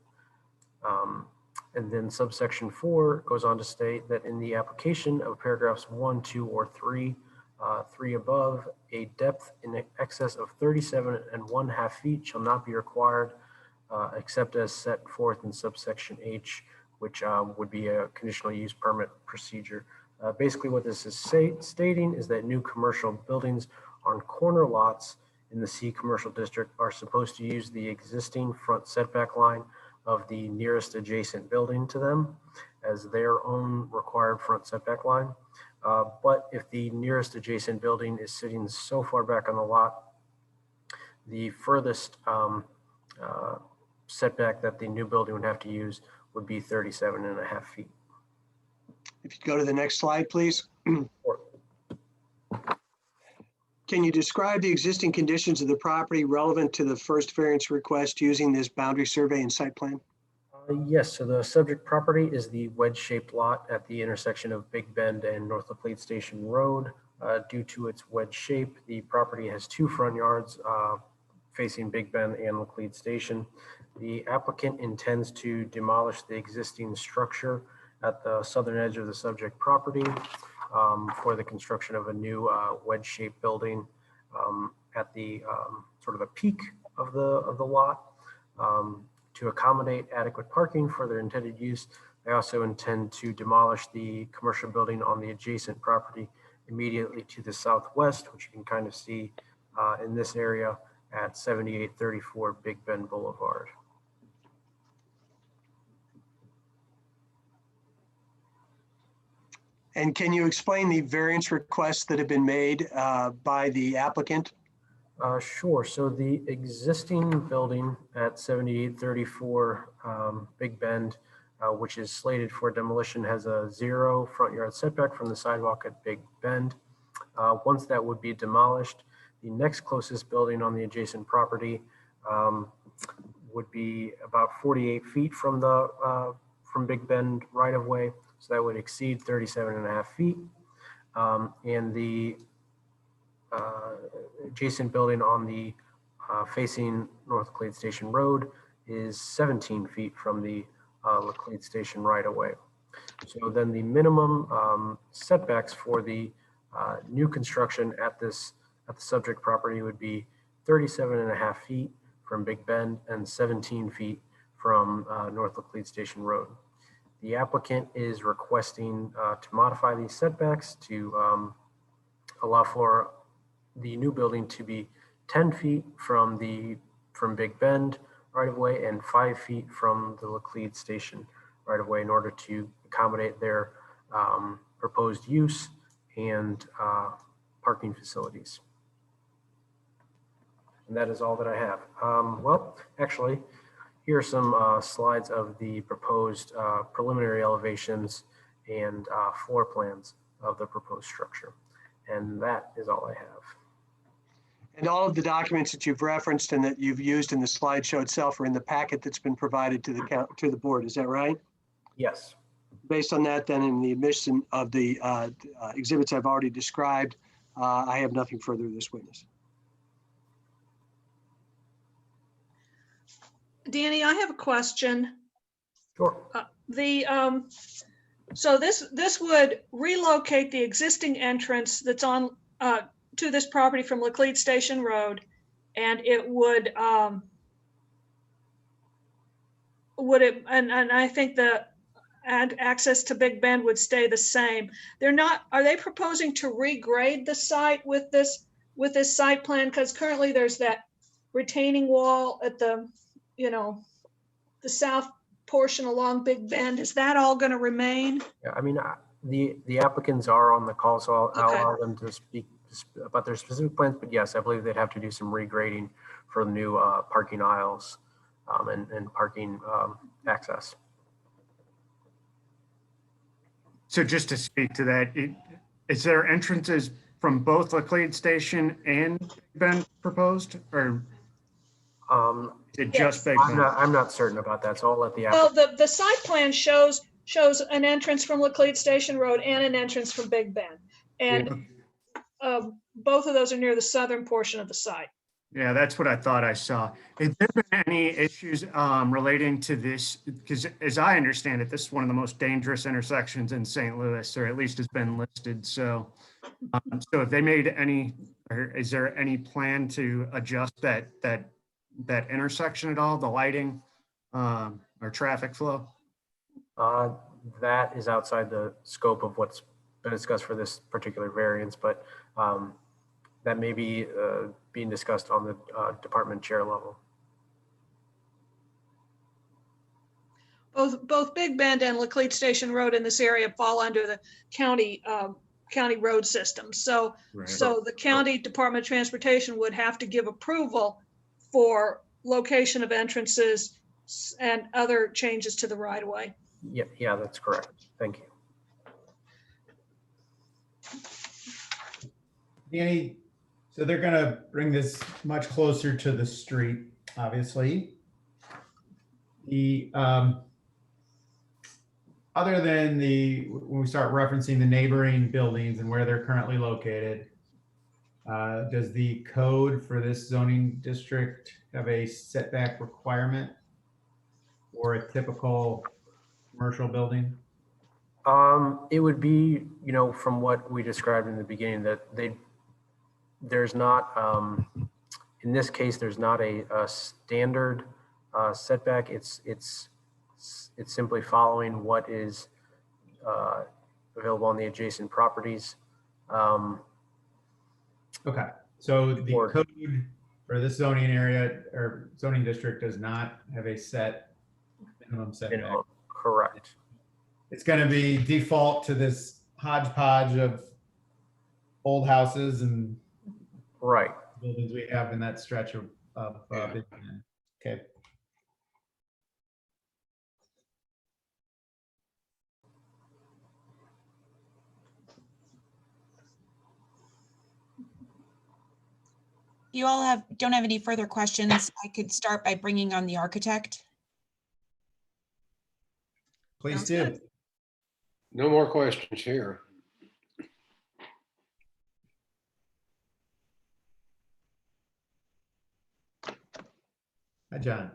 Speaker 2: And then subsection 4 goes on to state that in the application of paragraphs 1, 2, or 3, 3 above, a depth in excess of 37.5 feet shall not be required except as set forth in subsection H, which would be a conditional use permit procedure. Basically what this is stating is that new commercial buildings on corner lots in the C commercial district are supposed to use the existing front setback line of the nearest adjacent building to them as their own required front setback line. But if the nearest adjacent building is sitting so far back on the lot, the furthest setback that the new building would have to use would be 37.5 feet.
Speaker 5: If you go to the next slide, please. Can you describe the existing conditions of the property relevant to the first variance request using this boundary survey and site plan?
Speaker 2: Yes, so the subject property is the wedge-shaped lot at the intersection of Big Bend and North Laclede Station Road. Due to its wedge shape, the property has two front yards facing Big Bend and Laclede Station. The applicant intends to demolish the existing structure at the southern edge of the subject property for the construction of a new wedge-shaped building at the sort of the peak of the lot. To accommodate adequate parking for their intended use, they also intend to demolish the commercial building on the adjacent property immediately to the southwest, which you can kind of see in this area at 7834 Big Bend Boulevard.
Speaker 5: And can you explain the variance requests that have been made by the applicant?
Speaker 2: Sure. So the existing building at 7834 Big Bend, which is slated for demolition, has a 0 front yard setback from the sidewalk at Big Bend. Once that would be demolished, the next closest building on the adjacent property would be about 48 feet from Big Bend right of way. So that would exceed 37.5 feet. And the adjacent building on the facing North Laclede Station Road is 17 feet from the Laclede Station right away. So then the minimum setbacks for the new construction at the subject property would be 37.5 feet from Big Bend and 17 feet from North Laclede Station Road. The applicant is requesting to modify these setbacks to allow for the new building to be 10 feet from Big Bend right of way and 5 feet from the Laclede Station right of way in order to accommodate their proposed use and parking facilities. And that is all that I have. Well, actually, here are some slides of the proposed preliminary elevations and floor plans of the proposed structure. And that is all I have.
Speaker 5: And all of the documents that you've referenced and that you've used in the slideshow itself are in the packet that's been provided to the board. Is that right?
Speaker 2: Yes.
Speaker 5: based on that, then in the admission of the exhibits I've already described, I have nothing further to this witness.
Speaker 3: Danny, I have a question.
Speaker 2: Sure.
Speaker 3: So this would relocate the existing entrance that's on to this property from Laclede Station Road, and it would and I think and access to Big Bend would stay the same. Are they proposing to regrade the site with this site plan? Because currently there's that retaining wall at the south portion along Big Bend. Is that all going to remain?
Speaker 2: Yeah, I mean, the applicants are on the call, so I'll
Speaker 3: Okay.
Speaker 2: allow them to speak about their specific plans. But yes, I believe they'd have to do some regrading for the new parking aisles and parking access.
Speaker 11: So just to speak to that, is there entrances from both Laclede Station and Big Bend proposed, or is it just Big Bend?
Speaker 2: I'm not certain about that, so I'll let the
Speaker 3: Well,
Speaker 2: applicant.
Speaker 3: the site plan shows an entrance from Laclede Station Road and an entrance from Big Bend. And both of those are near the southern portion of the site.
Speaker 11: Yeah, that's what I thought I saw. Has there been any issues relating to this? Because as I understand it, this is one of the most dangerous intersections in St. Louis, or at least has been listed. So, so have they made any, or is there any plan to adjust that intersection at all, the lighting or traffic flow?
Speaker 2: That is outside the scope of what's been discussed for this particular variance, but that may be being discussed on the department chair level.
Speaker 3: Both Big Bend and Laclede Station Road in this area fall under the county road system. So,
Speaker 11: Right.
Speaker 3: so the county Department of Transportation would have to give approval for location of entrances and other changes to the right of way.
Speaker 2: Yeah, that's correct. Thank you.
Speaker 1: Danny, so they're gonna bring this much closer to the street, obviously. The other than when we start referencing the neighboring buildings and where they're currently located, does the code for this zoning district have a setback requirement for a typical commercial building?
Speaker 2: It would be, from what we described in the beginning, that there's not, in this case, there's not a standard setback. It's simply following what is available on the adjacent properties.
Speaker 1: Okay, so the code for this zoning area or zoning district does not have a set minimum setback.
Speaker 2: Correct.
Speaker 1: It's going to be default to this hodgepodge of old houses and
Speaker 2: right
Speaker 1: buildings we have in that stretch of Big Bend. Okay.
Speaker 4: You all don't have any further questions, I could start by bringing on the architect.
Speaker 1: Please
Speaker 3: Sounds
Speaker 1: do.
Speaker 3: good.
Speaker 7: No more questions here.
Speaker 1: Hi, John.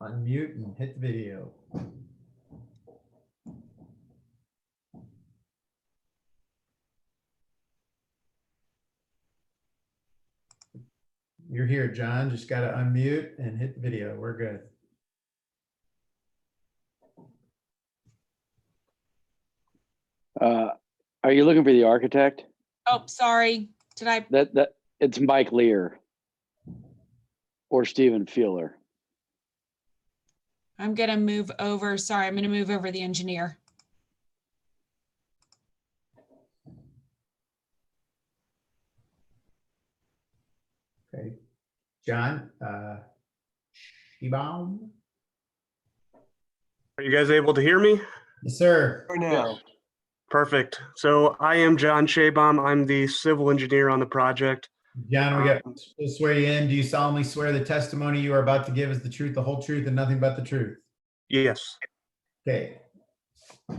Speaker 1: Unmute and hit the video. You're here, John. Just got to unmute and hit the video. We're good.
Speaker 17: Are you looking for the architect?
Speaker 4: Oh, sorry. Did I?
Speaker 17: That it's Mike Lear or Stephen Feeler.
Speaker 4: I'm going to move over. Sorry, I'm going to move over the engineer.
Speaker 1: Okay. John, Shebaum?
Speaker 18: Are you guys able to hear me?
Speaker 1: Yes, sir.
Speaker 5: For now.
Speaker 18: Perfect. So I am John Shebaum. I'm the civil engineer on the project.
Speaker 1: John, we'll swear you in. Do you solemnly swear the testimony you are about to give is the truth, the whole truth, and nothing but the truth?
Speaker 18: Yes.
Speaker 1: Okay,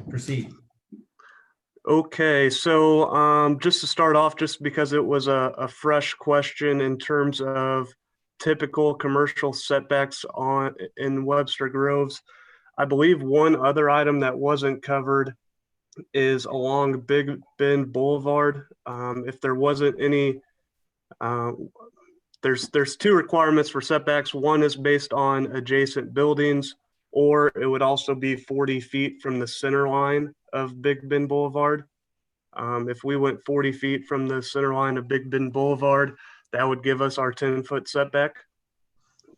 Speaker 1: proceed.
Speaker 18: Okay, so just to start off, just because it was a fresh question in terms of typical commercial setbacks in Webster Groves, I believe one other item that wasn't covered is along Big Bend Boulevard. If there wasn't any, there's two requirements for setbacks. One is based on adjacent buildings, or it would also be 40 feet from the center line of Big Bend Boulevard. If we went 40 feet from the center line of Big Bend Boulevard, that would give us our 10-foot setback.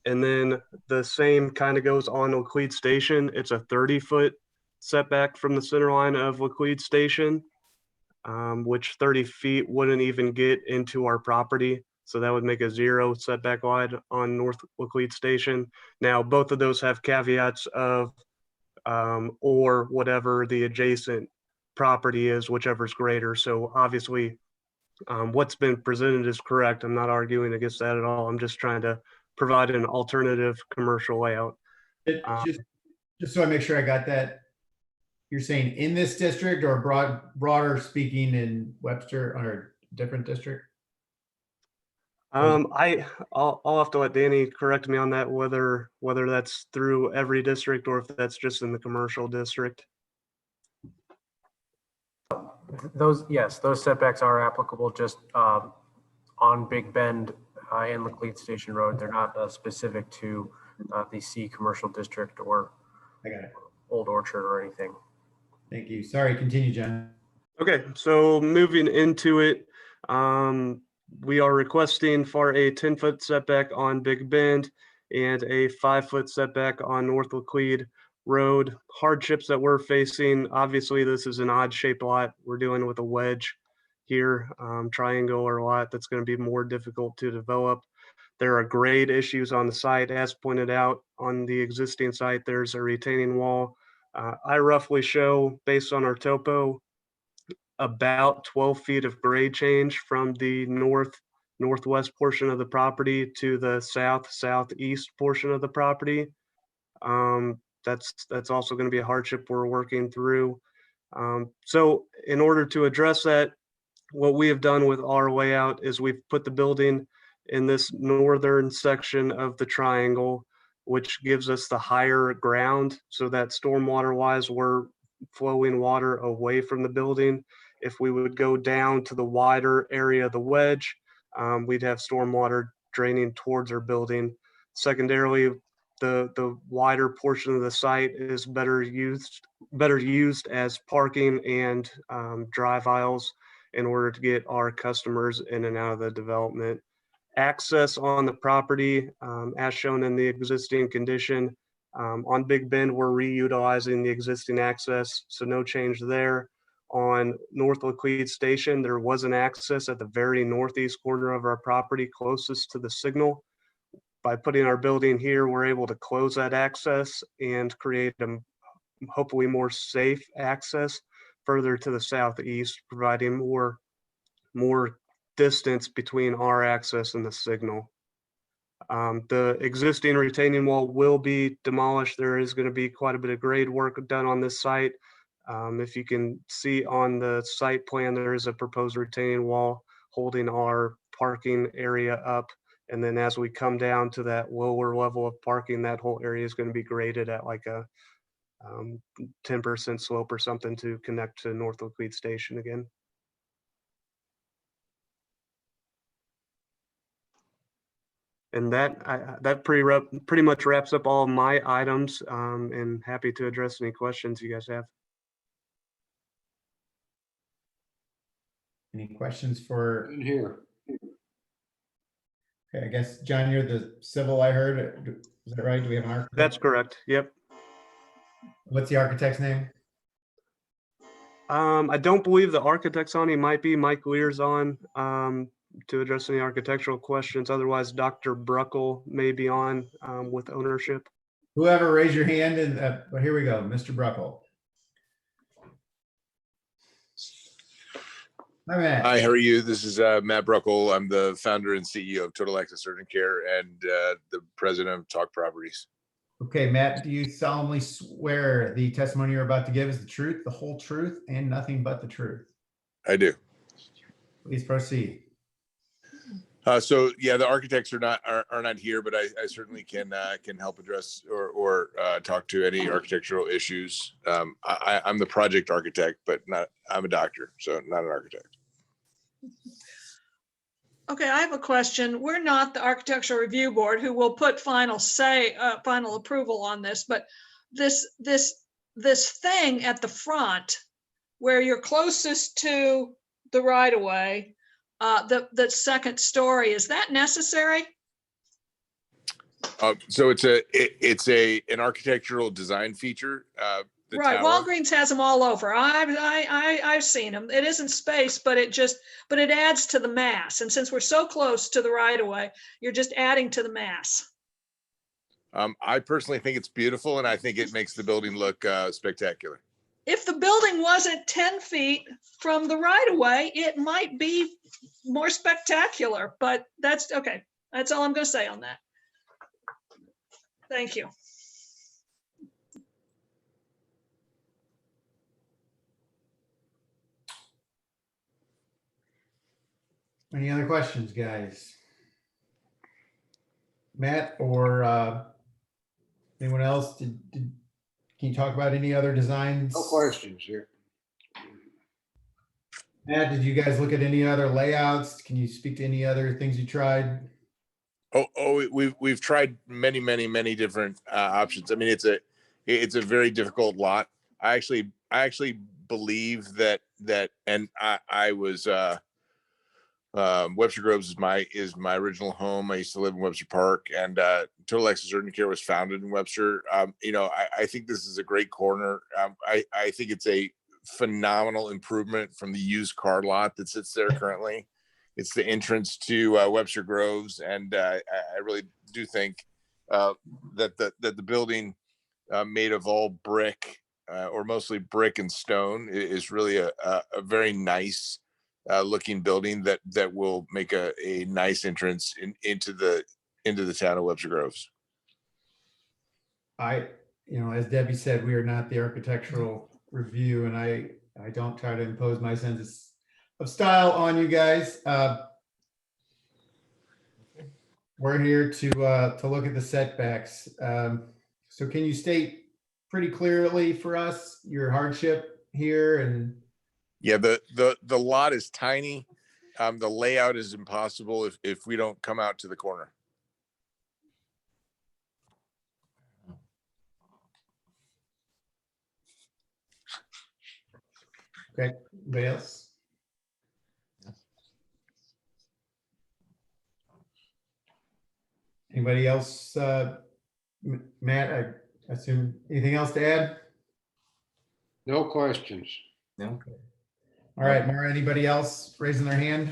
Speaker 18: And then the same kind of goes on Laclede Station. It's a 30-foot setback from the center line of Laclede Station, which 30 feet wouldn't even get into our property. So that would make a 0 setback wide on North Laclede Station. Now, both of those have caveats of or whatever the adjacent property is, whichever's greater. So obviously, what's been presented is correct. I'm not arguing against that at all. I'm just trying to provide an alternative commercial layout.
Speaker 1: Just so I make sure I got that, you're saying in this district or broader speaking in Webster or different district?
Speaker 18: I'll have to let Danny correct me on that, whether that's through every district or if that's just in the commercial district.
Speaker 2: Yes, those setbacks are applicable just on Big Bend and Laclede Station Road. They're not specific to the C commercial district or
Speaker 1: I got it.
Speaker 2: Old Orchard or anything.
Speaker 1: Thank you. Sorry, continue, John.
Speaker 18: Okay, so moving into it, we are requesting for a 10-foot setback on Big Bend and a 5-foot setback on North Laclede Road. Hardships that we're facing, obviously this is an odd shaped lot. We're dealing with a wedge here, triangular lot that's going to be more difficult to develop. There are grade issues on the site. As pointed out on the existing site, there's a retaining wall. I roughly show, based on our topo, about 12 feet of grade change from the northwest portion of the property to the southeast portion of the property. That's also going to be a hardship we're working through. So in order to address that, what we have done with our layout is we've put the building in this northern section of the triangle, which gives us the higher ground so that stormwater wise, we're flowing water away from the building. If we would go down to the wider area of the wedge, we'd have stormwater draining towards our building. Secondarily, the wider portion of the site is better used as parking and drive aisles in order to get our customers in and out of the development. Access on the property, as shown in the existing condition. On Big Bend, we're reutilizing the existing access, so no change there. On North Laclede Station, there was an access at the very northeast corner of our property closest to the signal. By putting our building here, we're able to close that access and create a hopefully more safe access further to the southeast, providing more distance between our access and the signal. The existing retaining wall will be demolished. There is going to be quite a bit of grade work done on this site. If you can see on the site plan, there is a proposed retaining wall holding our parking area up. And then as we come down to that lower level of parking, that whole area is going to be graded at like a 10% slope or something to connect to North Laclede Station again. And that pretty much wraps up all my items, and happy to address any questions you guys have.
Speaker 1: Any questions for?
Speaker 7: In here.
Speaker 1: Okay, I guess, John, you're the civil, I heard. Is that right? Do we have an architect?
Speaker 18: That's correct. Yep.
Speaker 1: What's the architect's name?
Speaker 18: I don't believe the architect's on. He might be. Mike Lear's on to address any architectural questions. Otherwise, Dr. Bruckle may be on with ownership.
Speaker 1: Whoever, raise your hand. And well, here we go, Mr. Bruckle. Hi, Matt.
Speaker 19: Hi, how are you? This is Matt Bruckle. I'm the founder and CEO of Total Access Urgent Care and the president of Talk Properties.
Speaker 1: Okay, Matt, do you solemnly swear the testimony you're about to give is the truth, the whole truth, and nothing but the truth?
Speaker 19: I do.
Speaker 1: Please proceed.
Speaker 19: So yeah, the architects are not here, but I certainly can help address or talk to any architectural issues. I'm the project architect, but I'm a doctor, so not an architect.
Speaker 3: Okay, I have a question. We're not the Architectural Review Board who will put final approval on this, but this thing at the front where you're closest to the right of way, the second story, is that necessary?
Speaker 19: So it's an architectural design feature. The
Speaker 3: Right,
Speaker 19: tower.
Speaker 3: Walgreens has them all over. I've seen them. It isn't space, but it adds to the mass. And since we're so close to the right of way, you're just adding to the mass.
Speaker 19: I personally think it's beautiful, and I think it makes the building look spectacular.
Speaker 3: If the building wasn't 10 feet from the right of way, it might be more spectacular, but that's okay. That's all I'm going to say on that. Thank you.
Speaker 1: Any other questions, guys? Matt or anyone else? Can you talk about any other designs?
Speaker 7: No questions here.
Speaker 1: Matt, did you guys look at any other layouts? Can you speak to any other things you tried?
Speaker 19: We've tried many different options. I mean, it's a very difficult lot. I actually believe that and I was Webster Groves is my original home. I used to live in Webster Park, and Total Access Urgent Care was founded in Webster. I think this is a great corner. I think it's a phenomenal improvement from the used car lot that sits there currently. It's the entrance to Webster Groves, and I really do think that the building made of all brick or mostly brick and stone is really a very nice looking building that will make a nice entrance into the town of Webster Groves.
Speaker 1: As Debbie said, we are not the architectural review, and I don't try to impose my sense of style on you guys. We're here to look at the setbacks. So can you state pretty clearly for us your hardship here? And
Speaker 19: yeah, the lot is tiny. The layout is impossible if we don't come out to the corner.
Speaker 1: Okay, anybody else? Anybody else? Matt, I assume anything else to add?
Speaker 7: No questions.
Speaker 10: No.
Speaker 1: All right, Mara, anybody else raising their hand?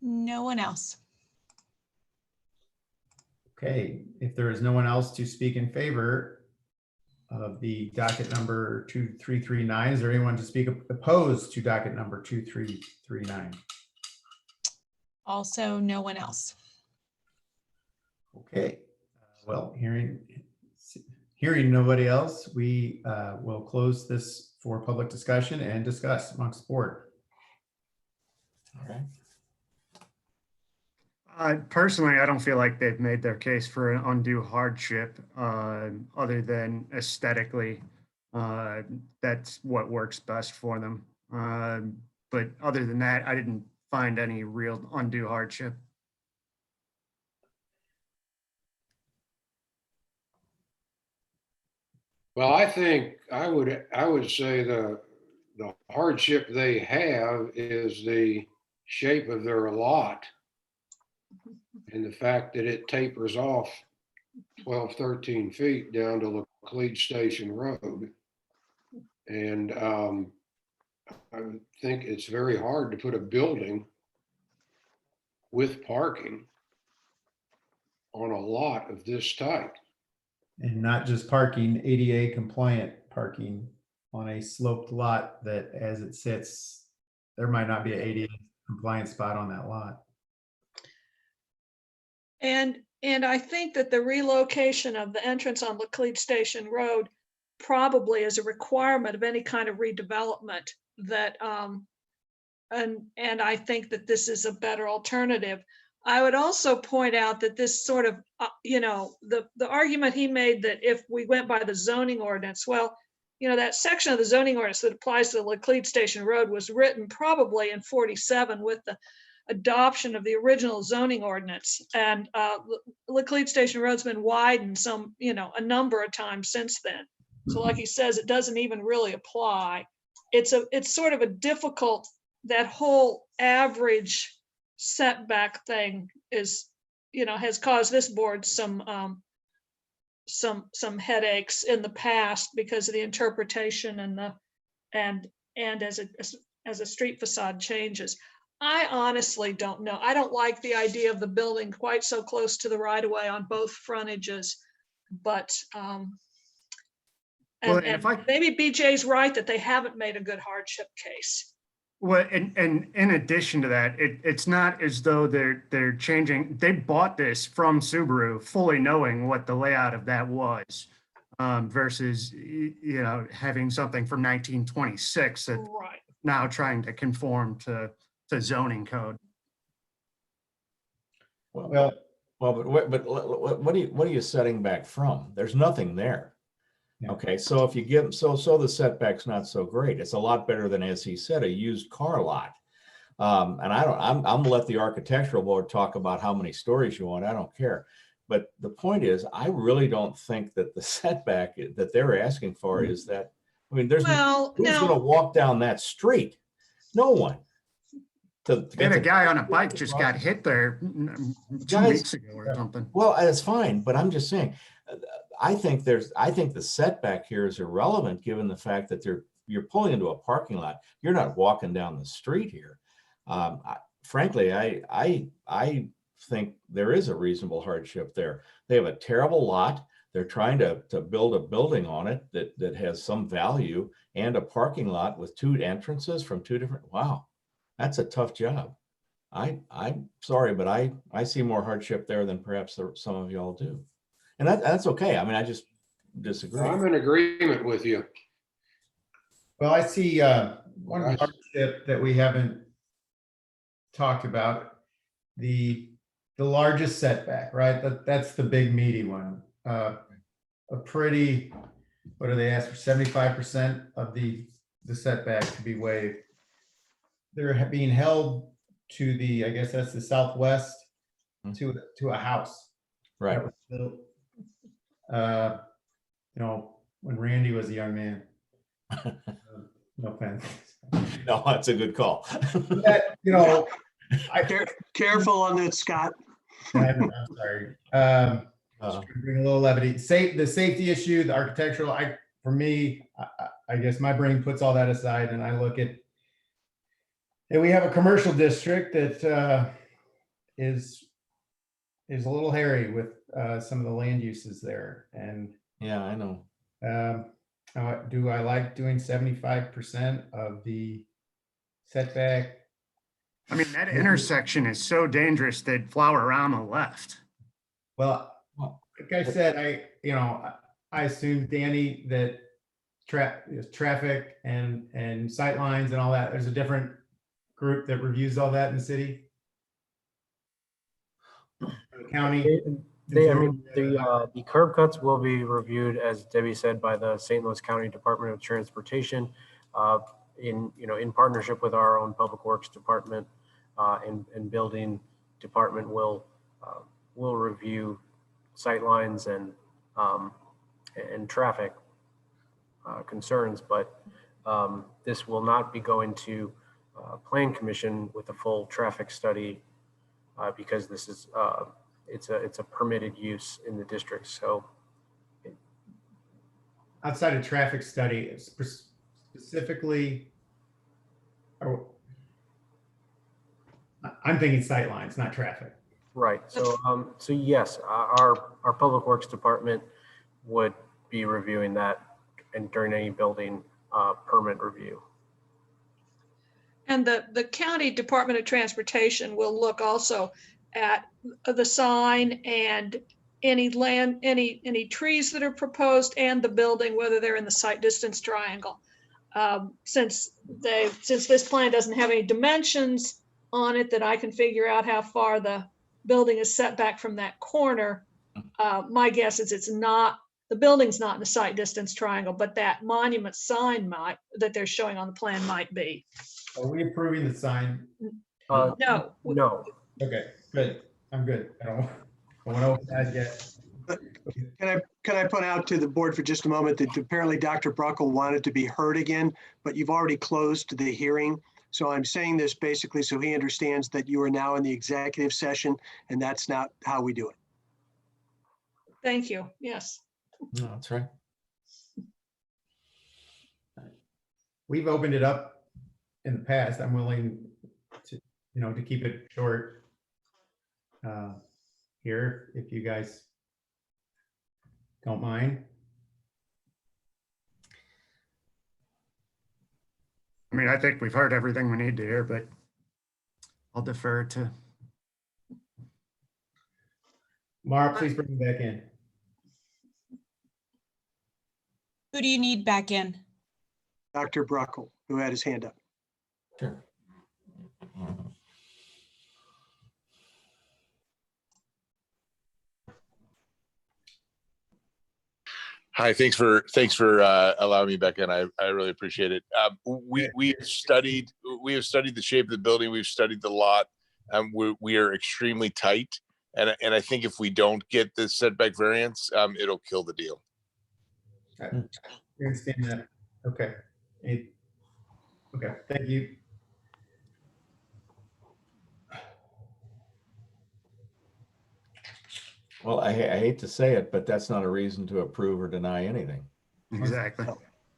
Speaker 4: No one else.
Speaker 1: Okay, if there is no one else to speak in favor of the docket number 2339, is there anyone to speak opposed to docket number 2339?
Speaker 4: Also, no one else.
Speaker 1: Okay, well, hearing nobody else, we will close this for public discussion and discuss amongst the board.
Speaker 10: All right.
Speaker 11: Personally, I don't feel like they've made their case for an undue hardship, other than aesthetically. That's what works best for them. But other than that, I didn't find any real undue hardship.
Speaker 7: Well, I think I would say the hardship they have is the shape of their lot and the fact that it tapers off 12, 13 feet down to Laclede Station Road. And I would think it's very hard to put a building with parking on a lot of this type.
Speaker 1: And not just parking, ADA compliant parking on a sloped lot that as it sits, there might not be an ADA compliant spot on that lot.
Speaker 3: And I think that the relocation of the entrance on Laclede Station Road probably is a requirement of any kind of redevelopment that, and I think that this is a better alternative. I would also point out that this sort of, the argument he made that if we went by the zoning ordinance, well, that section of the zoning ordinance that applies to Laclede Station Road was written probably in 47 with the adoption of the original zoning ordinance. And Laclede Station Road's been widened a number of times since then. So like he says, it doesn't even really apply. It's sort of a difficult, that whole average setback thing is, has caused this board some headaches in the past because of the interpretation and as a street facade changes. I honestly don't know. I don't like the idea of the building quite so close to the right of way on both frontages, but maybe BJ's right that they haven't made a good hardship case.
Speaker 11: Well, and in addition to that, it's not as though they're changing. They bought this from Subaru fully knowing what the layout of that was, versus having something from 1926 that
Speaker 3: right.
Speaker 11: now trying to conform to zoning code.
Speaker 10: But what are you setting back from? There's nothing there.
Speaker 1: Yeah.
Speaker 10: Okay, so if you give so the setback's not so great. It's a lot better than, as he said, a used car lot. And I'm gonna let the architectural board talk about how many stories you want. I don't care. But the point is, I really don't think that the setback that they're asking for is that. I mean, who's going to walk down that street? No one.
Speaker 11: Get a guy on a bike just got hit there 2 weeks ago or something.
Speaker 10: Well, that's fine, but I'm just saying. I think the setback here is irrelevant given the fact that you're pulling into a parking lot. You're not walking down the street here. Frankly, I think there is a reasonable hardship there. They have a terrible lot. They're trying to build a building on it that has some value and a parking lot with 2 entrances from 2 different. Wow, that's a tough job. I'm sorry, but I see more hardship there than perhaps some of y'all do. And that's okay. I mean, I just disagree.
Speaker 7: I'm in agreement with you.
Speaker 1: Well, I see one hardship that we haven't talked about, the largest setback, right? That's the big meaty one. A pretty, what do they ask for? 75% of the setback to be waived. They're being held to the, I guess that's the southwest, to a house.
Speaker 10: Right.
Speaker 1: When Randy was a young man. No offense.
Speaker 10: No, that's a good call.
Speaker 5: Careful on that, Scott.
Speaker 1: I'm sorry. Bring a little levity. The safety issue, the architectural. For me, I guess my brain puts all that aside, and I look at. And we have a commercial district that is a little hairy with some of the land uses there, and
Speaker 10: yeah, I know.
Speaker 1: Do I like doing 75% of the setback?
Speaker 11: I mean, that intersection is so dangerous that Flower-Rama left.
Speaker 1: Well, like I said, I assume, Danny, that traffic and sight lines and all that, there's a different group that reviews all that in the city. The county.
Speaker 2: The curb cuts will be reviewed, as Debbie said, by the St. Louis County Department of Transportation, in partnership with our own Public Works Department, and Building Department will review sightlines and traffic concerns, but this will not be going to Plan Commission with a full traffic study because this is it's a permitted use in the district. So
Speaker 1: outside of traffic study, specifically, I'm thinking sight lines, not traffic.
Speaker 2: Right. So so yes, our Public Works Department would be reviewing that and during any building permit review.
Speaker 3: And the County Department of Transportation will look also at the sign and any land, any trees that are proposed and the building, whether they're in the site distance triangle. Since this plan doesn't have any dimensions on it that I can figure out how far the building is set back from that corner, my guess is the building's not in the site distance triangle, but that monument sign that they're showing on the plan might be.
Speaker 1: Are we approving the sign?
Speaker 3: No.
Speaker 2: No.
Speaker 1: Okay, good. I'm good. I don't want to open that yet.
Speaker 5: Can I point out to the board for just a moment that apparently Dr. Bruckle wanted to be heard again, but you've already closed the hearing. So I'm saying this basically so he understands that you are now in the executive session and that's not how we do it.
Speaker 3: Thank you. Yes.
Speaker 10: No, that's right.
Speaker 1: We've opened it up in the past. I'm willing to, to keep it short here, if you guys don't mind.
Speaker 11: I mean, I think we've heard everything we need to hear, but I'll defer to.
Speaker 1: Mara, please bring me back in.
Speaker 4: Who do you need back in?
Speaker 5: Dr. Bruckle, who had his hand up.
Speaker 10: Sure.
Speaker 19: Hi, thanks for allowing me back in. I really appreciate it. We have studied the shape of the building. We've studied the lot. We are extremely tight, and I think if we don't get this setback variance, it'll kill the deal.
Speaker 1: I understand that. Okay. Okay. Thank you.
Speaker 10: Well, I hate to say it, but that's not a reason to approve or deny anything.
Speaker 11: Exactly.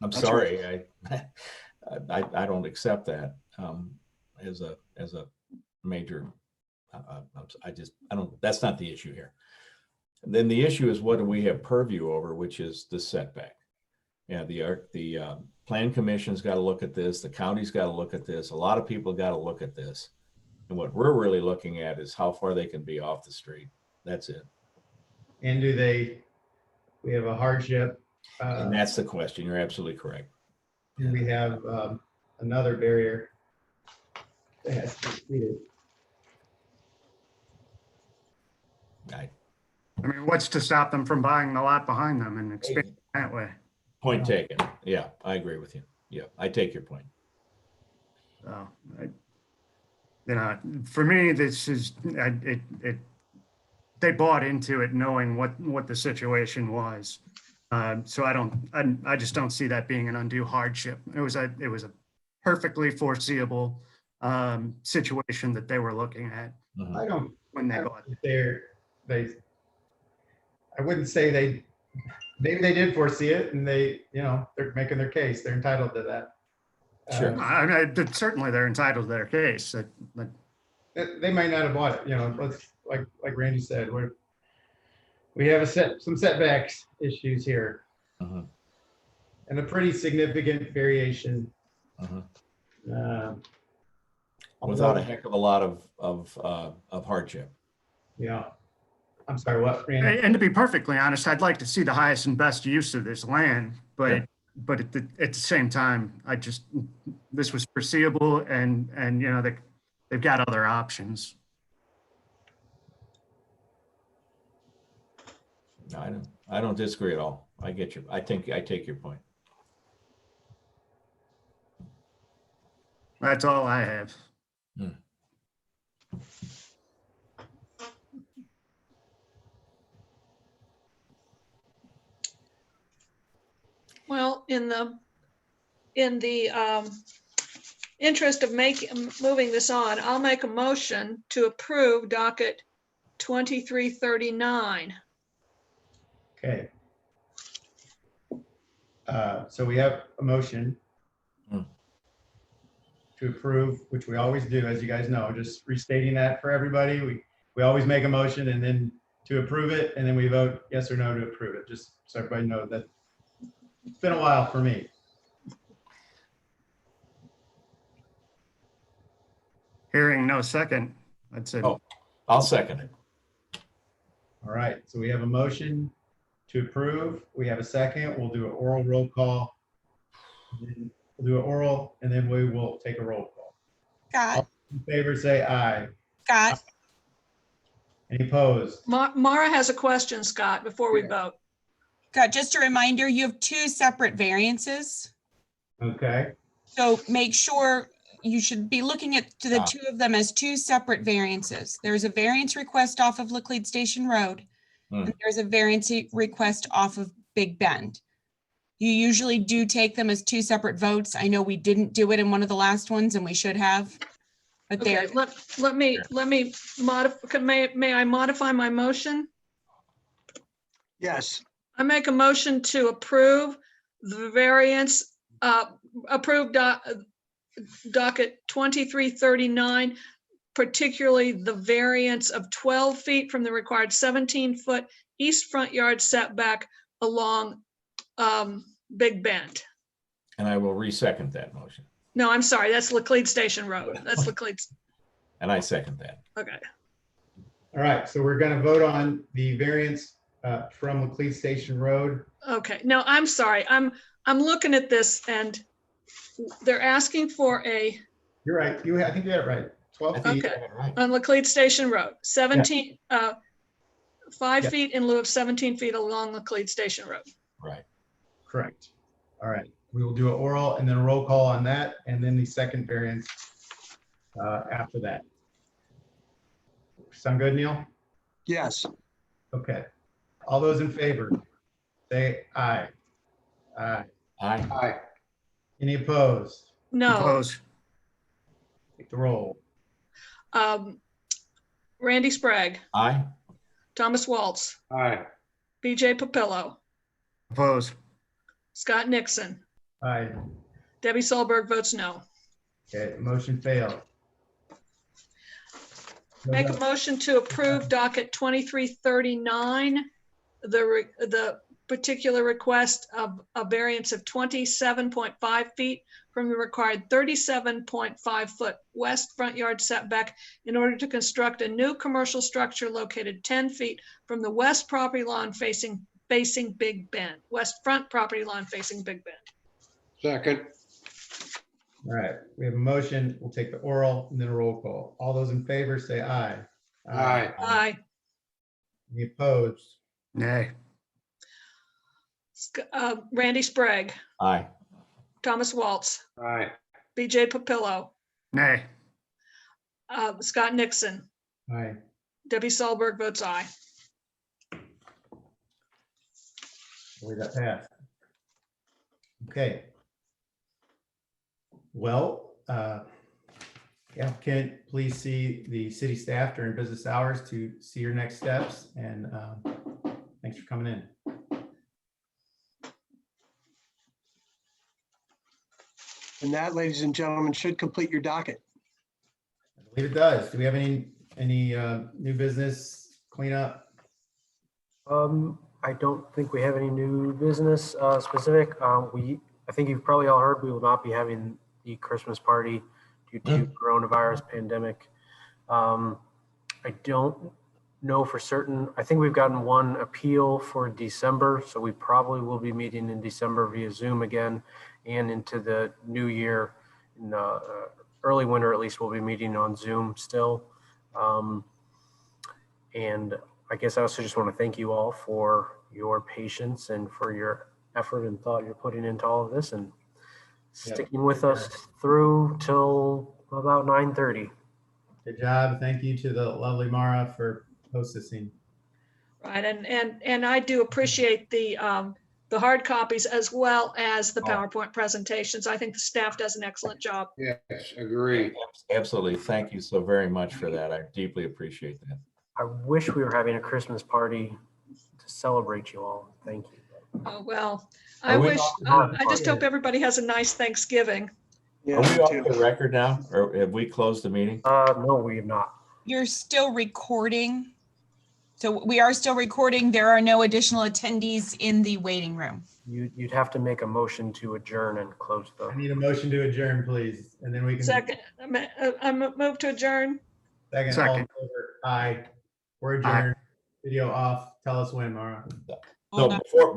Speaker 10: I'm
Speaker 11: That's
Speaker 10: sorry. I don't accept that as a major. I don't. That's not the issue here. And then the issue is, what do we have purview over, which is the setback. Yeah, the plan commission's got to look at this. The county's got to look at this. A lot of people got to look at this. And what we're really looking at is how far they can be off the street. That's it.
Speaker 1: And we have a hardship.
Speaker 10: And that's the question. You're absolutely correct.
Speaker 1: And we have another barrier that has to be completed.
Speaker 11: I mean, what's to stop them from buying the lot behind them and expanding that way?
Speaker 10: Point taken. Yeah, I agree with you. Yeah, I take your point.
Speaker 11: So, for me, this is they bought into it knowing what the situation was. So I just don't see that being an undue hardship. It was a perfectly foreseeable situation that they were looking at.
Speaker 1: I don't.
Speaker 11: When they bought
Speaker 1: it. I wouldn't say maybe they did foresee it, and they're making their case. They're entitled to that.
Speaker 10: Sure.
Speaker 11: I mean, certainly they're entitled to their case.
Speaker 1: They might not have bought it. Let's like Randy said, we have some setbacks issues here, and a pretty significant variation.
Speaker 10: Without a heck of a lot of hardship.
Speaker 1: Yeah. I'm sorry, what, Randy?
Speaker 11: And to be perfectly honest, I'd like to see the highest and best use of this land, but at the same time, this was foreseeable, and they've got other options.
Speaker 10: No, I don't disagree at all. I take your point.
Speaker 11: That's all I have.
Speaker 3: Well, in the interest of moving this on, I'll make a motion to approve docket 2339.
Speaker 1: Okay. So we have a motion to approve, which we always do, as you guys know. Just restating that for everybody. We always make a motion and then to approve it, and then we vote yes or no to approve it. Just so everybody knows that it's been a while for me.
Speaker 11: Hearing no second, I'd say.
Speaker 10: Oh, I'll second it.
Speaker 1: All right, so we have a motion to approve. We have a second. We'll do an oral roll call. Then we'll do an oral and then we will take a roll call.
Speaker 4: Scott,
Speaker 1: All in favor, say aye.
Speaker 4: Scott,
Speaker 1: Any opposed?
Speaker 3: Mara has a question, Scott, before we vote.
Speaker 4: Scott, just a reminder, you have two separate variances.
Speaker 1: Okay,
Speaker 4: So make sure you should be looking at the two of them as two separate variances. There's a variance request off of Laclede Station Road. And there's a variance request off of Big Bend. You usually do take them as two separate votes. I know we didn't do it in one of the last ones and we should have. But
Speaker 3: Okay,
Speaker 4: there,
Speaker 3: let me modify, may I modify my motion?
Speaker 5: Yes.
Speaker 3: I make a motion to approve the variance, approve docket 2339, particularly the variance of 12 feet from the required 17-foot east front yard setback along Big Bend.
Speaker 10: And I will re-second that motion.
Speaker 3: No, I'm sorry, that's Laclede Station Road. That's Laclede.
Speaker 10: And I second that.
Speaker 3: Okay.
Speaker 1: all right, so we're gonna vote on the variance from Laclede Station Road.
Speaker 3: Okay, no, I'm sorry. I'm looking at this and they're asking for a,
Speaker 1: You're right, I think you got it right. 12 feet.
Speaker 3: okay, on Laclede Station Road, 17, 5
Speaker 1: Yeah.
Speaker 3: feet in lieu of 17 feet along Laclede Station Road.
Speaker 10: Right.
Speaker 1: Correct. All right, we will do an oral and then a roll call on that, and then the second variance after that. Sound good, Neil?
Speaker 5: Yes.
Speaker 1: Okay. All those in favor, say aye. Aye.
Speaker 10: Aye.
Speaker 7: Aye.
Speaker 1: Any opposed?
Speaker 3: No,
Speaker 11: Opposed.
Speaker 1: Take the roll.
Speaker 3: Randy Sprague,
Speaker 10: Aye.
Speaker 3: Thomas Waltz,
Speaker 7: Aye.
Speaker 3: BJ Papillo,
Speaker 11: Opposed.
Speaker 3: Scott Nixon,
Speaker 1: Aye.
Speaker 3: Debbie Solberg votes no.
Speaker 1: Okay, motion failed.
Speaker 3: Make a motion to approve docket 2339, the particular request of a variance of 27.5 feet from the required 37.5 foot west front yard setback in order to construct a new commercial structure located 10 feet from the west property line facing Big Bend, west front property line facing Big Bend.
Speaker 7: Second.
Speaker 1: All right, we have a motion. We'll take the oral and then a roll call. All those in favor say aye.
Speaker 7: Aye.
Speaker 3: Aye.
Speaker 1: Any opposed?
Speaker 11: Nay.
Speaker 3: Randy Sprague,
Speaker 10: Aye.
Speaker 3: Thomas Waltz,
Speaker 7: Aye.
Speaker 3: BJ Papillo,
Speaker 11: Nay.
Speaker 3: Scott Nixon,
Speaker 1: Aye.
Speaker 3: Debbie Solberg votes aye.
Speaker 1: We got passed. Okay. Well, applicant, please see the city staff during business hours to see your next steps, and thanks for coming in.
Speaker 5: And that, ladies and gentlemen, should complete your docket.
Speaker 1: I believe it does. Do we have any new business cleanup?
Speaker 2: I don't think we have any new business specific. I think you've probably all heard we will not be having the Christmas party due to coronavirus pandemic. I don't know for certain. I think we've gotten one appeal for December, so we probably will be meeting in December via Zoom again, and into the new year in early winter, at least we'll be meeting on Zoom still. And I guess I also just want to thank you all for your patience and for your effort and thought you're putting into all of this, and sticking with us through till about 9:30.
Speaker 1: Good job. Thank you to the lovely Mara for hostessing.
Speaker 3: Right, and I do appreciate the hard copies as well as the PowerPoint presentations. I think the staff does an excellent job.
Speaker 7: Yes, agree.
Speaker 10: Absolutely. Thank you so very much for that. I deeply appreciate that.
Speaker 2: I wish we were having a Christmas party to celebrate you all. Thank you.
Speaker 3: Oh, well,
Speaker 10: Are
Speaker 3: I
Speaker 10: we
Speaker 3: wish,
Speaker 10: off-
Speaker 3: I just hope everybody has a nice Thanksgiving.
Speaker 10: Are we off the record now, or have we closed the meeting?
Speaker 2: No, we have not.
Speaker 4: you're still recording. So we are still recording. There are no additional attendees in the waiting room.
Speaker 2: You'd have to make a motion to adjourn and close the.
Speaker 1: I need a motion to adjourn, please, and then we can.
Speaker 3: Second, I move to adjourn.
Speaker 1: Second. All in favor? Aye. We're adjourned. Video off. Tell us when, Mara.
Speaker 10: No, before